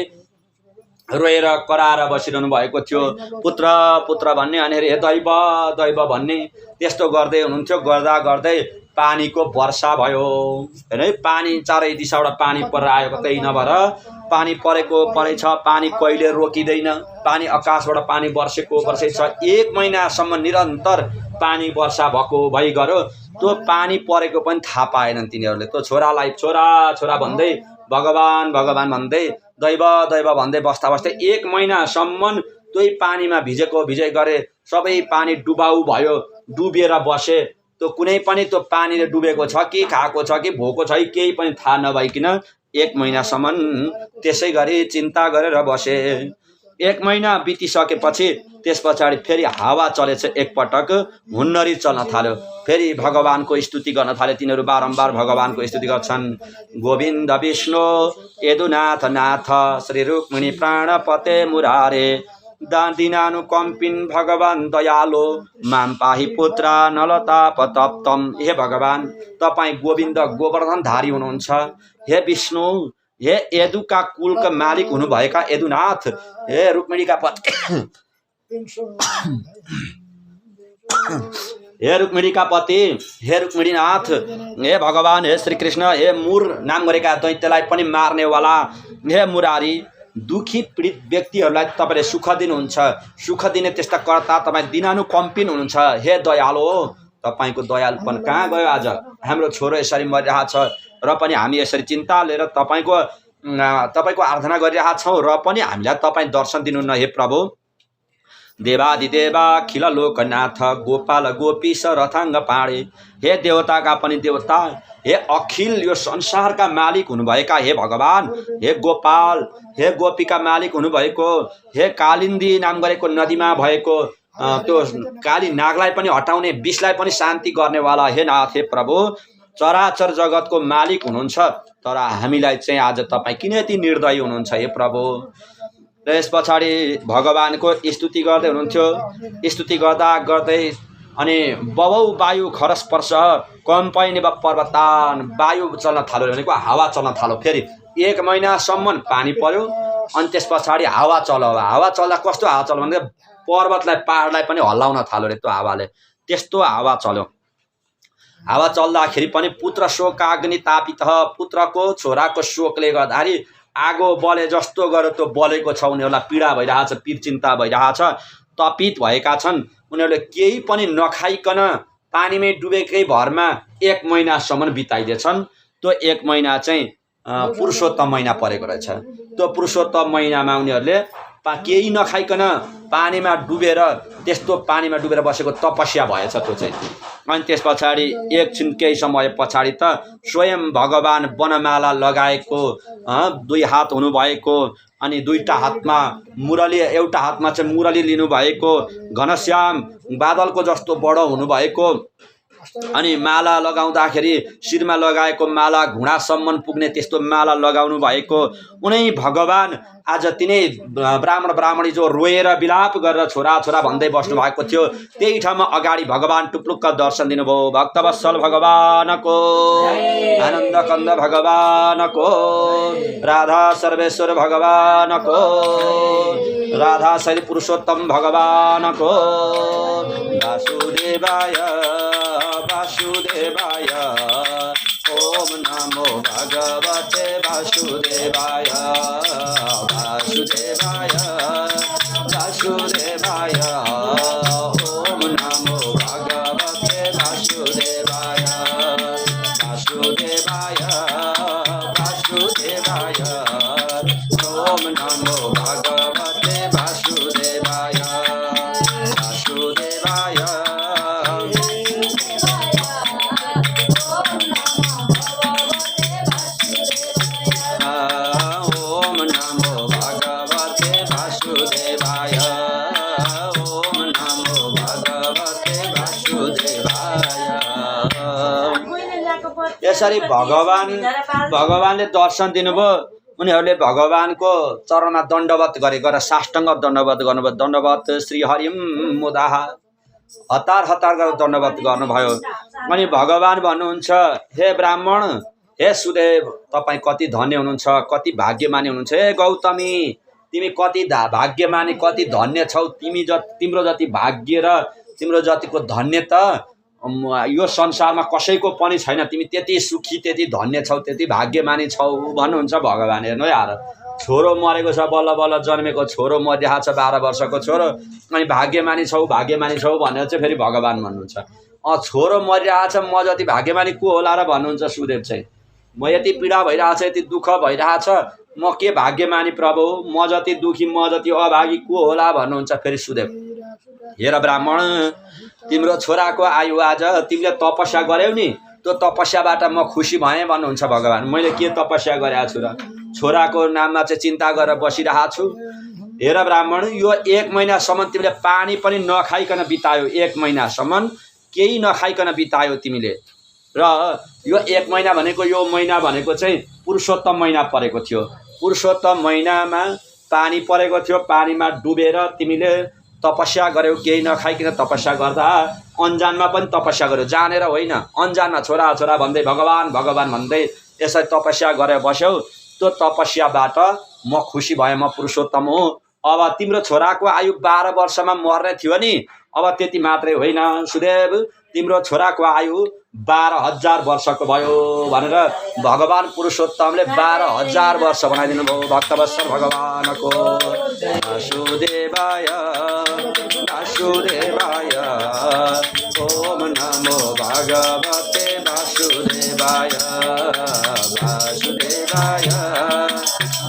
रोएर कराएर बसिरहनु भएको थियो। पुत्र पुत्र भन्ने अनि हे दैव दैव भन्ने त्यस्तो गर्दै हुनुहुन्थ्यो, गर्दा गर्दै पानीको वर्षा भयो हैन, पानी चारै दिशाबाट पानी परेर आयो, कतै नभएर पानी परेको परेछ, पानी कहिले रोकिँदैन, पानी आकाशबाट पानी वर्षेको वर्षै छ, 1 महिनासम्म निरन्तर पानी वर्षा भएको भइ गयो, त्यो पानी परेको पनि थाहा पाएनन् तिनीहरूले, त्यो छोरालाई छोरा छोरा भन्दै भगवान भगवान भन्दै दैव दैव भन्दै बस्दा बस्दै 1 महिनासम्म त्यही पानीमा भिजे गरे, सबै पानी डुबाउ भयो, डुबेर बसे, त्यो कुनै पनि त्यो पानीले डुबेको छ कि खाएको छ कि भोको छ कि केही पनि थाहा नभइकन 1 महिनासम्म त्यसै गरी चिन्ता गरेर बसे। 1 महिना बितिसकेपछि त्यस पछाडि फेरि हावा चलेछ, एकपटक हुन्नरी चल्न थाल्यो, फेरि भगवानको स्तुति गर्न थाले, तिनीहरू बारम्बार भगवानको स्तुति गर्छन्, गोविन्द विष्णु यदुनाथ नाथ श्री रुक्मिणी प्राणपते मुरारे दीनानुकम्पिन भगवान दयालो माम पाहि पुत्रा नलतापतप्तम, हे भगवान तपाईँ गोविन्द गोवर्धनधारी हुनुहुन्छ, हे विष्णु, हे यदुका कुलका मालिक हुनुभएका यदुनाथ, हे रुक्मिणीका पति हे रुक्मिणीका पति, हे रुक्मिणीनाथ, हे भगवान, हे श्रीकृष्ण, हे मुर नाम गरेका दैत्यलाई पनि मार्नेवाला, हे मुरारी, दुखी पीडित व्यक्तिहरूलाई तपाईँले सुख दिनुहुन्छ, सुख दिने त्यस्ता कर्ता तपाईँ दिनानुकम्पिन हुनुहुन्छ, हे दयालु, तपाईँको दयालुपन कहाँ गयो, आज हाम्रो छोरो यसरी मरिरहेछ र पनि हामी यसरी चिन्ता लिएर तपाईँको आराधना गरिरहेका छौँ र पनि हामीलाई तपाईँ दर्शन दिनुहुन्न, हे प्रभु देवादिदेवा खिल लोकनाथ गोपाल गोपीश रथाङ्ग पाडे। हे देवताका पनि देवता, हे अखिल यो संसारका मालिक हुनुभएका हे भगवान, हे गोपाल, हे गोपीका मालिक हुनुभएको, हे कालिन्दी नाम गरेको नदीमा भएको त्यो काली नागलाई पनि हटाउने, विषलाई पनि शान्ति गर्नेवाला हे नाथ, हे प्रभु, चराचर जगतको मालिक हुनुहुन्छ। तर हामीलाई चाहिँ आज तपाईँ किन यति निर्दयी हुनुहुन्छ हे प्रभु। र यस पछाडि भगवानको स्तुति गर्दै हुनुहुन्थ्यो। स्तुति गर्दा गर्दै अनि बबौ वायु खरस्पर्श कम्पैने पर्वतान, वायु चल्न थाल्यो भनेको हावा चल्न थाल्यो। फेरि 1 महिनासम्म पानी पर्यो अनि त्यस पछाडि हावा चल्यो। हावा चल्दा कस्तो हावा चल्यो भने पर्वतलाई पहाडलाई पनि हल्लाउन थाल्यो रे त्यो हावाले, त्यस्तो हावा चल्यो। हावा चल्दाखेरि पनि पुत्र शोकाग्नि तापित, पुत्रको छोराको शोकले गर्दाखेरि आगो बले जस्तो गर्यो त्यो बलेको छ। उनीहरूलाई पीडा भइरहेछ, पीर चिन्ता भइरहेछ, तपित भएका छन्। उनीहरूले केही पनि नखाइकन पानीमै डुबेकै भरमा 1 महिनासम्म बिताइदिएछन्। त्यो 1 महिना चाहिँ पुरुषोत्तम महिना परेको रहेछ। त्यो पुरुषोत्तम महिनामा उनीहरूले केही नखाइकन पानीमा डुबेर, त्यस्तो पानीमा डुबेर बसेको तपस्या भएछ त्यो चाहिँ। अनि त्यस पछाडि एकछिन केही समय पछाडि त स्वयं भगवान वनमाला लगाएको 2 हात हुनुभएको, अनि 2टा हातमा मुरली, एउटा हातमा चाहिँ मुरली लिनुभएको, घनश्याम बादलको जस्तो बडो हुनुभएको, अनि माला लगाउँदाखेरि शिरमा लगाएको माला घुँडासम्म पुग्ने त्यस्तो माला लगाउनु भएको उनै भगवान आज तिनै ब्राह्मण ब्राह्मणी जो रोएर विलाप गरेर छोरा छोरा भन्दै बस्नु भएको थियो, त्यही ठाउँमा अगाडि भगवान टुप्लुक्क दर्शन दिनुभयो। भक्तवत्सल भगवानको, आनन्द कन्द भगवानको, राधा सर्वेश्वर भगवानको, राधा शैली पुरुषोत्तम भगवानको, वासुदेवाय वासुदेवाय, ओम नमो भगवते वासुदेवाय, वासुदेवाय वासुदेवाय, ओम नमो भगवते वासुदेवाय, वासुदेवाय वासुदेवाय, ओम नमो भगवते वासुदेवाय, वासुदेवाय। यसरी भगवानले दर्शन दिनुभयो। उनीहरूले भगवानको चरणमा दण्डवत गरेको र साष्टाङ्ग दण्डवत गर्नुभयो। दण्डवत श्री हरिम मुदाह, हतार हतार गरेर दण्डवत गर्नुभयो। अनि भगवान भन्नुहुन्छ, हे ब्राह्मण, हे सुदेव, तपाईँ कति धन्य हुनुहुन्छ, कति भाग्यमानी हुनुहुन्छ। हे गौतमी, तिमी कति भाग्यमानी, कति धन्य छौ। तिम्रो जति भाग्य र तिम्रो जतिको धन्य त यो संसारमा कसैको पनि छैन। तिमी त्यति सुखी, त्यति धन्य छौ, त्यति भाग्यमानी छौ भन्नुहुन्छ भगवान। हेर्नु यार, छोरो मरेको छ, बल्ल बल्ल जन्मेको छोरो मरिरहेको छ, 12 वर्षको छोरो, अनि भाग्यमानी छौ भाग्यमानी छौ भनेर चाहिँ फेरि भगवान भन्नुहुन्छ। छोरो मरिरहेको छ, म जति भाग्यमानी को होला र भन्नुहुन्छ सुदेव चाहिँ। म यति पीडा भइरहेछ, यति दुःख भइरहेछ, म के भाग्यमानी प्रभु, म जति दुखी, म जति अभागी को होला भन्नुहुन्छ फेरि सुदेव। हेर ब्राह्मण, तिम्रो छोराको आयु आज तिमीले तपस्या गर्यौ नि, त्यो तपस्याबाट म खुसी भएँ भन्नुहुन्छ भगवान। मैले के तपस्या गरेको छु र, छोराको नाममा चाहिँ चिन्ता गरेर बसिरहेको छु। हेर ब्राह्मण, यो 1 महिनासम्म तिमीले पानी पनि नखाइकन बितायो। 1 महिनासम्म केही नखाइकन बितायो तिमीले। र यो 1 महिना भनेको, यो महिना भनेको चाहिँ पुरुषोत्तम महिना परेको थियो। पुरुषोत्तम महिनामा पानी परेको थियो। पानीमा डुबेर तिमीले तपस्या गर्यौ। केही नखाइकन तपस्या गर्दा अन्जानमा पनि तपस्या गर्यो, जानेर होइन, अन्जानमा छोरा छोरा भन्दै भगवान भगवान भन्दै यसरी तपस्या गरेर बस्यौ। त्यो तपस्याबाट म खुसी भएँ, म पुरुषोत्तम हुँ। अब तिम्रो छोराको आयु 12 वर्षमा मर्ने थियो नि, अब त्यति मात्रै होइन सुदेव, तिम्रो छोराको आयु 12,000 वर्षको भयो भनेर भगवान पुरुषोत्तमले 12,000 वर्ष बनाइदिनु भयो। भक्तवत्सल भगवानको, वासुदेवाय वासुदेवाय, ओम नमो भगवते वासुदेवाय, वासुदेवाय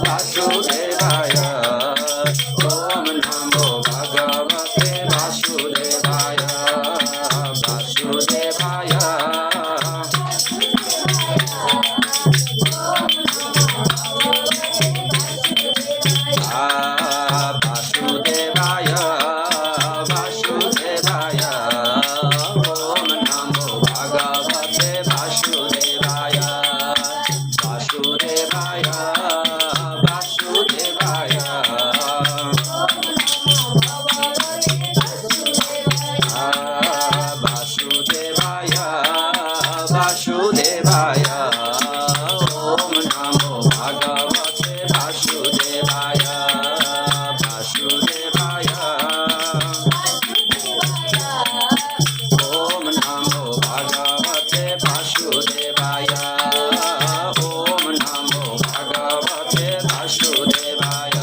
वासुदेवाय, ओम नमो भगवते वासुदेवाय वासुदेवाय ओम नमो भगवते वासुदेवाय वासुदेवाय वासुदेवाय वासुदेवाय वासुदेवाय ओम नमो भगवते वासुदेवाय वासुदेवाय ओम नमो भगवते वासुदेवाय ओम नमो भगवते वासुदेवाय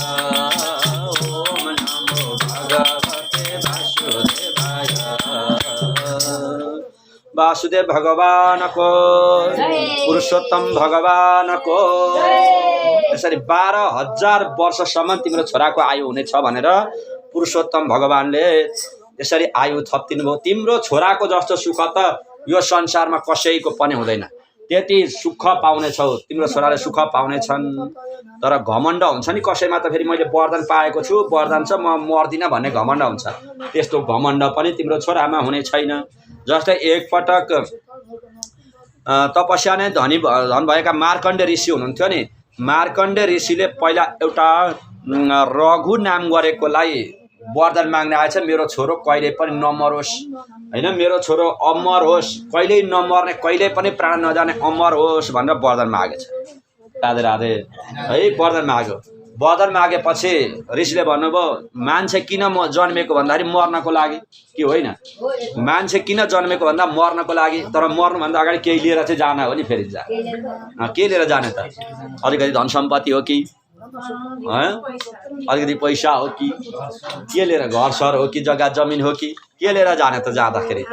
ओम नमो भगवते वासुदेवाय वासुदेव भगवान को पुरुषोत्तम भगवान को यसरी 12,000 वर्षसम्म तिम्रो छोराको आयु हुनेछ भनेर पुरुषोत्तम भगवानले यसरी आयु थपिदिनु भयो। तिम्रो छोराको जस्तो सुख त यो संसारमा कसैको पनि हुँदैन। त्यति सुख पाउनेछौ, तिम्रो छोराले सुख पाउनेछन्। तर घमण्ड हुन्छ नि कसैमा त, फेरि मैले वरदान पाएको छु, वरदान छ, म मर्दिनँ भन्ने घमण्ड हुन्छ। त्यस्तो घमण्ड पनि तिम्रो छोरामा हुने छैन। जस्तै एकपटक तपस्या नै धन भएका मार्कण्डे ऋषि हुनुहुन्थ्यो नि। मार्कण्डे ऋषिले पहिला एउटा रघु नाम गरेकोलाई वरदान माग्न आएछ, मेरो छोरो कहिले पनि नमरोस् हैन, मेरो छोरो अमर होस्, कहिल्यै नमर्ने, कहिल्यै पनि प्राण नजाने अमर होस् भनेर वरदान मागेछ। राधे राधे है, वरदान माग्यो। वरदान मागेपछि ऋषिले भन्नुभयो मान्छे किन जन्मेको भन्दाखेरि मर्नको लागि कि होइन, मान्छे किन जन्मेको भन्दा मर्नको लागि। तर मर्नुभन्दा अगाडि केही लिएर चाहिँ जान हो नि। फेरि के लिएर जाने त? अलिकति धन सम्पत्ति हो कि अलिकति पैसा हो कि के लिएर, घर सर हो कि जग्गा जमिन हो कि के लिएर जाने त? जाँदाखेरि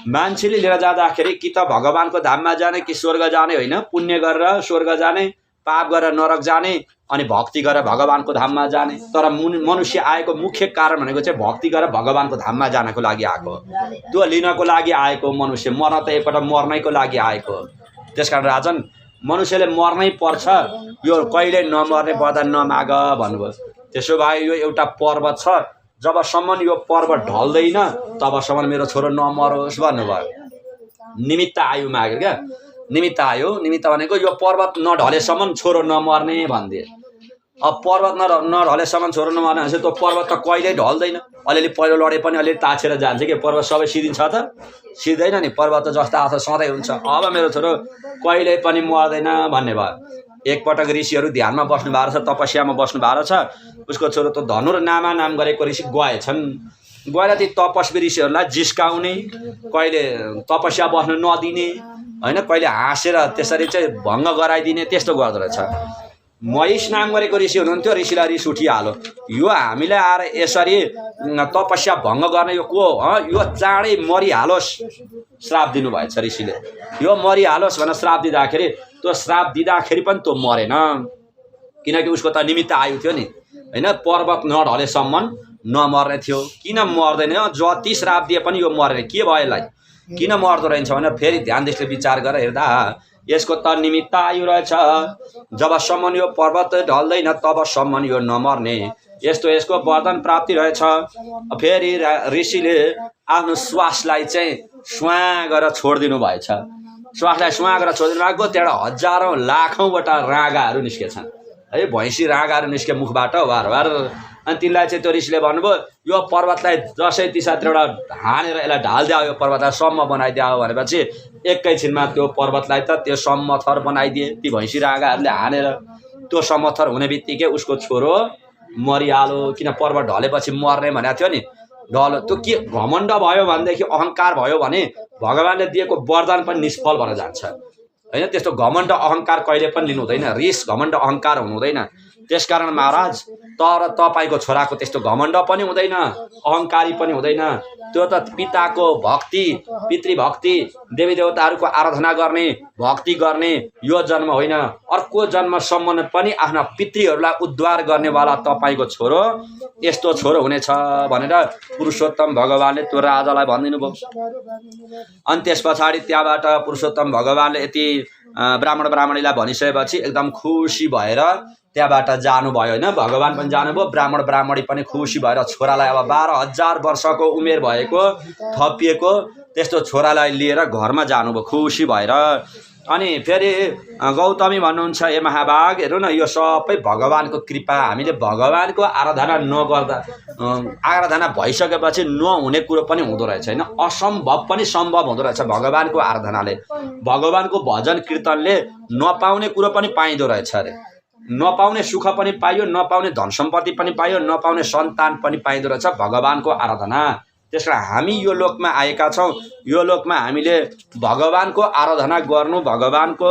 मान्छेले लिएर जाँदाखेरि कि त भगवानको धाममा जाने कि स्वर्ग जाने होइन। पुण्य गरेर स्वर्ग जाने, पाप गरेर नरक जाने, अनि भक्ति गरेर भगवानको धाममा जाने। तर मनुष्य आएको मुख्य कारण भनेको चाहिँ भक्ति गरेर भगवानको धाममा जानको लागि आएको, त्यो लिनको लागि आएको। मनुष्य मर्न त एकपल्ट मर्नैको लागि आएको। त्यसकारण राजन मनुष्यले मर्नै पर्छ, यो कहिले नमर्ने वरदान नमाग भन्नुभयो। त्यसो भए यो एउटा पर्वत छ, जबसम्म यो पर्वत ढल्दैन तबसम्म मेरो छोरो नमरोस् भन्नुभयो। निमित्त आयु माग्यो क्या, निमित्त आयो। निमित्त भनेको यो पर्वत नढलेसम्म छोरो नमर्ने भनिदिए। अब पर्वत नढलेसम्म छोरो नमर्ने भनेपछि त्यो पर्वत त कहिल्यै ढल्दैन। अलिअलि पहिरो लडे पनि अलिअलि ताछेर जान्छ कि पर्वत सबै सिधिन्छ त? सिध्दैन नि, पर्वत त जस्ता आछ सधैँ हुन्छ। अब मेरो छोरो कहिल्यै पनि मर्दैन भन्ने भयो। एकपटक ऋषिहरू ध्यानमा बस्नु भएको छ, तपस्यामा बस्नु भएको छ। उसको छोरो त धनुर नामा नाम गरेको ऋषि गएछन्। गएर ती तपस्वी ऋषिहरूलाई जिस्काउने, कहिले तपस्या बस्नु नदिने होइन, कहिले हाँसेर त्यसरी चाहिँ भङ्ग गराइदिने, त्यस्तो गर्दो रहेछ। महिष नाम गरेको ऋषि हुनुहुन्थ्यो। ऋषिलाई रिस उठिहाल्यो, यो हामीलाई आएर यसरी तपस्या भङ्ग गर्ने यो को? यो चाँडै मरिहालोस् श्राप दिनुभएछ ऋषिले। यो मरिहालोस् भनेर श्राप दिँदाखेरि त्यो श्राप दिँदाखेरि पनि त्यो मरेन, किनकि उसको त निमित्त आयु थियो नि होइन। पर्वत नढलेसम्म नमर्ने थियो, किन मर्दैन? जति श्राप दिए पनि यो मरेन, के भयो यसलाई, किन मर्दो रहेछ भनेर फेरि ध्यान दृष्टिले विचार गरेर हेर्दा यसको त निमित्त आयु रहेछ। जबसम्म यो पर्वत ढल्दैन तबसम्म यो नमर्ने, यस्तो यसको वरदान प्राप्ति रहेछ। फेरि ऋषिले आफ्नो श्वासलाई चाहिँ स्वाँ गरेर छोडिदिनु भएछ। श्वासलाई स्वाँ गरेर छोडिदिनु भएको, त्यहाँबाट हजारौँ लाखौँवटा रागाहरू निस्केछन् है, भैँसी रागाहरू निस्के मुखबाट वार वार। अनि तिनलाई चाहिँ त्यो ऋषिले भन्नुभयो यो पर्वतलाई जसै तिसात्रबाट हानेर यसलाई ढालिदियो, यो पर्वतलाई सम्म बनाइदियो भनेपछि एकैछिनमा त्यो पर्वतलाई त त्यो सम्मथर बनाइदिए ती भैँसी रागाहरूले हानेर। त्यो सम्मथर हुने बित्तिकै उसको छोरो मरिहाल्यो, किन पर्वत ढलेपछि मर्ने भनेको थियो नि। ढल्यो, त्यो के घमण्ड भयो भनेदेखि, अहङ्कार भयो भने भगवानले दिएको वरदान पनि निष्फल भएर जान्छ होइन। त्यस्तो घमण्ड अहङ्कार कहिले पनि लिनु हुँदैन, रिस घमण्ड अहङ्कार हुनु हुँदैन। त्यसकारण महाराज तर तपाईको छोराको त्यस्तो घमण्ड पनि हुँदैन, अहङ्कारी पनि हुँदैन। त्यो त पिताको भक्ति, पितृभक्ति, देवी देवताहरूको आराधना गर्ने, भक्ति गर्ने यो जन्म होइन, अर्को जन्मसम्म पनि आफ्ना पितृहरूलाई उद्धार गर्नेवाला तपाईको छोरो यस्तो छोरो हुनेछ भनेर पुरुषोत्तम भगवानले त्यो राजालाई भनिदिनु भयो। अनि त्यस पछाडि त्यहाँबाट पुरुषोत्तम भगवानले यति ब्राह्मण ब्राह्मणीलाई भनिसकेपछि एकदम खुसी भएर त्यहाँबाट जानुभयो होइन। भगवान पनि जानुभयो, ब्राह्मण ब्राह्मणी पनि खुसी भएर छोरालाई अब 12,000 वर्षको उमेर भएको थपिएको त्यस्तो छोरालाई लिएर घरमा जानुभयो खुसी भएर। अनि फेरि गौतमी भन्नुहुन्छ, ए महाभाग हेर्नु न, यो सबै भगवानको कृपा। हामीले भगवानको आराधना नगर्दा आराधना भइसकेपछि नहुने कुरो पनि हुँदो रहेछ होइन, असम्भव पनि सम्भव हुँदो रहेछ भगवानको आराधनाले। भगवानको भजन कीर्तनले नपाउने कुरो पनि पाइँदो रहेछ अरे, नपाउने सुख पनि पाइयो, नपाउने धन सम्पत्ति पनि पाइयो, नपाउने सन्तान पनि पाइँदो रहेछ भगवानको आराधना। त्यस कारण हामी यो लोकमा आएका छौँ, यो लोकमा हामीले भगवानको आराधना गर्नु, भगवानको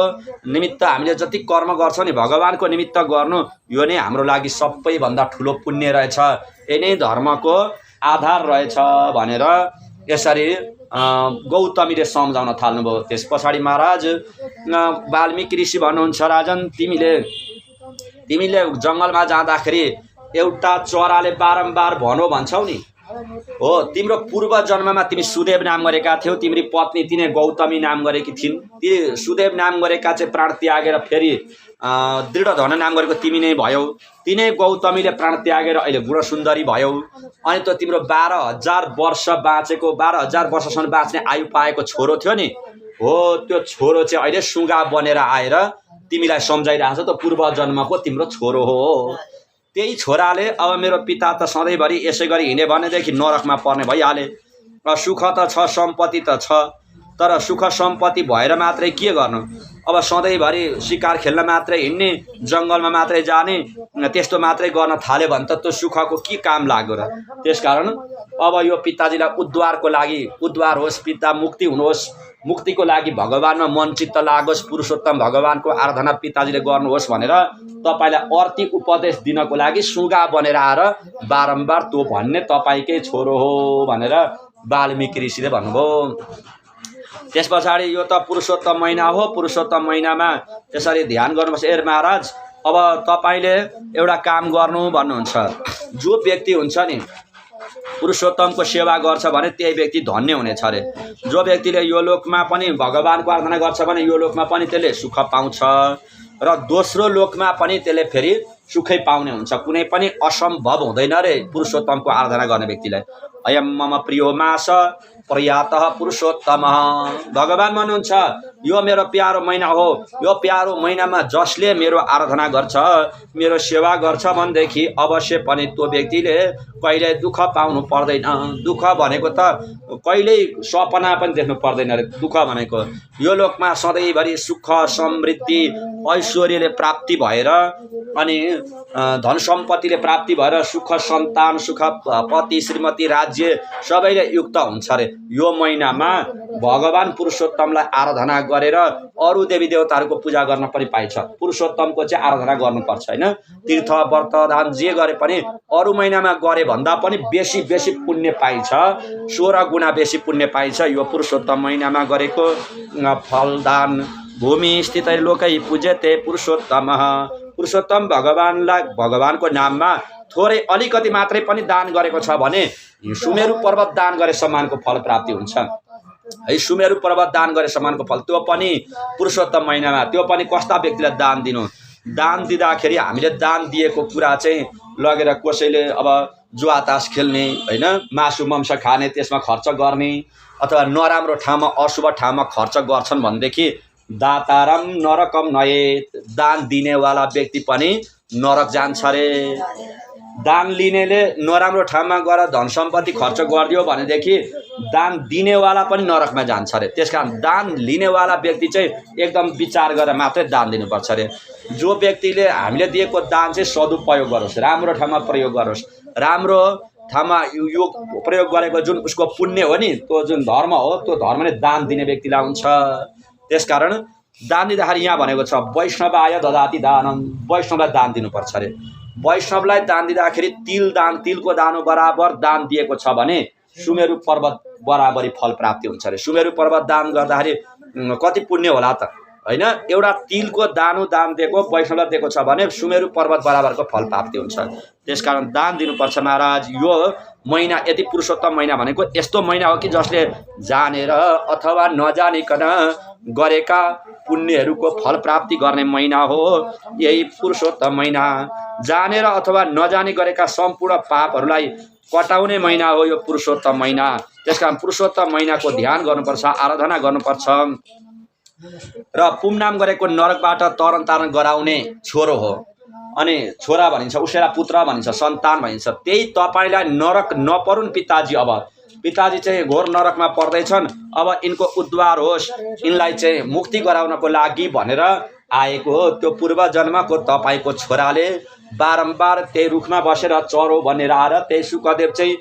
निमित्त हामीले जति कर्म गर्छौँ नि भगवानको निमित्त गर्नु, यो नै हाम्रो लागि सबैभन्दा ठुलो पुण्य रहेछ, यही नै धर्मको आधार रहेछ भनेर यसरी गौतमीले सम्झाउन थाल्नुभयो। त्यस पछाडि महाराज वाल्मीकि ऋषि भन्नुहुन्छ, राजन तिमीले जङ्गलमा जाँदाखेरि एउटा चराले बारम्बार भनौ भन्छौ नि, हो तिम्रो पूर्व जन्ममा तिमी सुदेव नाम गरेका थियौ, तिम्री पत्नी तिनै गौतमी नाम गरेकी थिइन्। ती सुदेव नाम गरेका चाहिँ प्राण त्यागेर फेरि दृढधन नाम गरेको तिमी नै भयौ। तिनै गौतमीले प्राण त्यागेर अहिले गुणसुन्दरी भयौ। अनि त तिम्रो 12,000 वर्ष बाँचेको, 12,000 वर्षसम्म बाँच्ने आयु पाएको छोरो थियो नि, हो त्यो छोरो चाहिँ अहिले सुगा बनेर आएर तिमीलाई सम्झाइरहेछ त पूर्व जन्मको तिम्रो छोरो हो। त्यही छोराले अब मेरो पिता त सधैँभरि यसै गरी हिँड्यो भनेदेखि नरकमा पर्ने भइहाले। सुख त छ, सम्पत्ति त छ, तर सुख सम्पत्ति भएर मात्रै के गर्नु? अब सधैँभरि शिकार खेल्न मात्रै हिँड्ने, जङ्गलमा मात्रै जाने, त्यस्तो मात्रै गर्न थाल्यो भने त त्यो सुखको के काम लाग्यो र? त्यसकारण अब यो पिताजीलाई उद्धारको लागि, उद्धार होस्, पिता मुक्ति हुनुहोस्, मुक्तिको लागि भगवानमा मन चित्त लागोस्, पुरुषोत्तम भगवानको आराधना पिताजीले गर्नुहोस् भनेर तपाईँलाई अर्ती उपदेश दिनको लागि सुगा बनेर आएर बारम्बार त्यो भन्ने तपाईँकै छोरो हो भनेर वाल्मीकि ऋषिले भन्नुभयो। त्यस पछाडि यो त पुरुषोत्तम महिना हो, पुरुषोत्तम महिनामा त्यसरी ध्यान गर्नुपर्छ। ए महाराज अब तपाईँले एउटा काम गर्नु भन्नुहुन्छ, जो व्यक्ति हुन्छ नि पुरुषोत्तमको सेवा गर्छ भने त्यही व्यक्ति धन्य हुनेछ अरे। जो व्यक्तिले यो लोकमा पनि भगवानको आराधना गर्छ भने यो लोकमा पनि त्यसले सुख पाउँछ र दोस्रो लोकमा पनि त्यसले फेरि सुखै पाउने हुन्छ। कुनै पनि असम्भव हुँदैन रे पुरुषोत्तमको आराधना गर्ने व्यक्तिलाई। अयम मम प्रियो मास प्रयातः पुरुषोत्तम। भगवान भन्नुहुन्छ यो मेरो प्यारो महिना हो, यो प्यारो महिनामा जसले मेरो आराधना गर्छ, मेरो सेवा गर्छ भनेदेखि अवश्य पनि त्यो व्यक्तिले कहिल्यै दुःख पाउनु पर्दैन। दुःख भनेको त कहिल्यै सपना पनि देख्नु पर्दैन रे। दुःख भनेको यो लोकमा सधैँभरि सुख समृद्धि ऐश्वर्यले प्राप्ति भएर अनि धन सम्पत्तिले प्राप्ति भएर सुख सन्तान, सुख पति श्रीमती, राज्य सबैले युक्त हुन्छ रे। यो महिनामा भगवान पुरुषोत्तमलाई आराधना गरेर अरू देवी देवताहरूको पूजा गर्न पनि पाइन्छ। पुरुषोत्तमको चाहिँ आराधना गर्नुपर्छ होइन। तीर्थ व्रत दान जे गरे पनि अरू महिनामा गरे भन्दा पनि बेसी पुण्य पाइन्छ, 16 गुणा बेसी पुण्य पाइन्छ यो पुरुषोत्तम महिनामा गरेको फलदान। भूमि स्थित लोकै पूज्यते पुरुषोत्तम। पुरुषोत्तम भगवानलाई भगवानको नाममा थोरै अलिकति मात्रै पनि दान गरेको छ भने सुमेरु पर्वत दान गरे समानको फल प्राप्ति हुन्छ है। सुमेरु पर्वत दान गरे समानको फल, त्यो पनि पुरुषोत्तम महिनामा। त्यो पनि कस्ता व्यक्तिलाई दान दिनु? दान दिँदाखेरि हामीले दान दिएको कुरा चाहिँ लगेर कसैले अब जुवातास खेल्ने होइन, मासु मांस खाने त्यसमा खर्च गर्ने अथवा नराम्रो ठाउँमा अशुभ ठाउँमा खर्च गर्छन् भनेदेखि दातारम नरकम नयेत। दान दिनेवाला व्यक्ति पनि नरक जान्छ रे। दान लिनेले नराम्रो ठाउँमा गएर धन सम्पत्ति खर्च गरिदियो भनेदेखि दान दिनेवाला पनि नरकमा जान्छ रे। त्यसकारण दान लिनेवाला व्यक्ति चाहिँ एकदम विचार गरेर मात्रै दान दिनुपर्छ रे। जो व्यक्तिले हामीले दिएको दान चाहिँ सदुपयोग गरोस्, राम्रो ठाउँमा प्रयोग गरोस्, राम्रो ठाउँमा यो प्रयोग गरेको जुन उसको पुण्य हो नि, त्यो जुन धर्म हो, त्यो धर्मले दान दिने व्यक्तिलाई हुन्छ। त्यसकारण दान दिँदाखेरि यहाँ भनेको छ वैष्णवाय ददाति दानम, वैष्णवलाई दान दिनुपर्छ अरे। वैष्णवलाई दान दिँदाखेरि तिल दान, तिलको दानो बराबर दान दिएको छ भने सुमेरु पर्वत बराबरी फल प्राप्ति हुन्छ अरे। सुमेरु पर्वत दान गर्दाखेरि कति पुण्य होला त? हैन। एउटा तिलको दानो दान दिएको वैष्णवलाई दिएको छ भने सुमेरु पर्वत बराबरको फल प्राप्ति हुन्छ। त्यसकारण दान दिनुपर्छ महाराज। यो महिना यति पुरुषोत्तम महिना भनेको यस्तो महिना हो कि जसले जानेर अथवा नजानिकन गरेका पुण्यहरूको फल प्राप्ति गर्ने महिना हो यही पुरुषोत्तम महिना। जानेर अथवा नजानी गरेका सम्पूर्ण पापहरूलाई कटाउने महिना हो यो पुरुषोत्तम महिना। त्यसकारण पुरुषोत्तम महिनाको ध्यान गर्नुपर्छ, आराधना गर्नुपर्छ। र पुमनाम गरेको नरकबाट तरण तारण गराउने छोरो हो। अनि छोरा भनिन्छ, उसैलाई पुत्र भनिन्छ, सन्तान भनिन्छ। त्यही तपाईँलाई नरक नपरुन् पिताजी। अब पिताजी चाहिँ घोर नरकमा पर्दैछन्, अब यिनको उद्धार होस्, यिनलाई चाहिँ मुक्ति गराउनको लागि भनेर आएको हो। त्यो पूर्व जन्मको तपाईँको छोराले बारम्बार त्यही रुखमा बसेर चरो बनेर आएर त्यही सुकदेव चाहिँ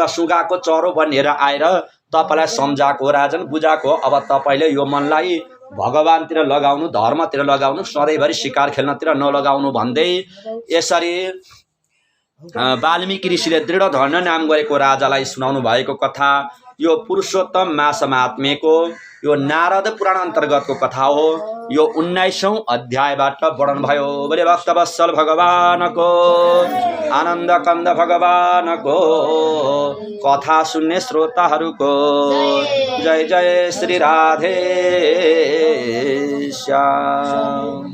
सुगाको चरो बनेर आएर तपाईँलाई सम्झाएको, राजन बुझाएको। अब तपाईँले यो मनलाई भगवानतिर लगाउनु, धर्मतिर लगाउनु, सधैँभरि शिकार खेल्नतिर नलगाउनु भन्दै यसरी वाल्मीकि ऋषिले दृढ धर्म नाम गरेको राजालाई सुनाउनु भएको कथा यो पुरुषोत्तम मास महात्म्यको यो नारद पुराण अन्तर्गतको कथा हो। यो 19औं अध्यायबाट वर्णन भयो। बोले भक्तवत्सल भगवानको, आनन्द कन्द भगवानको कथा सुन्ने श्रोताहरूको जय जय श्री राधे श्याम।